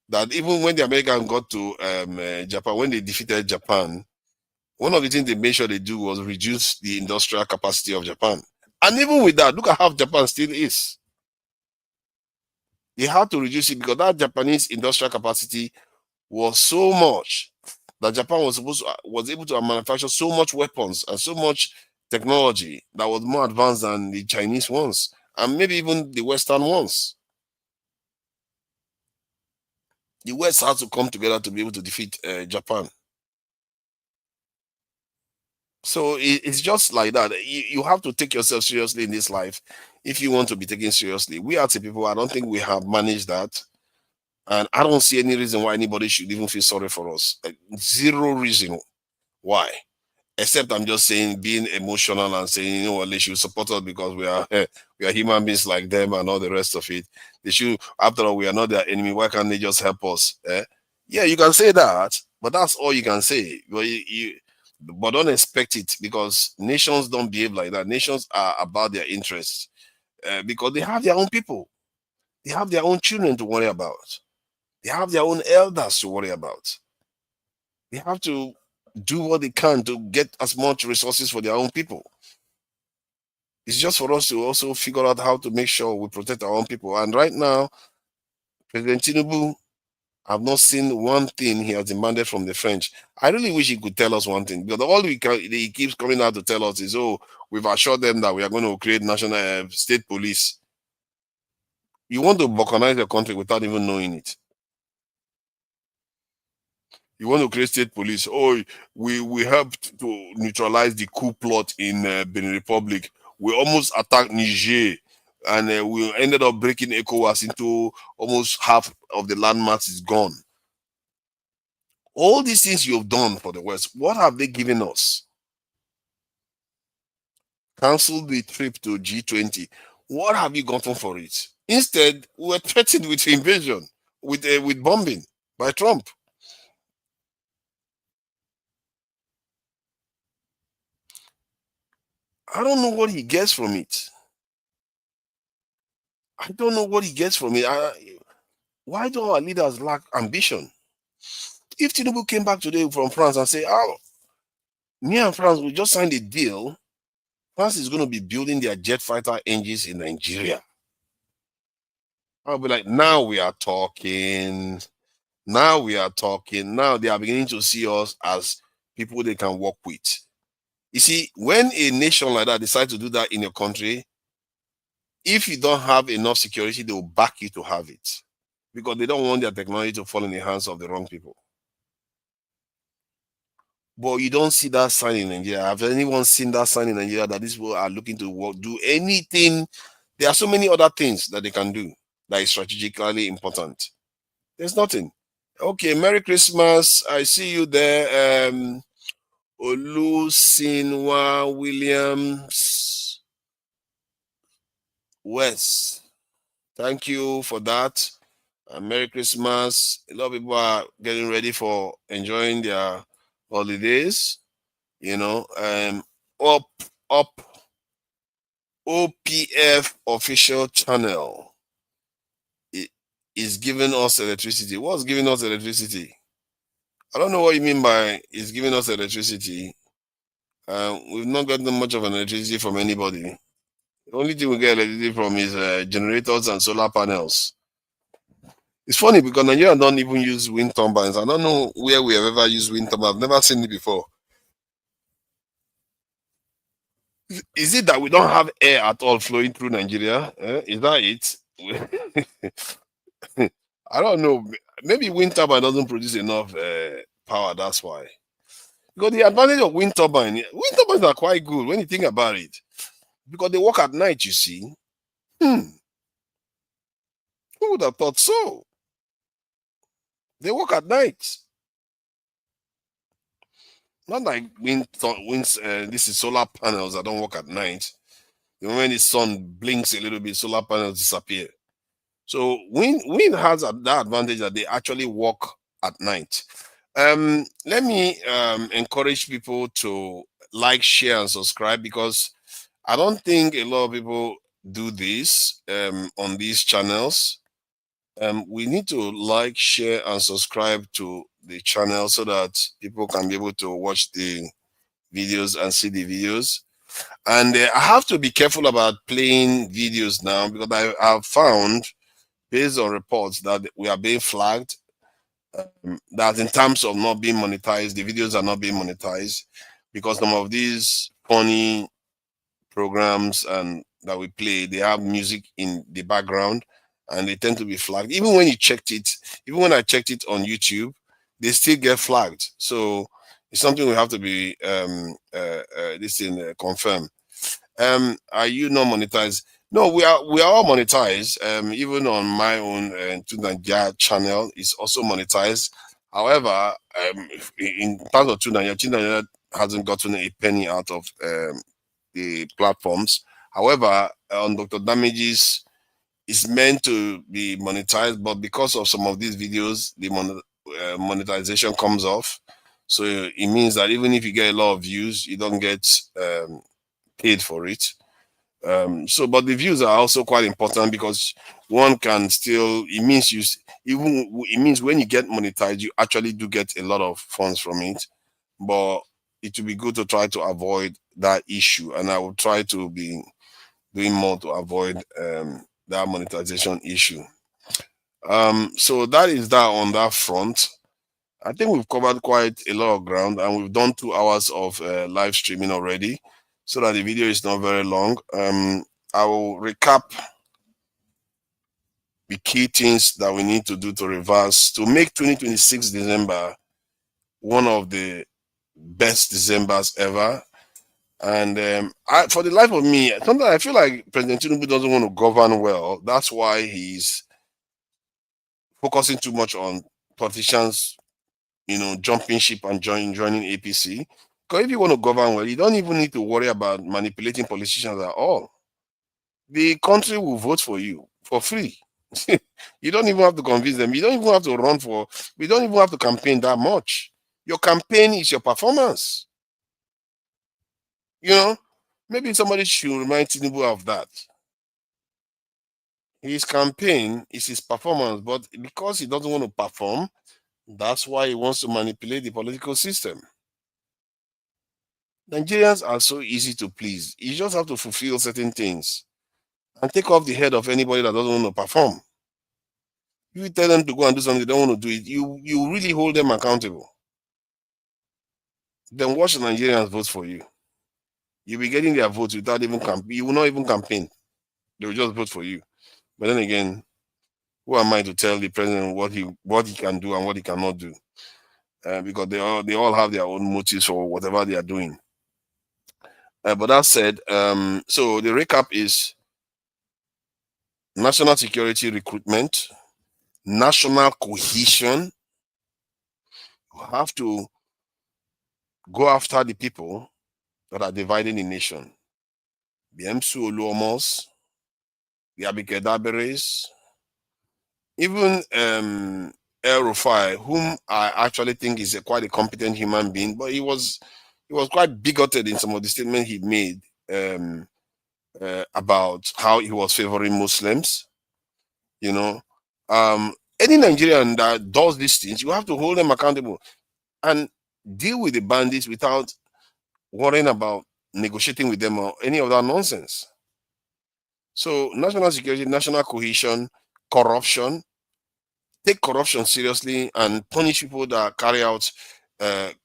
Speaker 7: that even when the Americans got to Japan, when they defeated Japan, one of the things they made sure they do was reduce the industrial capacity of Japan. And even with that, look at how Japan still is. They had to reduce it because that Japanese industrial capacity was so much that Japan was able to manufacture so much weapons and so much technology that was more advanced than the Chinese ones and maybe even the Western ones. The West had to come together to be able to defeat Japan. So it's just like that. You have to take yourself seriously in this life if you want to be taken seriously. We as a people, I don't think we have managed that. And I don't see any reason why anybody should even feel sorry for us. Zero reason why. Except I'm just saying being emotional and saying, you know what, they should support us because we are human beings like them and all the rest of it. They should, after all, we are not their enemy. Why can't they just help us? Yeah, you can say that, but that's all you can say. But don't expect it because nations don't behave like that. Nations are about their interests because they have their own people. They have their own children to worry about. They have their own elders to worry about. They have to do what they can to get as much resources for their own people. It's just for us to also figure out how to make sure we protect our own people. And right now, President Tinubu, I've not seen one thing he has demanded from the French. I really wish he could tell us one thing because all he keeps coming out to tell us is, oh, we've assured them that we are going to create national state police. You want to balkanize the country without even knowing it. You want to create state police. Oh, we helped to neutralize the coup plot in Benin Republic. We almost attacked Niger, and we ended up breaking ECOWAS into almost half of the landmass is gone. All these things you've done for the West, what have they given us? Cancel the trip to G20. What have you gotten for it? Instead, we were threatened with invasion, with bombing by Trump. I don't know what he gets from it. I don't know what he gets from it. Why do our leaders lack ambition? If Tinubu came back today from France and say, oh, me and France, we just signed a deal. France is going to be building their jet fighter engines in Nigeria. I'll be like, now we are talking. Now we are talking. Now they are beginning to see us as people they can work with. You see, when a nation like that decides to do that in your country, if you don't have enough security, they will back you to have it because they don't want their technology to fall in the hands of the wrong people. But you don't see that sign in Nigeria. Have anyone seen that sign in Nigeria that these people are looking to do anything? There are so many other things that they can do that is strategically important. There's nothing. Okay, Merry Christmas. I see you there. Olusinwa Williams West. Thank you for that. Merry Christmas. A lot of people are getting ready for enjoying their holidays. You know, up OPF official channel is giving us electricity. What's giving us electricity? I don't know what you mean by it's giving us electricity. We've not gotten much of an electricity from anybody. The only thing we get electricity from is generators and solar panels. It's funny because Nigeria don't even use wind turbines. I don't know where we have ever used wind turbines. I've never seen it before. Is it that we don't have air at all flowing through Nigeria? Is that it? I don't know. Maybe wind turbine doesn't produce enough power. That's why. Because the advantage of wind turbines are quite good when you think about it. Because they work at night, you see. Who would have thought so? They work at night. Not like this is solar panels that don't work at night. When the sun blinks a little bit, solar panels disappear. So wind has that advantage that they actually work at night. Let me encourage people to like, share, and subscribe, because I don't think a lot of people do this on these channels. We need to like, share, and subscribe to the channel so that people can be able to watch the videos and see the videos. And I have to be careful about playing videos now, because I have found, based on reports, that we are being flagged, that in terms of not being monetized, the videos are not being monetized, because some of these funny programs and that we play, they have music in the background and they tend to be flagged. Even when I checked it on YouTube, they still get flagged. So it's something we have to be confirmed. Are you not monetized? No, we are all monetized. Even on my own Tunanja channel is also monetized. However, in terms of Tunanja hasn't gotten a penny out of the platforms. However, on Dr. Damages, it's meant to be monetized, but because of some of these videos, the monetization comes off. So it means that even if you get a lot of views, you don't get paid for it. But the views are also quite important, because one can still, it means when you get monetized, you actually do get a lot of funds from it. But it will be good to try to avoid that issue, and I will try to be doing more to avoid that monetization issue. So that is that on that front. I think we've covered quite a lot of ground, and we've done 2 hours of live streaming already, so that the video is not very long. I will recap the key things that we need to do to reverse, to make 2026 December one of the best Decembers ever. And for the life of me, sometimes I feel like President Tinubu doesn't want to govern well. That's why he's focusing too much on politicians, jumping ship and joining APC. Because if you want to govern well, you don't even need to worry about manipulating politicians at all. The country will vote for you for free. You don't even have to convince them. You don't even have to run for. We don't even have to campaign that much. Your campaign is your performance. Maybe somebody should remind Tinubu of that. His campaign is his performance, but because he doesn't want to perform, that's why he wants to manipulate the political system. Nigerians are so easy to please. You just have to fulfill certain things and take off the head of anybody that doesn't want to perform. You tell them to go and do something, they don't want to do it. You really hold them accountable. Then watch the Nigerians vote for you. You'll be getting their votes without even you will not even campaign. They will just vote for you. But then again, who am I to tell the president what he can do and what he cannot do? Because they all have their own motives for whatever they are doing. But that said, so the recap is national security recruitment, national cohesion. You have to go after the people that are dividing the nation. The Emsu Oluomos, the Abike Daberes, even El Rufai, whom I actually think is quite a competent human being, but he was quite bigoted in some of the statements he made about how he was favoring Muslims. Any Nigerian that does these things, you have to hold them accountable and deal with the bandits without worrying about negotiating with them or any of that nonsense. So national security, national cohesion, corruption, take corruption seriously and punish people that carry out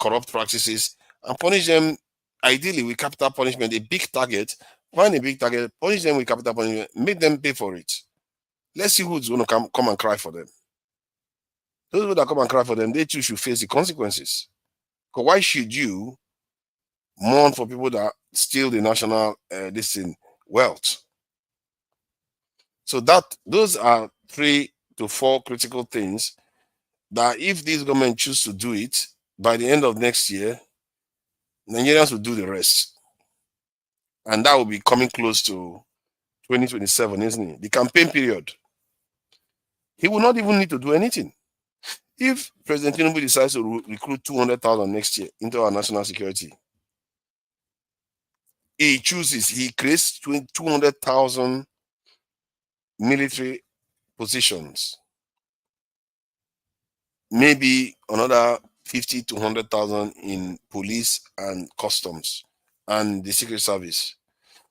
Speaker 7: corrupt practices, and punish them ideally with capital punishment, a big target. Find a big target, punish them with capital punishment, make them pay for it. Let's see who's going to come and cry for them. Those people that come and cry for them, they too should face the consequences. Because why should you mourn for people that steal the national wealth? So those are 3 to 4 critical things that if this government choose to do it, by the end of next year, Nigerians will do the rest. And that will be coming close to 2027, isn't it? The campaign period. He will not even need to do anything. If President Tinubu decides to recruit 200,000 next year into our national security, he creates 200,000 military positions, maybe another 50 to 100,000 in police and customs and the Secret Service.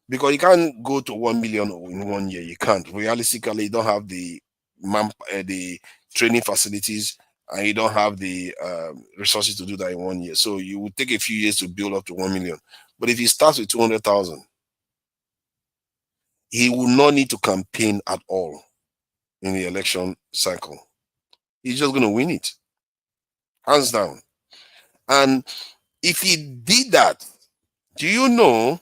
Speaker 7: Because you can't go to 1 million in 1 year. You can't. Realistically, you don't have the the training facilities, and you don't have the resources to do that in 1 year. So you would take a few years to build up to 1 million. But if he starts with 200,000, he will not need to campaign at all in the election cycle. He's just going to win it, hands down. And if he did that, do you know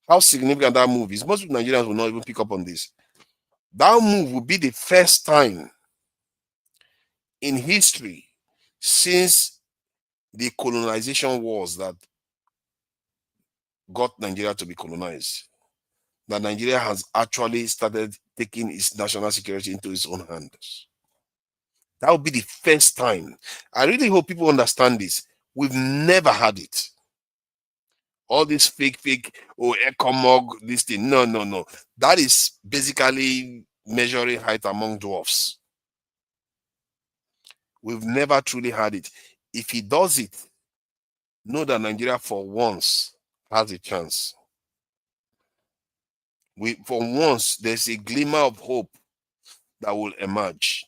Speaker 7: how significant that move is? Most Nigerians will not even pick up on this. That move will be the first time in history since the colonization wars that got Nigeria to be colonized, that Nigeria has actually started taking its national security into its own hands. That will be the first time. I really hope people understand this. We've never had it. All this fake, ecomog, this thing. No. That is basically measuring height among dwarfs. We've never truly had it. If he does it, know that Nigeria for once has a chance. For once, there's a glimmer of hope that will emerge.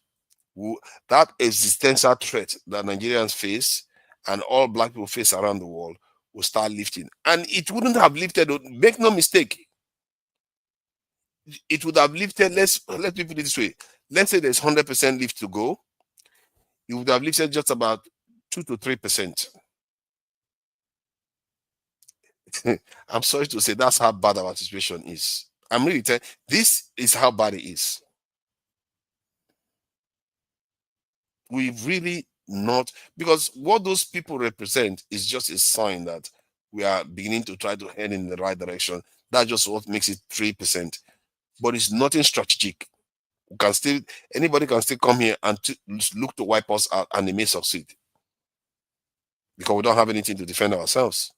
Speaker 7: That existential threat that Nigerians face and all black people face around the world will start lifting. And it wouldn't have lifted, make no mistake. It would have lifted, let me put it this way. Let's say there's 100% lift to go. It would have lifted just about 2 to 3%. I'm sorry to say that's how bad our situation is. I'm really telling this is how bad it is. We've really not, because what those people represent is just a sign that we are beginning to try to head in the right direction. That's just what makes it 3%. But it's nothing strategic. Anybody can still come here and look to wipe us out, and they may succeed. Because we don't have anything to defend ourselves.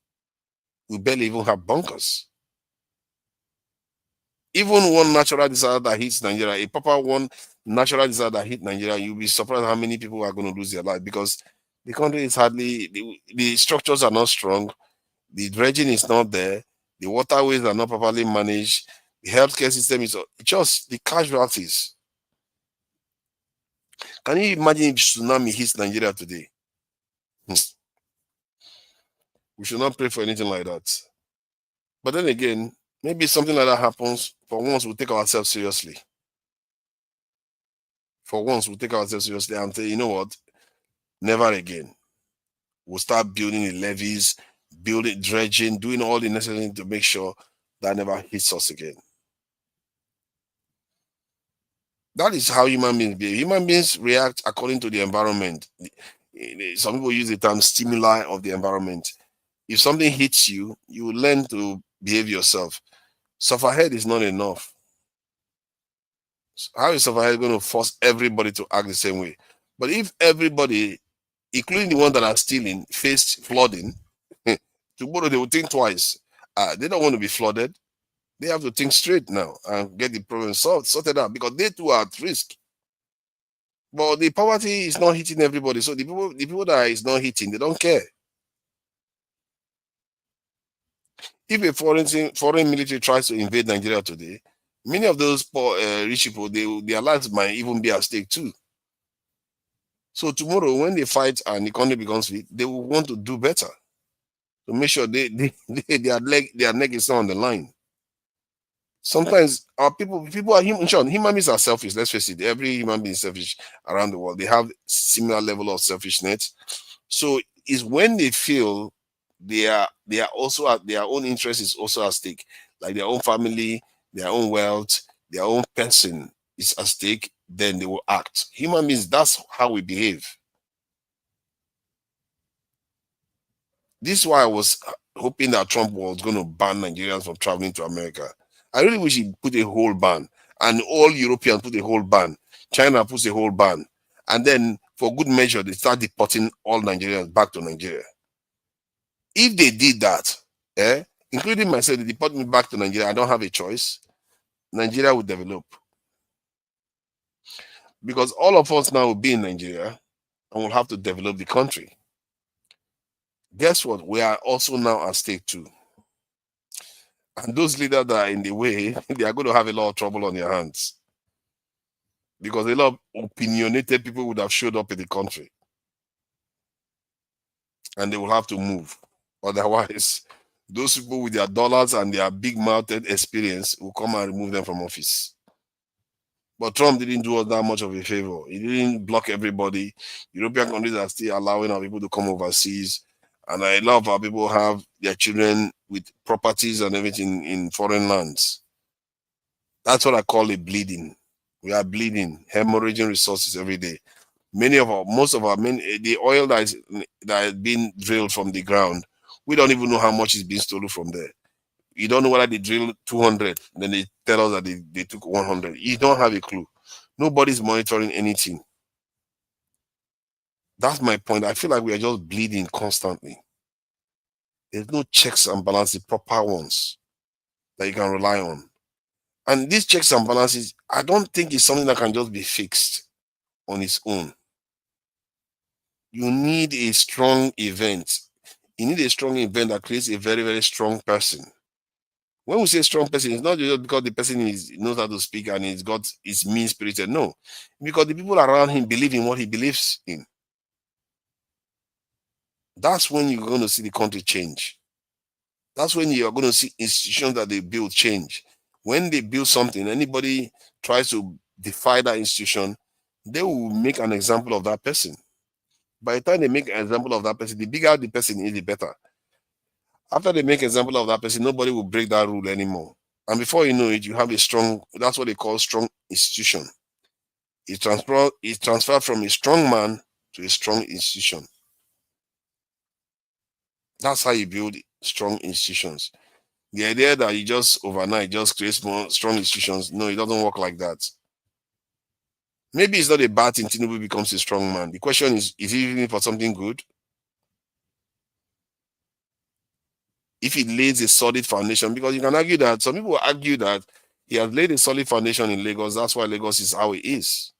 Speaker 7: We barely even have bunkers. Even one natural disaster that hits Nigeria, a proper one natural disaster that hit Nigeria, you'll be surprised how many people are going to lose their life, because the country is hardly, the structures are not strong, the dredging is not there, the waterways are not properly managed, the healthcare system is just the casualties. Can you imagine if tsunami hits Nigeria today? We should not pray for anything like that. But then again, maybe something like that happens. For once, we'll take ourselves seriously. For once, we'll take ourselves seriously and say, you know what? Never again. We'll start building the levees, building, dredging, doing all the necessary things to make sure that never hits us again. That is how human beings behave. Human beings react according to the environment. Some people use the term stimuli of the environment. If something hits you, you learn to behave yourself. Sufferhead is not enough. How is sufferhead going to force everybody to act the same way? But if everybody, including the ones that are stealing, faced flooding, tomorrow they will think twice. They don't want to be flooded. They have to think straight now and get the problem sorted out, because they too are at risk. But the poverty is not hitting everybody. So the people that is not hitting, they don't care. If a foreign military tries to invade Nigeria today, many of those poor, rich people, their lives might even be at stake too. So tomorrow, when they fight and the country becomes weak, they will want to do better to make sure their neck is not on the line. Sometimes our people are human. Human beings are selfish. Let's face it. Every human being is selfish around the world. They have similar level of selfishness. So it's when they feel they are also at their own interest is also at stake, like their own family, their own wealth, their own person is at stake, then they will act. Human beings, that's how we behave. This is why I was hoping that Trump was going to ban Nigerians from traveling to America. I really wish he put a whole ban, and all Europeans put a whole ban. China puts a whole ban, and then for good measure, they start deporting all Nigerians back to Nigeria. If they did that, including myself, they deport me back to Nigeria, I don't have a choice. Nigeria will develop. Because all of us now will be in Nigeria and will have to develop the country. Guess what? We are also now at stake too. And those leaders that are in the way, they are going to have a lot of trouble on their hands. Because a lot of opinionated people would have showed up in the country. And they will have to move. Otherwise, those people with their dollars and their big-mouthed experience will come and remove them from office. But Trump didn't do us that much of a favor. He didn't block everybody. European countries are still allowing our people to come overseas. And a lot of our people have their children with properties and everything in foreign lands. That's what I call a bleeding. We are bleeding, hemorrhaging resources every day. Most of our the oil that is being drilled from the ground, we don't even know how much is being stolen from there. You don't know whether they drilled 200, then they tell us that they took 100. You don't have a clue. Nobody's monitoring anything. That's my point. I feel like we are just bleeding constantly. There's no checks and balances, proper ones that you can rely on. And these checks and balances, I don't think it's something that can just be fixed on its own. You need a strong event. You need a strong event that creates a very, very strong person. When we say strong person, it's not just because the person knows how to speak and is mean spirited. No, because the people around him believe in what he believes in. That's when you're going to see the country change. That's when you're going to see institutions that they build change. When they build something, anybody tries to defy that institution, they will make an example of that person. By the time they make an example of that person, the bigger the person is, the better. After they make an example of that person, nobody will break that rule anymore. And before you know it, you have a strong, that's what they call strong institution. It transferred from a strong man to a strong institution. That's how you build strong institutions. The idea that you just overnight just create more strong institutions, no, it doesn't work like that. Maybe it's not a bad thing Tinubu becomes a strong man. The question is he even for something good? If he lays a solid foundation, because you can argue that, some people argue that he has laid a solid foundation in Lagos, that's why Lagos is how it is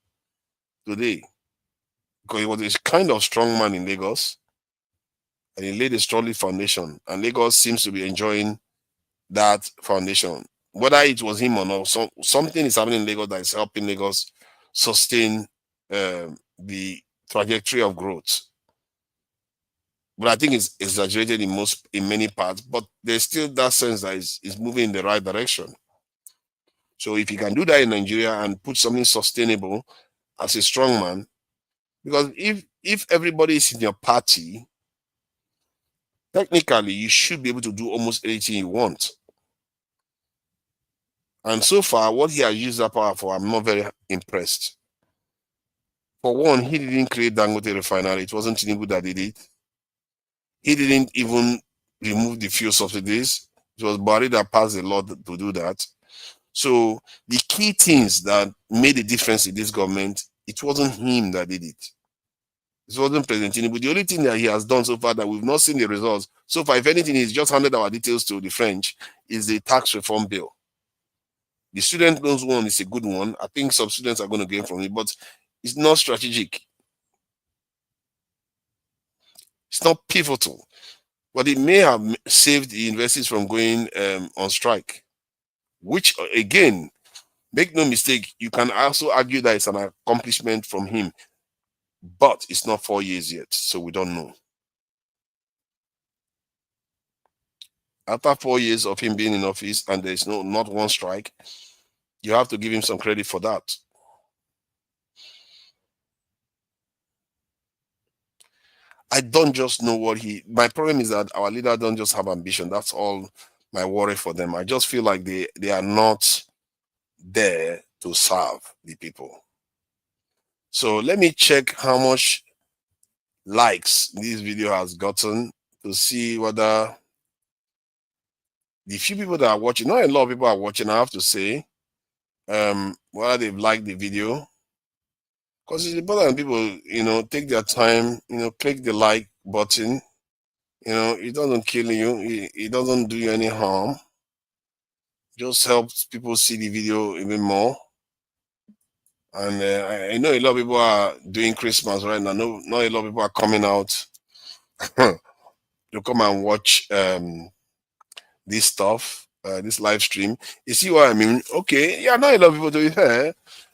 Speaker 7: today. Because he was a kind of strong man in Lagos, and he laid a solid foundation, and Lagos seems to be enjoying that foundation. Whether it was him or not, something is happening in Lagos that is helping Lagos sustain the trajectory of growth. But I think it's exaggerated in many parts, but there's still that sense that is moving in the right direction. So if you can do that in Nigeria and put something sustainable as a strong man, because if everybody is in your party, technically you should be able to do almost anything you want. And so far, what he has used that power for, I'm not very impressed. For one, he didn't create Dangote refinery. It wasn't Tinubu that did it. He didn't even remove the fuel subsidies. It was Buhari that passed the law to do that. So the key things that made a difference in this government, it wasn't him that did it. It wasn't President Tinubu. The only thing that he has done so far that we've not seen the results, so far, if anything, he's just handed our details to the French, is the tax reform bill. The student loans one is a good one. I think some students are going to gain from it, but it's not strategic. It's not pivotal. But it may have saved the universities from going on strike, which, again, make no mistake, you can also argue that it's an accomplishment from him. But it's not 4 years yet, so we don't know. After 4 years of him being in office and there's not one strike, you have to give him some credit for that. I don't just know what my problem is that our leader don't just have ambition. That's all my worry for them. I just feel like they are not there to serve the people. So let me check how much likes this video has gotten to see whether the few people that are watching, not a lot of people are watching, I have to say, whether they've liked the video. Because it's important people, take their time, click the like button. It doesn't kill you, it doesn't do you any harm. Just helps people see the video even more. And I know a lot of people are doing Christmas right now. No, not a lot of people are coming out to come and watch this stuff, this live stream. You see what I mean? Okay, yeah, not a lot of people, to be fair.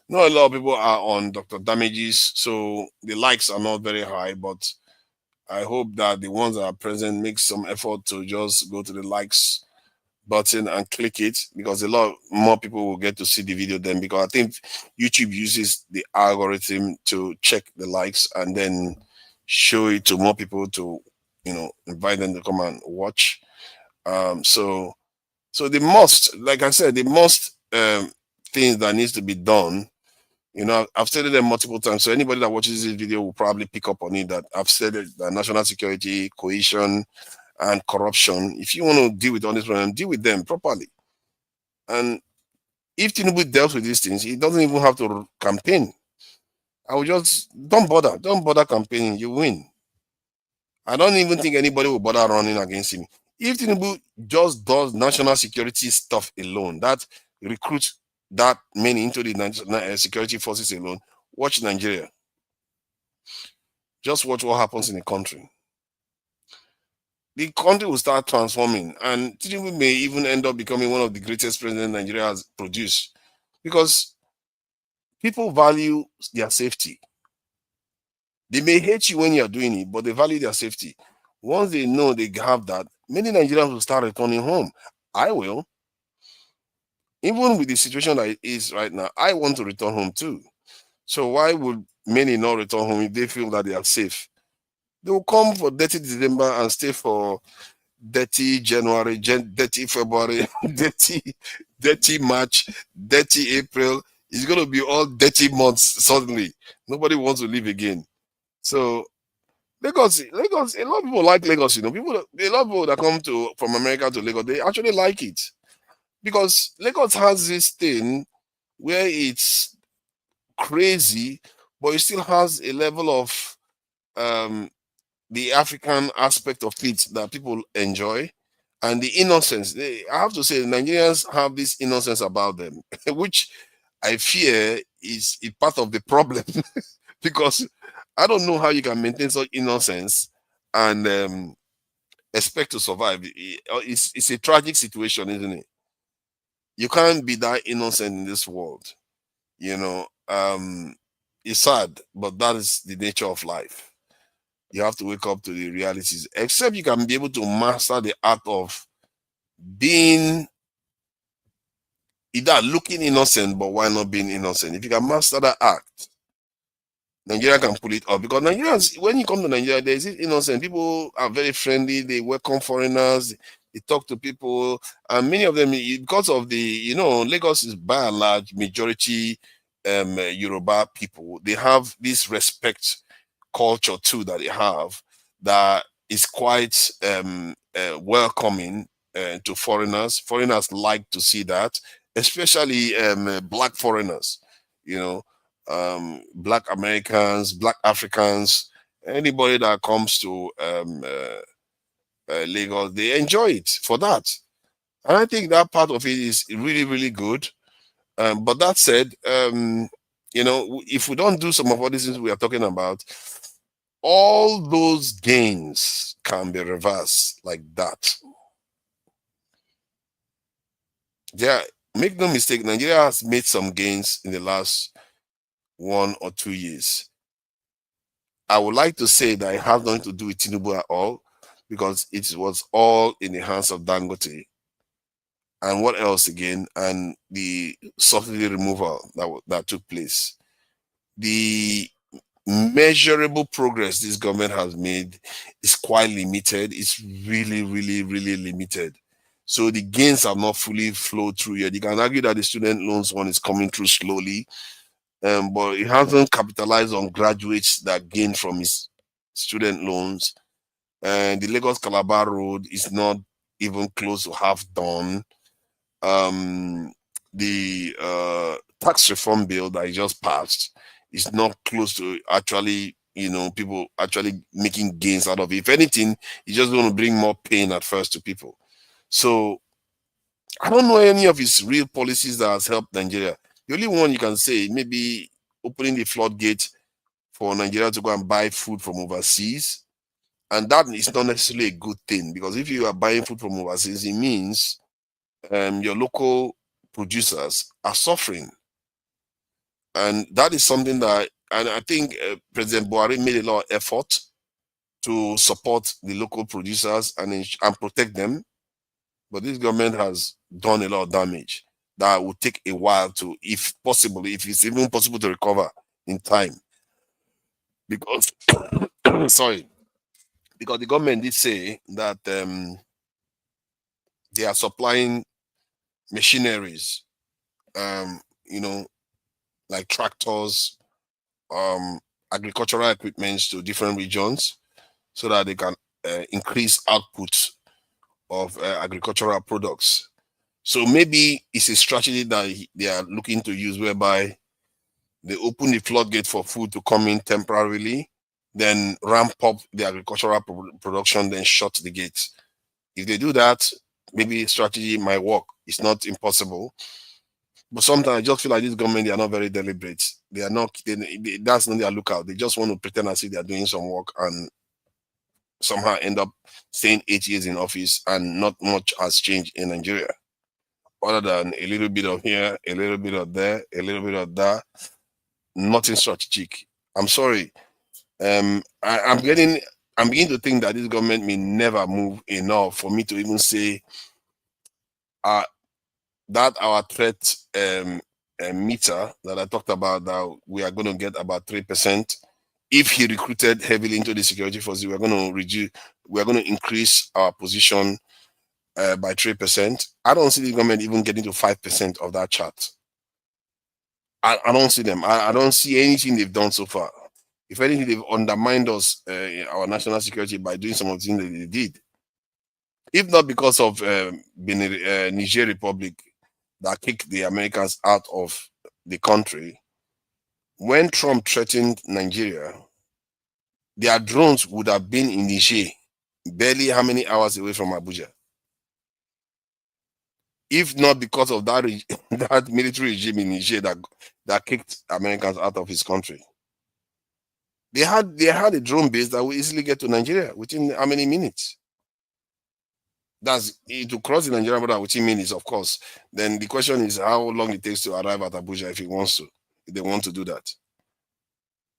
Speaker 7: Not a lot of people are on Dr. Damages, so the likes are not very high, but I hope that the ones that are present make some effort to just go to the likes button and click it, because a lot more people will get to see the video then, because I think YouTube uses the algorithm to check the likes and then show it to more people to invite them to come and watch. So the most, like I said, the most things that needs to be done, I've said it multiple times, so anybody that watches this video will probably pick up on it, that I've said it, that national security, cohesion, and corruption, if you want to deal with all this problem, deal with them properly. And if Tinubu deals with these things, he doesn't even have to campaign. I will just, don't bother campaigning, you win. I don't even think anybody will bother running against him. If Tinubu just does national security stuff alone, that recruits that many into the national security forces alone, watch Nigeria. Just watch what happens in the country. The country will start transforming, and Tinubu may even end up becoming one of the greatest presidents Nigeria has produced, because people value their safety. They may hate you when you are doing it, but they value their safety. Once they know they have that, many Nigerians will start returning home. I will. Even with the situation that it is right now, I want to return home too. So why would many not return home if they feel that they are safe? They will come for dirty December and stay for dirty January, dirty February, dirty March, dirty April. It's going to be all dirty months suddenly. Nobody wants to live again. So Lagos, a lot of people like Lagos. A lot of people that come from America to Lagos, they actually like it, because Lagos has this thing where it's crazy, but it still has a level of the African aspect of it that people enjoy, and the innocence. I have to say, Nigerians have this innocence about them, which I fear is a part of the problem, because I don't know how you can maintain such innocence and expect to survive. It's a tragic situation, isn't it? You can't be that innocent in this world. It's sad, but that is the nature of life. You have to wake up to the realities, except you can be able to master the art of being either looking innocent, but why not being innocent? If you can master that act, Nigeria can pull it off, because Nigerians, when you come to Nigeria, there's this innocent. People are very friendly, they welcome foreigners, they talk to people, and many of them, because of Lagos is by and large majority Yoruba people. They have this respect culture too that they have, that is quite welcoming to foreigners. Foreigners like to see that, especially black foreigners, black Americans, black Africans, anybody that comes to Lagos, they enjoy it for that. And I think that part of it is really, really good. But that said, if we don't do some of all these things we are talking about, all those gains can be reversed like that. Make no mistake, Nigeria has made some gains in the last 1 or 2 years. I would like to say that it has nothing to do with Tinubu at all, because it was all in the hands of Dangote. And what else again? And the subsidy removal that took place. The measurable progress this government has made is quite limited. It's really, really, really limited. So the gains have not fully flowed through yet. You can argue that the student loans one is coming through slowly, but it hasn't capitalized on graduates that gain from his student loans. And the Lagos Calabar Road is not even close to half done. The tax reform bill that he just passed is not close to actually, people actually making gains out of it. If anything, it's just going to bring more pain at first to people. So I don't know any of his real policies that has helped Nigeria. The only one you can say maybe opening the floodgate for Nigeria to go and buy food from overseas. And that is not necessarily a good thing, because if you are buying food from overseas, it means your local producers are suffering. And that is something that, and I think President Buhari made a lot of effort to support the local producers and protect them. But this government has done a lot of damage that will take a while to, if possible, if it's even possible to recover in time. Because, sorry, because the government did say that they are supplying machineries, like tractors, agricultural equipment to different regions so that they can increase output of agricultural products. So maybe it's a strategy that they are looking to use, whereby they open the floodgate for food to come in temporarily, then ramp up the agricultural production, then shut the gates. If they do that, maybe strategy might work. It's not impossible. But sometimes I just feel like this government, they are not very deliberate. They are not, that's not their lookout. They just want to pretend as if they are doing some work and somehow end up staying 8 years in office, and not much has changed in Nigeria. Other than a little bit of here, a little bit of there, a little bit of that. Nothing strategic. I'm sorry. I'm beginning to think that this government may never move enough for me to even say that our threat meter that I talked about, that we are going to get about 3%. If he recruited heavily into the security forces, we are going to increase our position by 3%. I don't see the government even getting to 5% of that chart. I don't see them. I don't see anything they've done so far. If anything, they've undermined us, our national security, by doing some of the things that they did. If not because of Niger Republic that kicked the Americans out of the country, when Trump threatened Nigeria, their drones would have been in Niger, barely how many hours away from Abuja. If not because of that, that military regime in Niger that kicked Americans out of his country. They had a drone base that will easily get to Nigeria within how many minutes? That's to cross the Nigerian border within minutes, of course. Then the question is how long it takes to arrive at Abuja if they want to do that.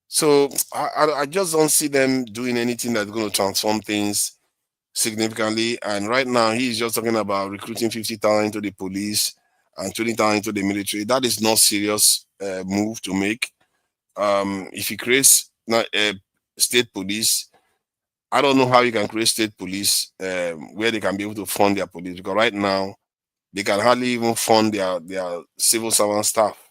Speaker 7: So I just don't see them doing anything that's going to transform things significantly. And right now, he's just talking about recruiting 50,000 into the police and 20,000 into the military. That is not serious move to make. If he creates state police, I don't know how you can create state police where they can be able to fund their police, because right now they can hardly even fund their civil servant staff.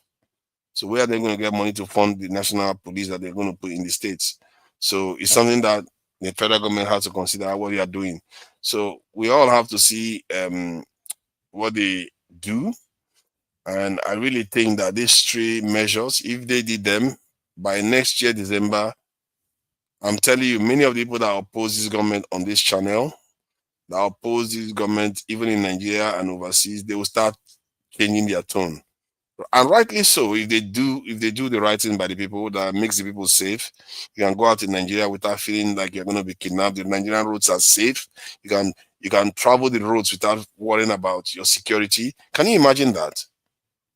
Speaker 7: So where are they going to get money to fund the national police that they're going to put in the states? So it's something that the federal government has to consider what they are doing. So we all have to see what they do. And I really think that these three measures, if they did them by next year, December, I'm telling you, many of the people that oppose this government on this channel, that oppose this government even in Nigeria and overseas, they will start changing their tone. And rightly so. If they do the right thing by the people, that makes the people safe, you can go out in Nigeria without feeling like you're going to be kidnapped. The Nigerian roads are safe. You can travel the roads without worrying about your security. Can you imagine that?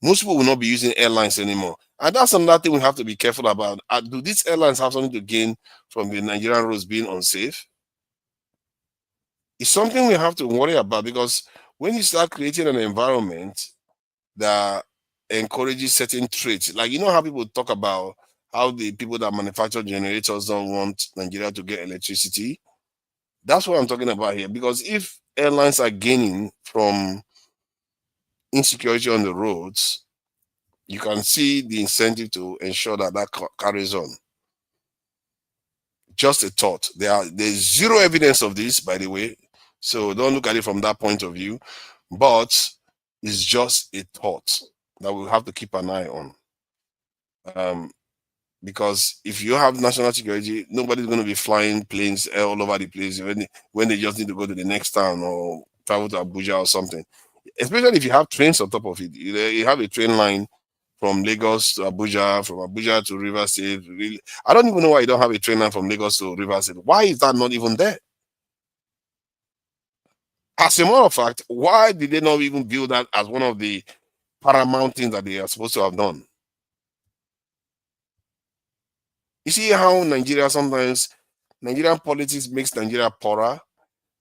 Speaker 7: Most people will not be using airlines anymore. And that's another thing we have to be careful about. Do these airlines have something to gain from the Nigerian roads being unsafe? It's something we have to worry about, because when you start creating an environment that encourages certain traits, like you know how people talk about how the people that manufacture generators don't want Nigeria to get electricity. That's what I'm talking about here. Because if airlines are gaining from insecurity on the roads, you can see the incentive to ensure that carries on. Just a thought. There's zero evidence of this, by the way, so don't look at it from that point of view. But it's just a thought that we'll have to keep an eye on. Because if you have national security, nobody's going to be flying planes all over the place when they just need to go to the next town or travel to Abuja or something. Especially if you have trains on top of it. You have a train line from Lagos to Abuja, from Abuja to Rivers State. Really, I don't even know why you don't have a train line from Lagos to Rivers State. Why is that not even there? As a matter of fact, why did they not even build that as one of the paramount things that they are supposed to have done? You see how Nigerian politics makes Nigeria poorer?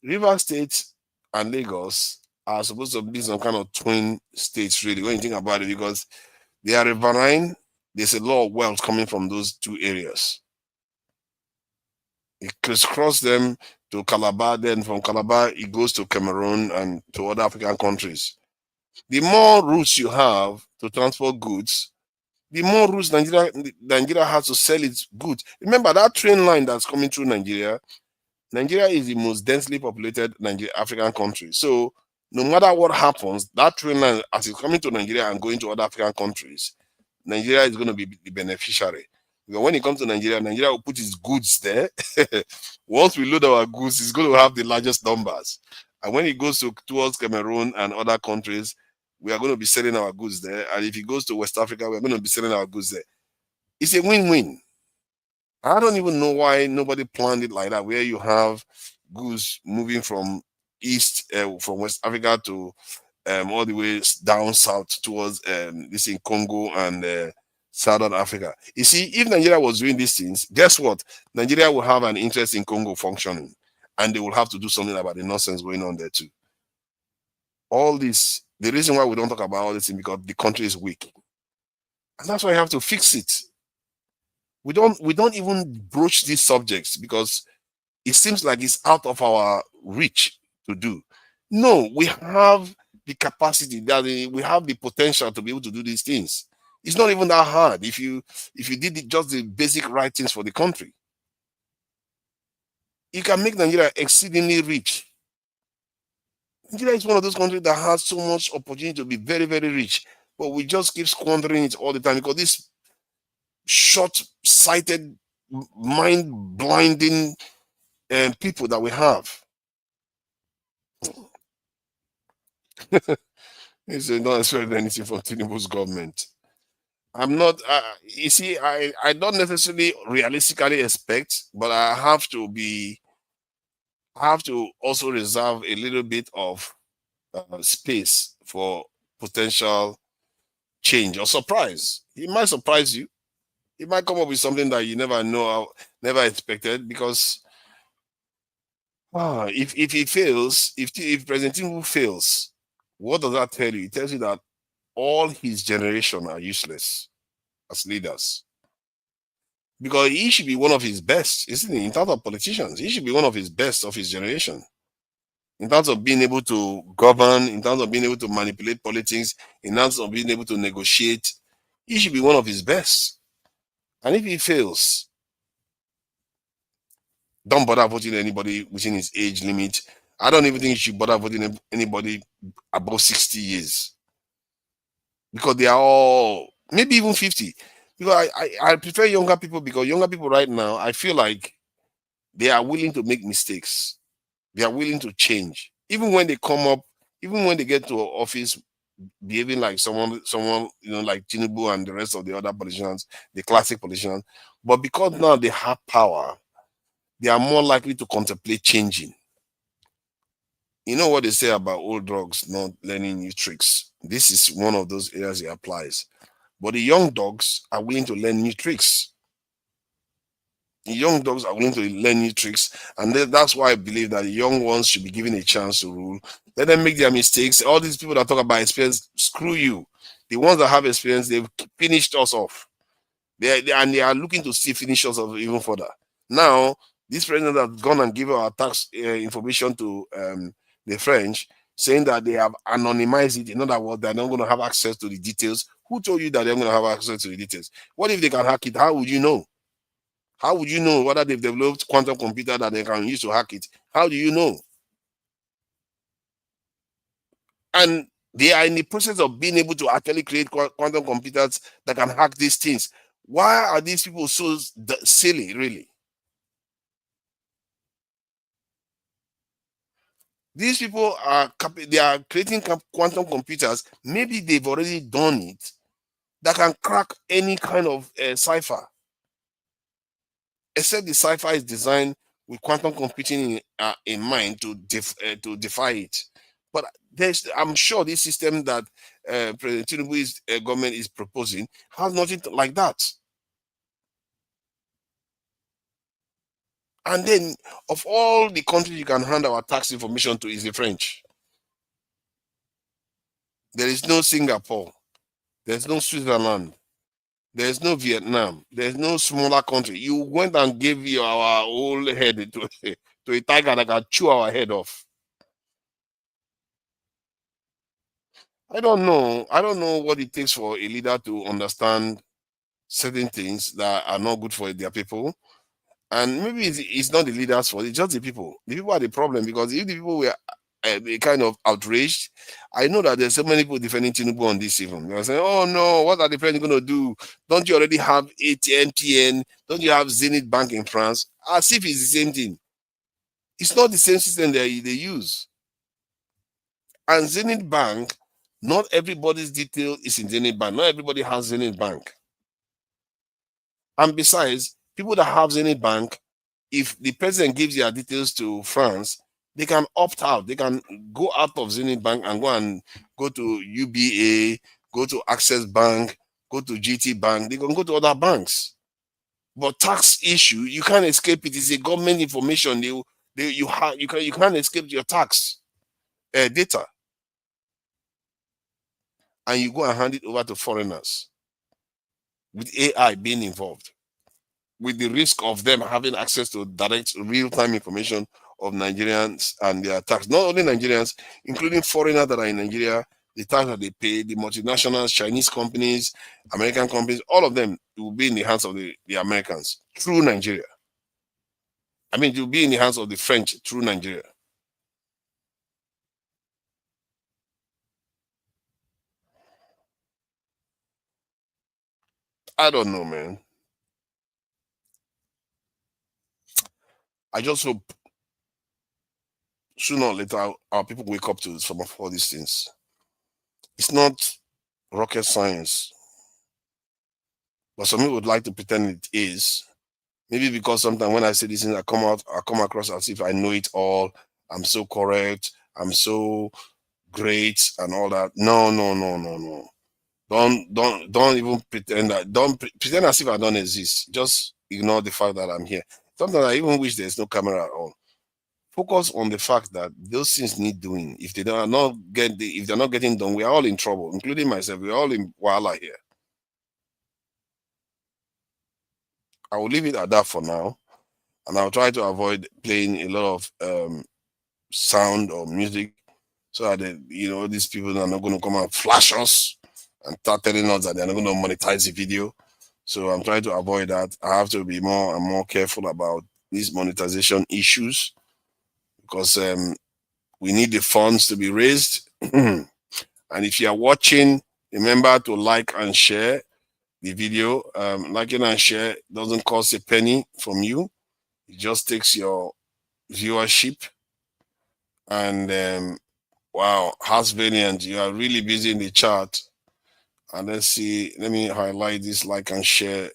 Speaker 7: Rivers State and Lagos are supposed to be some kind of twin states, really, when you think about it, because they are riverine. There's a lot of wealth coming from those two areas. It crisscross them to Calabar, then from Calabar it goes to Cameroon and to other African countries. The more routes you have to transport goods, the more routes Nigeria has to sell its goods. Remember that train line that's coming through Nigeria. Nigeria is the most densely populated African country. So no matter what happens, that train line, as it's coming to Nigeria and going to other African countries, Nigeria is going to be the beneficiary. Because when it comes to Nigeria, Nigeria will put its goods there. Once we load our goods, it's going to have the largest numbers. And when it goes towards Cameroon and other countries, we are going to be selling our goods there. And if it goes to West Africa, we're going to be selling our goods there. It's a win-win. I don't even know why nobody planned it like that, where you have goods moving from from West Africa to all the way down south towards this in Congo and Southern Africa. You see, if Nigeria was doing these things, guess what? Nigeria will have an interest in Congo functioning, and they will have to do something about the nonsense going on there too. All this, the reason why we don't talk about all this is because the country is weak, and that's why you have to fix it. We don't even broach these subjects because it seems like it's out of our reach to do. No, we have the capacity, we have the potential to be able to do these things. It's not even that hard if you did just the basic right things for the country. You can make Nigeria exceedingly rich. Nigeria is one of those countries that has so much opportunity to be very, very rich, but we just keep squandering it all the time because this short-sighted, mind-blinding people that we have. So don't expect anything from Tinubu's government. I'm not, you see, I don't necessarily realistically expect, but I have to also reserve a little bit of space for potential change or surprise. He might surprise you. He might come up with something that you never know, never expected, because if he fails, if President Tinubu fails, what does that tell you? It tells you that all his generation are useless as leaders. Because he should be one of his best, isn't he? In terms of politicians, he should be one of his best of his generation. In terms of being able to govern, in terms of being able to manipulate politics, in terms of being able to negotiate, he should be one of his best. And if he fails, don't bother voting anybody within his age limit. I don't even think you should bother voting anybody above 60 years. Because they are all, maybe even 50. Because I prefer younger people, because younger people right now, I feel like they are willing to make mistakes. They are willing to change. Even when they come up, even when they get to office, behaving like someone, like Tinubu and the rest of the other politicians, the classic politicians. But because now they have power, they are more likely to contemplate changing. You know what they say about old dogs not learning new tricks? This is one of those areas it applies. But the young dogs are willing to learn new tricks. The young dogs are willing to learn new tricks, and that's why I believe that the young ones should be given a chance to rule. Let them make their mistakes. All these people that talk about experience, screw you. The ones that have experience, they've finished us off. They are looking to still finish us off even further. Now, this president has gone and given our tax information to the French, saying that they have anonymized it. In other words, they're not going to have access to the details. Who told you that they're going to have access to the details? What if they can hack it? How would you know? How would you know whether they've developed quantum computer that they can use to hack it? How do you know? And they are in the process of being able to actually create quantum computers that can hack these things. Why are these people so silly, really? These people are creating quantum computers. Maybe they've already done it that can crack any kind of cipher, except the cipher is designed with quantum computing in mind to defy it. But I'm sure this system that President Tinubu's government is proposing has nothing like that. And then, of all the countries you can hand our tax information to, is the French. There is no Singapore. There's no Switzerland. There's no Vietnam. There's no smaller country. You went and gave our whole head to a tiger that can chew our head off. I don't know. I don't know what it takes for a leader to understand certain things that are not good for their people. And maybe it's not the leaders' fault, it's just the people. The people are the problem, because if the people were kind of outraged, I know that there's so many people defending Tinubu on this even. They're saying, oh no, what are the French going to do? Don't you already have ATN? Don't you have Zenith Bank in France? As if it's the same thing. It's not the same system they use. And Zenith Bank, not everybody's detail is in Zenith Bank. Not everybody has Zenith Bank. And besides, people that have Zenith Bank, if the president gives their details to France, they can opt out. They can go out of Zenith Bank and go to UBA, go to Access Bank, go to GT Bank. They can go to other banks. But tax issue, you can't escape it. It's a government information. You can't escape your tax data. And you go and hand it over to foreigners with AI being involved, with the risk of them having access to direct real-time information of Nigerians and their tax. Not only Nigerians, including foreigners that are in Nigeria, the tax that they pay, the multinationals, Chinese companies, American companies, all of them will be in the hands of the Americans through Nigeria. I mean, it will be in the hands of the French through Nigeria. I don't know, man. I just hope sooner or later our people wake up to some of all these things. It's not rocket science, but some people would like to pretend it is. Maybe because sometimes when I say these things, I come across as if I know it all. I'm so correct. I'm so great and all that. No. Don't even pretend that. Don't pretend as if I don't exist. Just ignore the fact that I'm here. Sometimes I even wish there's no camera at all. Focus on the fact that those things need doing. If they're not getting done, we are all in trouble, including myself. We're all in wala here. I will leave it at that for now, and I'll try to avoid playing a lot of sound or music, so that these people are not going to come and flash us and start telling us that they're not going to monetize the video. So I'm trying to avoid that. I have to be more and more careful about these monetization issues, because we need the funds to be raised. And if you are watching, remember to like and share the video. Liking and share doesn't cost a penny from you. It just takes your viewership. And wow, House Valiant, you are really busy in the chat. And let's see, let me highlight this like and share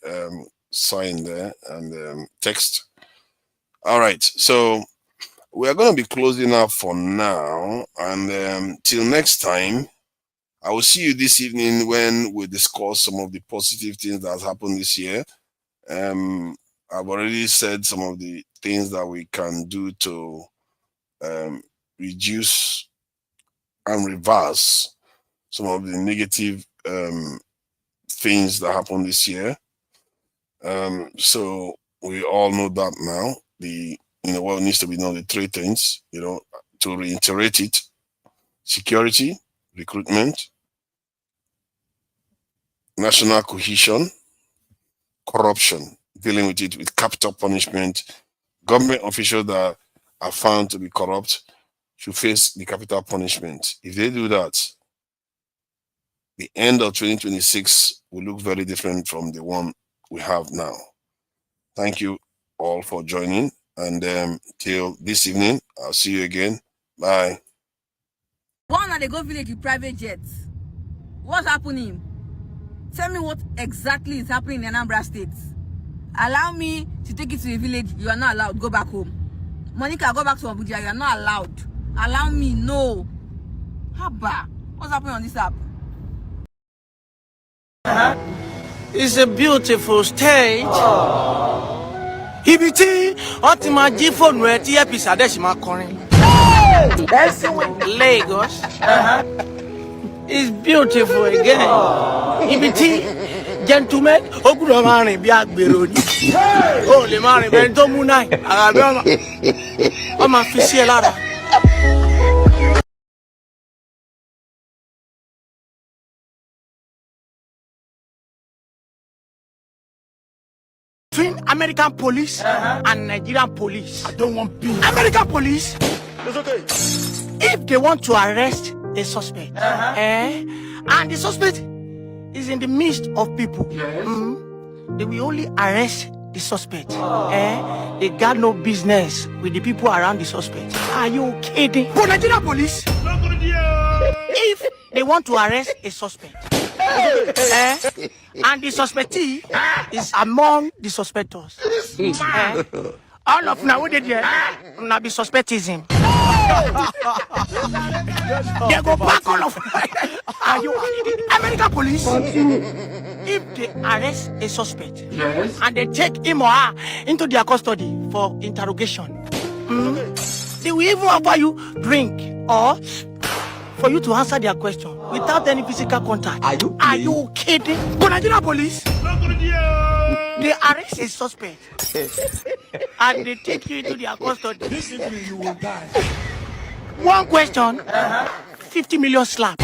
Speaker 7: sign there and text. All right, so we are going to be closing up for now, and till next time, I will see you this evening when we discuss some of the positive things that has happened this year. I've already said some of the things that we can do to reduce and reverse some of the negative things that happened this year. So we all know that now. What needs to be known, the three things, to reiterate it: security, recruitment, national cohesion, corruption, dealing with it with capital punishment. Government officials that are found to be corrupt should face the capital punishment. If they do that, the end of 2026 will look very different from the one we have now. Thank you all for joining, and till this evening, I'll see you again. Bye.
Speaker 12: One night they go village with private jets. What's happening? Tell me what exactly is happening in Anambra State. Allow me to take you to a village. You are not allowed. Go back home. Monica, go back to Abuja. You are not allowed. Allow me. No. Haba. What's happening on this app?
Speaker 1: It's a beautiful state. Ibiti, Otima G-phone where TFP Sadeshima calling. Lagos. It's beautiful again. Ibiti, gentlemen, Okudo Mari Biak Birodi. Oh, the Mari Bento Munai. I'm a fishy. Between American police and Nigerian police. I don't want peace. American police. It's okay. If they want to arrest a suspect, and the suspect is in the midst of people, they will only arrest the suspect. They got no business with the people around the suspect. Are you kidding? For Nigerian police, if they want to arrest a suspect, and the suspectee is among the suspectors, all of now what did you now be suspectism? They go back all of. Are you American police? If they arrest a suspect and they take him or her into their custody for interrogation, they will even offer you drink or for you to answer their question without any physical contact. Are you kidding? But Nigerian police, they arrest a suspect and they take you into their custody. This evening you will die. One question, 50 million slap.